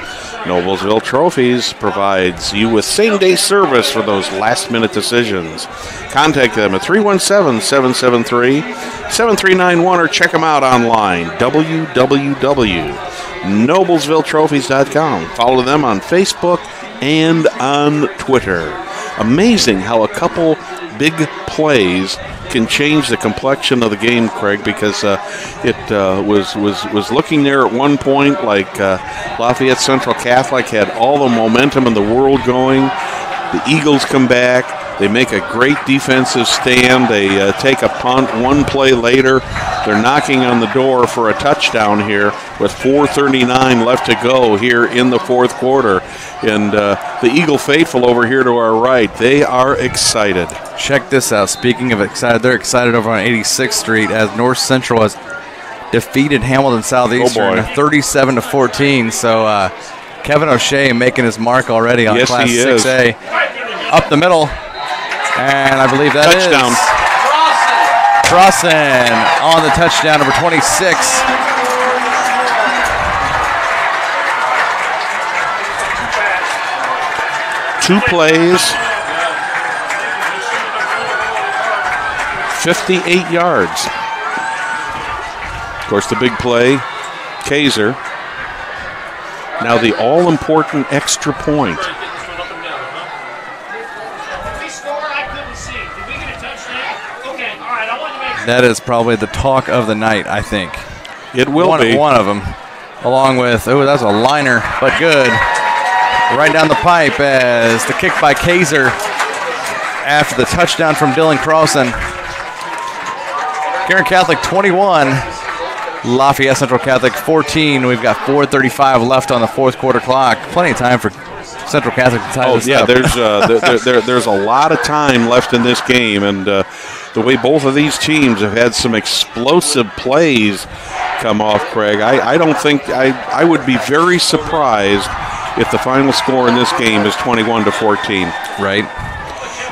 Noblesville Trophies provides you with same-day service for those last-minute decisions. Contact them at 317-773-7391 or check them out online, www.noblesvilletrophies.com. Follow them on Facebook and on Twitter. Amazing how a couple big plays can change the complexion of the game, Craig, because it was looking there at one point like Lafayette Central Catholic had all the momentum in the world going. The Eagles come back. They make a great defensive stand. They take a punt. One play later, they're knocking on the door for a touchdown here with 4:39 left to go here in the fourth quarter. And the Eagle faithful over here to our right, they are excited. Check this out. Speaking of excited, they're excited over on 86th Street as North Central has defeated Hamilton Southeastern 37-14. So Kevin O'Shea making his mark already on Class 6A. Up the middle. And I believe that touchdown. Is Crossan on the touchdown, number 26. Two plays, 58 yards. Of course, the big play, Kaiser. Now the all-important extra point. That is probably the talk of the night, I think. It will be. One of them, along with, that was a liner, but good. Right down the pipe as the kick by Kaiser after the touchdown from Dylan Crossan. Guerin Catholic 21, Lafayette Central Catholic 14. We've got 4:35 left on the fourth quarter clock. Plenty of time for Central Catholic to tie this up. There's a lot of time left in this game, and the way both of these teams have had some explosive plays come off, Craig, I don't think I would be very surprised if the final score in this game is 21-14. Right.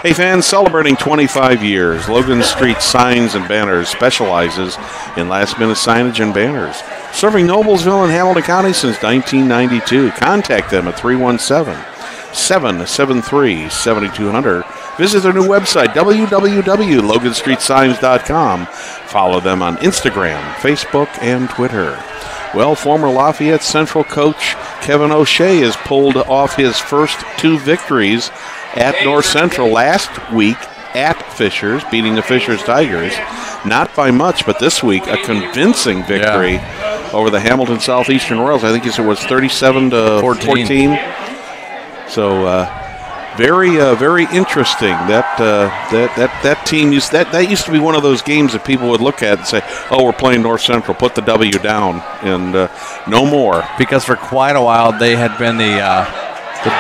Hey fans, celebrating 25 years, Logan Street Signs and Banners specializes in last-minute signage and banners. Serving Noblesville and Hamilton County since 1992. Contact them at 317-773-7200. Visit their new website, www.loganstreetsigns.com. Follow them on Instagram, Facebook, and Twitter. Well, former Lafayette Central coach Kevin O'Shea has pulled off his first 2 victories at North Central last week at Fishers, beating the Fishers Tigers. Not by much, but this week a convincing victory over the Hamilton Southeastern Royals. I think it was 37-14. So very interesting. That team that used to be one of those games that people would look at and say, "Oh, we're playing North Central. Put the W down," and no more. Because for quite a while they had been the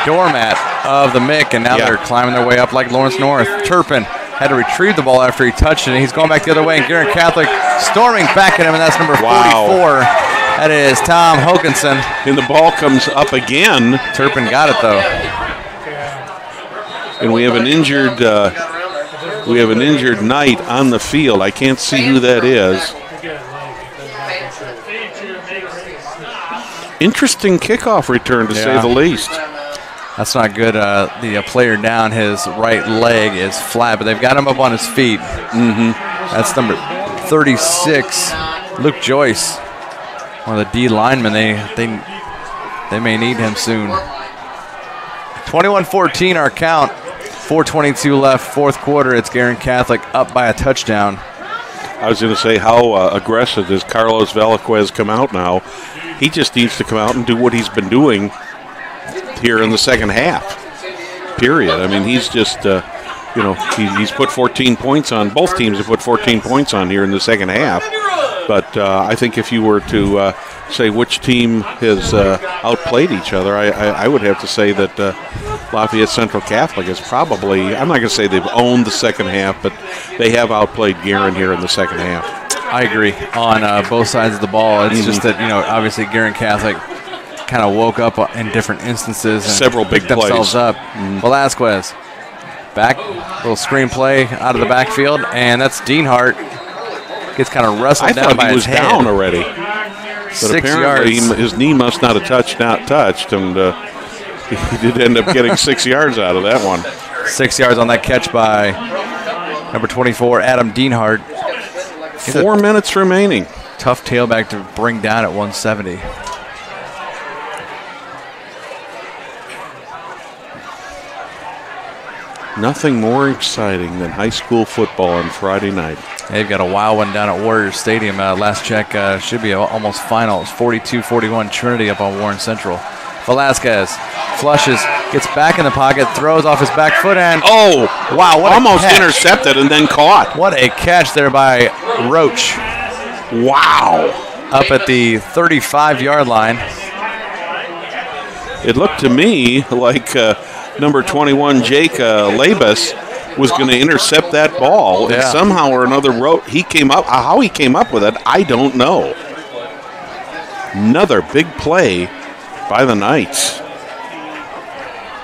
doormat of the MIC, and now they're climbing their way up like Lawrence North. Turpin had to retrieve the ball after he touched it, and he's going back the other way, and Guerin Catholic storming back at him, and that's number 44. That is Tom Hokinson. And the ball comes up again. Turpin got it, though. And we have an injured We have an injured Knight on the field. I can't see who that is. Interesting kickoff return, to say the least. That's not good. The player down, his right leg is flat, but they've got him up on his feet. That's number 36, Luke Joyce, one of the D linemen. They may need him soon. 21-14 our count. 4:22 left, fourth quarter. It's Guerin Catholic up by a touchdown. I was going to say, how aggressive does Carlos Velasquez come out now? He just needs to come out and do what he's been doing here in the second half, period. I mean, he's just, he's put 14 points on. Both teams have put 14 points on here in the second half. But I think if you were to say which team has outplayed each other, I would have to say that Lafayette Central Catholic is probably, I'm not going to say they've owned the second half, but they have outplayed Guerin here in the second half. I agree on both sides of the ball. It's just that, obviously Guerin Catholic kind of woke up in different instances and several big picked themselves plays. up. Velasquez, back, little screen play out of the backfield, and that's Deanhart. Gets kind of wrestled down by his head. I thought he was down already. But 6 apparently yards. his knee must not have touched, and he did end up getting 6 yards out of that one. 6 yards on that catch by number 24, Adam Deanhart. 4 minutes remaining. Tough tailback to bring down at 170. Nothing more exciting than high school football on Friday night. They've got a wild one down at Warrior Stadium. Last check should be almost final. It's 42-41 Trinity up on Warren Central. Velasquez flushes, gets back in the pocket, throws off his back foot, and wow, what almost a catch. Intercepted and then caught. What a catch there by Roach. Wow. Up at the 35-yard line. It looked to me like number 21, Jake Labus, was going to intercept that ball, and somehow or another he came up. How he came up with it, I don't know. Another big play by the Knights.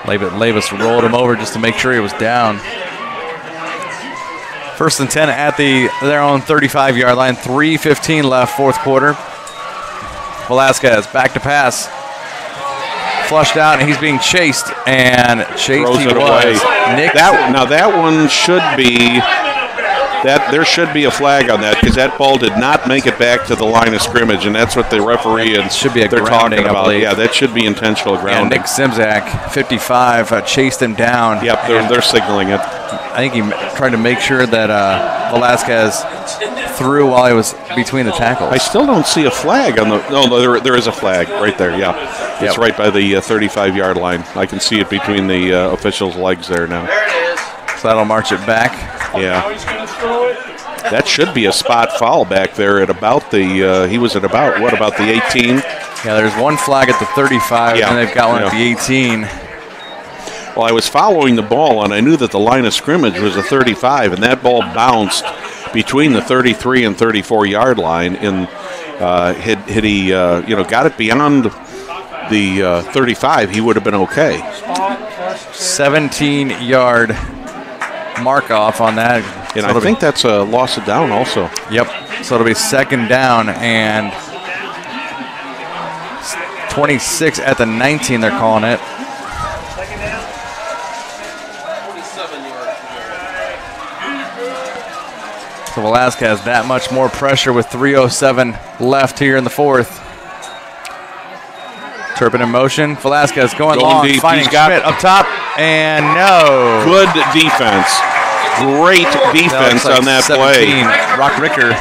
Labus rolled him over just to make sure he was down. First and 10 at their own 35-yard line. 3:15 left, fourth quarter. Velasquez back to pass. Flushed out, and he's being chased, and throws it away. That one should be there should be a flag on that, because that ball did not make it back to the line of scrimmage, and that's what the referee and should be they're talking about. Yeah, that should be intentional grounding. And Nick Simzak, 55, chased him down. Yep, they're signaling it. I think he tried to make sure that Velasquez threw while he was between the tackles. I still don't see a flag on the. No, there is a flag right there. Yeah, it's right by the 35-yard line. I can see it between the officials' legs there now. There it is. So that'll march it back. Yeah. That should be a spot foul back there at about the. He was at about the 18. Yeah, there's one flag at the 35, and they've got one at the 18. Well, I was following the ball, and I knew that the line of scrimmage was a 35, and that ball bounced between the 33 and 34-yard line. And had he got it beyond the 35, he would have been okay. 17-yard mark off on that. And I think that's a loss of down also. Yep. So it'll be second down and 26 at the 19, they're calling it. So Velasquez, that much more pressure with 3:07 left here in the fourth. Turpin in motion. Velasquez going long, deep. finding Schmidt up top, and no. Good defense. Great defense on that 17. play. Rock Ricker.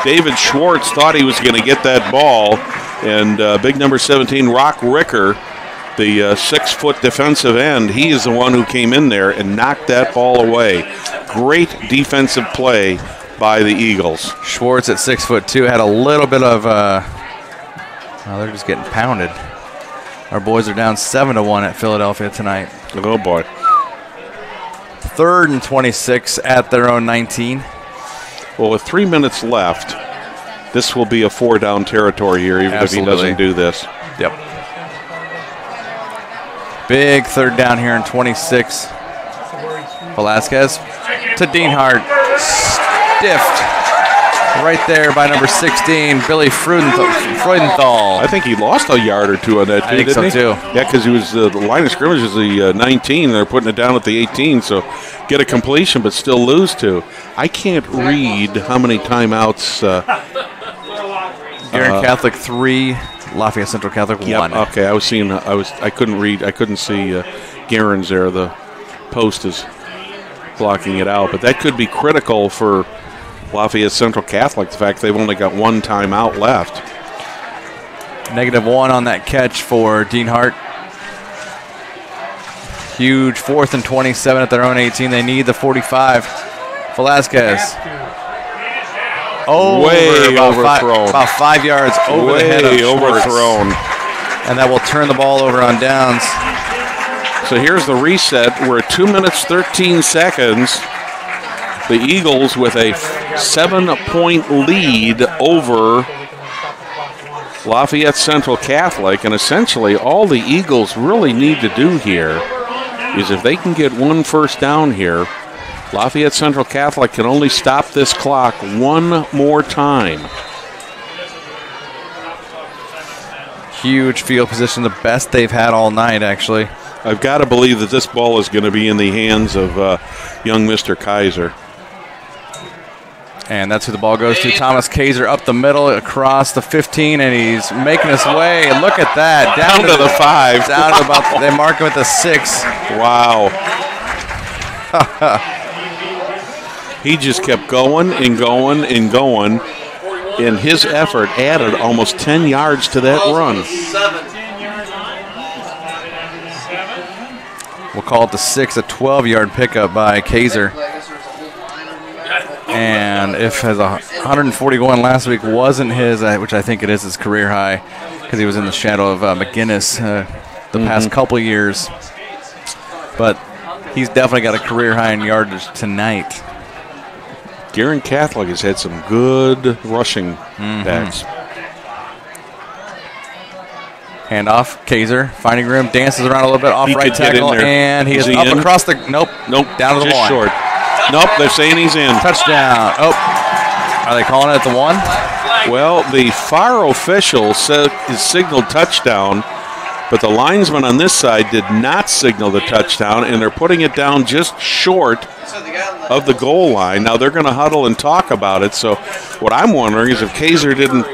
David Schwartz thought he was going to get that ball, and big number 17, Rock Ricker, the 6-foot defensive end, he is the one who came in there and knocked that ball away. Great defensive play by the Eagles. Schwartz at 6'2" had a little bit of they're just getting pounded. Our boys are down 7-1 at Philadelphia tonight. Oh boy. 3rd and 26 at their own 19. Well, with 3 minutes left, this will be a 4-down territory here, even if he doesn't do this. Yep. Big third down here in 26. Velasquez to Deanhart. Stiffed right there by number 16, Billy Freudenthal. I think he lost a yard or two on that, too, I think didn't he? so, too. Yeah, because he was the line of scrimmage is the 19. They're putting it down at the 18, so get a completion but still lose two. I can't read how many timeouts. Guerin Catholic 3, Lafayette Central Catholic 1. Okay, I couldn't read. I couldn't see Guerin's there. The post is blocking it out, but that could be critical for Lafayette Central Catholic, the fact they've only got one timeout left. -1 on that catch for Deanhart. Huge 4th and 27 at their own 18. They need the 45. Velasquez. Way overthrown. About 5 yards over the head of Schwartz. Overthrown. And that will turn the ball over on downs. So here's the reset. We're at 2 minutes, 13 seconds. The Eagles with a 7-point lead over Lafayette Central Catholic. And essentially all the Eagles really need to do here is if they can get one first down here, Lafayette Central Catholic can only stop this clock one more time. Huge field position, the best they've had all night, actually. I've got to believe that this ball is going to be in the hands of young Mr. Kaiser. And that's who the ball goes to. Thomas Kaiser up the middle, across the 15, and he's making his way. And look at that. Down to the 5. Down to about, they mark him at the 6. Wow. He just kept going and going and going, and his effort added almost 10 yards to that run. We'll call it the 6, a 12-yard pickup by Kaiser. And if his 140 going last week wasn't his, which I think it is his career high, because he was in the shadow of McGinnis the past couple years. But he's definitely got a career high in yardage tonight. Guerin Catholic has had some good rushing backs. Handoff, Kaiser finding room, dances around a little bit off He right could get in tackle, there. and he is Is he up in? across the, nope, down to the just 1. short. Nope, they're saying he's in. Touchdown. Oh, are they calling it at the 1? Well, the far official signaled touchdown, but the linesman on this side did not signal the touchdown, and they're putting it down just short of the goal line. Now they're going to huddle and talk about it, so what I'm wondering is if Kaiser didn't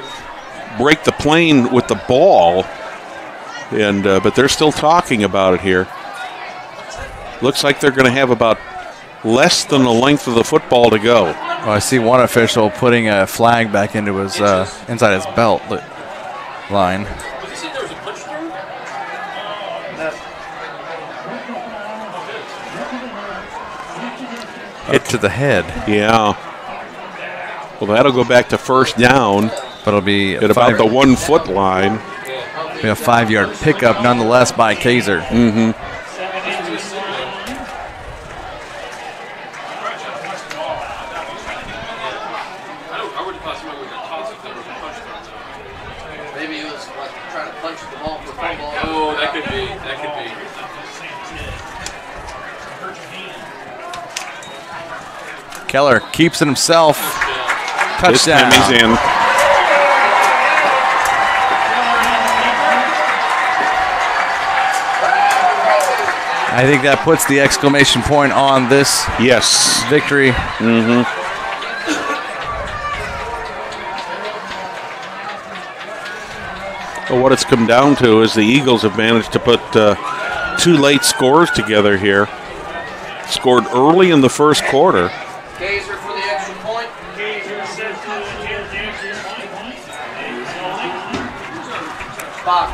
break the plane with the ball, and but they're still talking about it here. Looks like they're going to have about less than the length of the football to go. Well, I see one official putting a flag back into his inside his belt line. Hit to the head. Yeah. Well, that'll go back to first down. But it'll be at about the 1 foot line. Be a 5-yard pickup nonetheless by Kaiser. Maybe he was like trying to punch the ball for football. Oh, that could be. That could be. Keller keeps it himself. Touchdown. This time he's in. I think that puts the exclamation point on this victory. Well, what it's come down to is the Eagles have managed to put 2 late scores together here. Scored early in the first quarter. Kaiser for the extra point. Bach.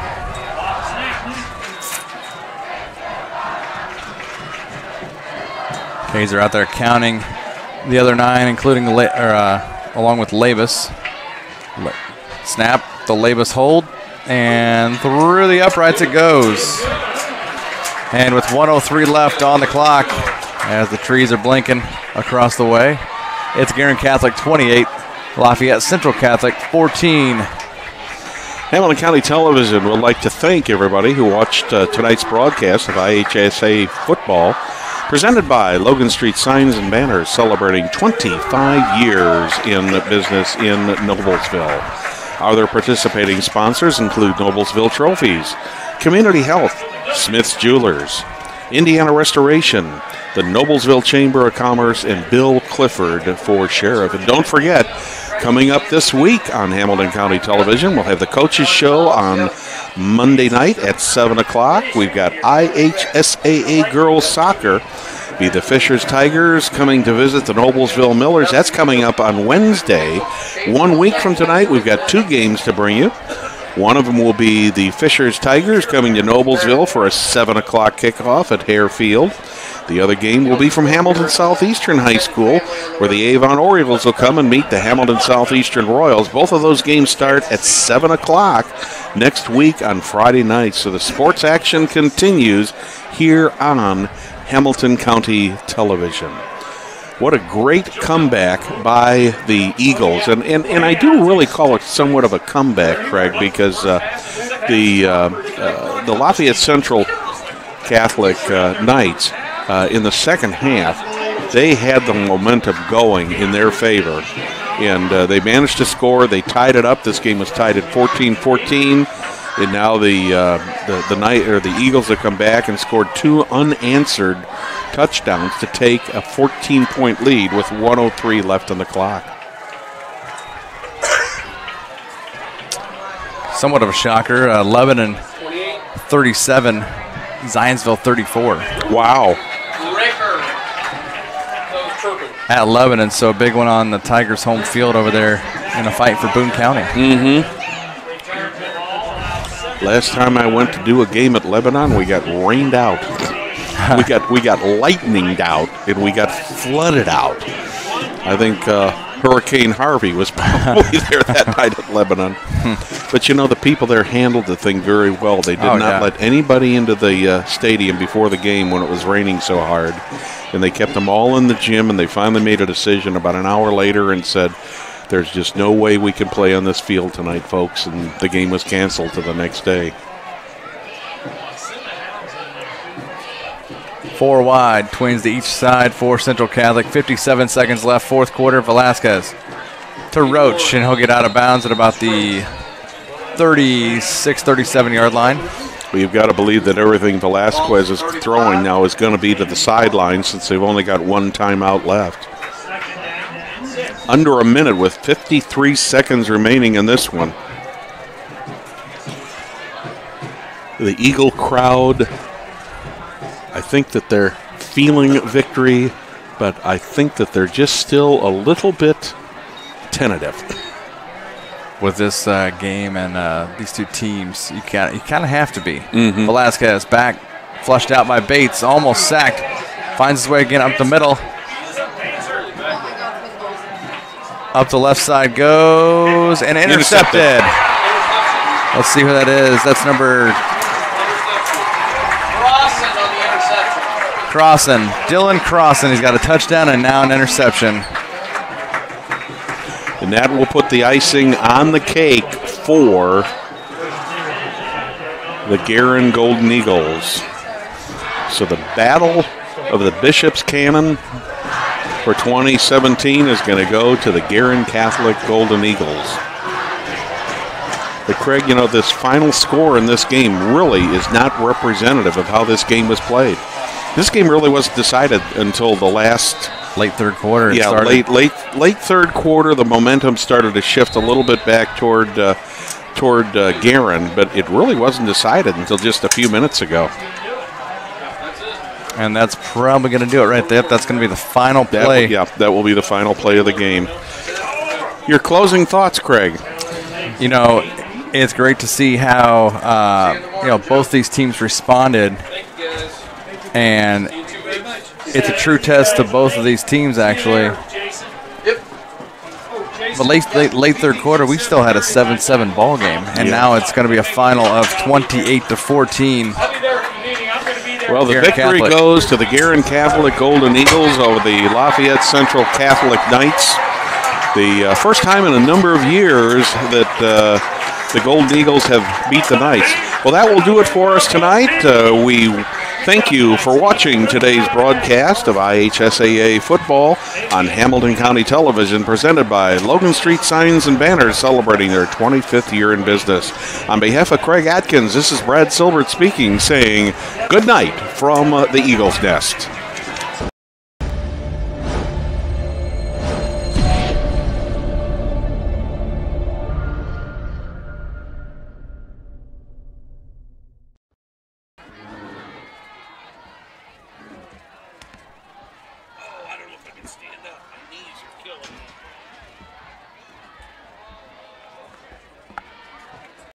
Kaiser out there counting the other 9, including along with Labus. Snap, the Labus hold, and through the uprights it goes. And with 1:03 left on the clock, as the trees are blinking across the way, it's Guerin Catholic 28, Lafayette Central Catholic 14. Hamilton County Television would like to thank everybody who watched tonight's broadcast of IHSAA football. Presented by Logan Street Signs and Banners, celebrating 25 years in business in Noblesville. Other participating sponsors include Noblesville Trophies, Community Health, Smith's Jewelers, Indiana Restoration, the Noblesville Chamber of Commerce, and Bill Clifford for Sheriff. And don't forget, coming up this week on Hamilton County Television, we'll have the Coaches Show on Monday night at 7 o'clock. We've got IHSAA Girls Soccer. Be the Fishers Tigers coming to visit the Noblesville Millers. That's coming up on Wednesday. 1 week from tonight, we've got 2 games to bring you. One of them will be the Fishers Tigers coming to Noblesville for a 7 o'clock kickoff at Hare Field. The other game will be from Hamilton Southeastern High School, where the Avon Orioles will come and meet the Hamilton Southeastern Royals. Both of those games start at 7 o'clock next week on Friday night. So the sports action continues here on Hamilton County Television. What a great comeback by the Eagles. And I do really call it somewhat of a comeback, Craig, because the Lafayette Central Catholic Knights, in the second half, they had the momentum going in their favor. And they managed to score. They tied it up. This game was tied at 14-14. And now the Eagles have come back and scored 2 unanswered touchdowns to take a 14-point lead with 1:03 left on the clock. Somewhat of a shocker. Lebanon 37, Zionsville 34. Wow. At Lebanon, so a big one on the Tigers' home field over there in a fight for Boone County. Mm-hmm. Last time I went to do a game at Lebanon, we got rained out. we got lightninged out, and we got flooded out. I think Hurricane Harvey was probably there that night at Lebanon. But, you know, the people there handled the thing very well. They did not let anybody into the stadium before the game when it was raining so hard. And they kept them all in the gym, and they finally made a decision about an hour later and said, there's just no way we can play on this field tonight, folks. And the game was canceled to the next day. 4 wide, Twins to each side for Central Catholic. 57 seconds left, fourth quarter. Velasquez to Roach, and he'll get out of bounds at about the 36, 37-yard line. Well, you've got to believe that everything Velasquez is throwing now is going to be to the sideline since they've only got 1 timeout left. Under a minute with 53 seconds remaining in this one. The Eagle crowd, I think that they're feeling victory, but I think that they're just still a little bit tentative. With this game and these two teams, you kind of have to be. Mm-hmm. Velasquez back, flushed out by Bates, almost sacked. Finds his way again up the middle. Up the left side goes and intercepted. Let's see who that is. That's number Crossan. Dylan Crossan. He's got a touchdown and now an interception. And that will put the icing on the cake for the Guerin Golden Eagles. So the battle of the Bishop's Cannon for 2017 is going to go to the Guerin Catholic Golden Eagles. But Craig, you know, this final score in this game really is not representative of how this game was played. This game really wasn't decided until the last late third quarter. Yeah, late third quarter. The momentum started to shift a little bit back toward Guerin, but it really wasn't decided until just a few minutes ago. And that's probably going to do it right there. That's going to be the final play. That will be the final play of the game. Your closing thoughts, Craig? You know, it's great to see how both these teams responded, and it's a true test to both of these teams, actually. But late third quarter, we still had a 7-7 ball game, and now it's going to be a final of 28-14. Well, the victory goes to the Guerin Catholic Golden Eagles over the Lafayette Central Catholic Knights. The first time in a number of years that the Golden Eagles have beat the Knights. Well, that will do it for us tonight. We Thank you for watching today's broadcast of IHSAA football on Hamilton County Television, presented by Logan Street Signs and Banners, celebrating their 25th year in business. On behalf of Craig Atkins, this is Brad Silbert speaking, saying good night from the Eagles Nest.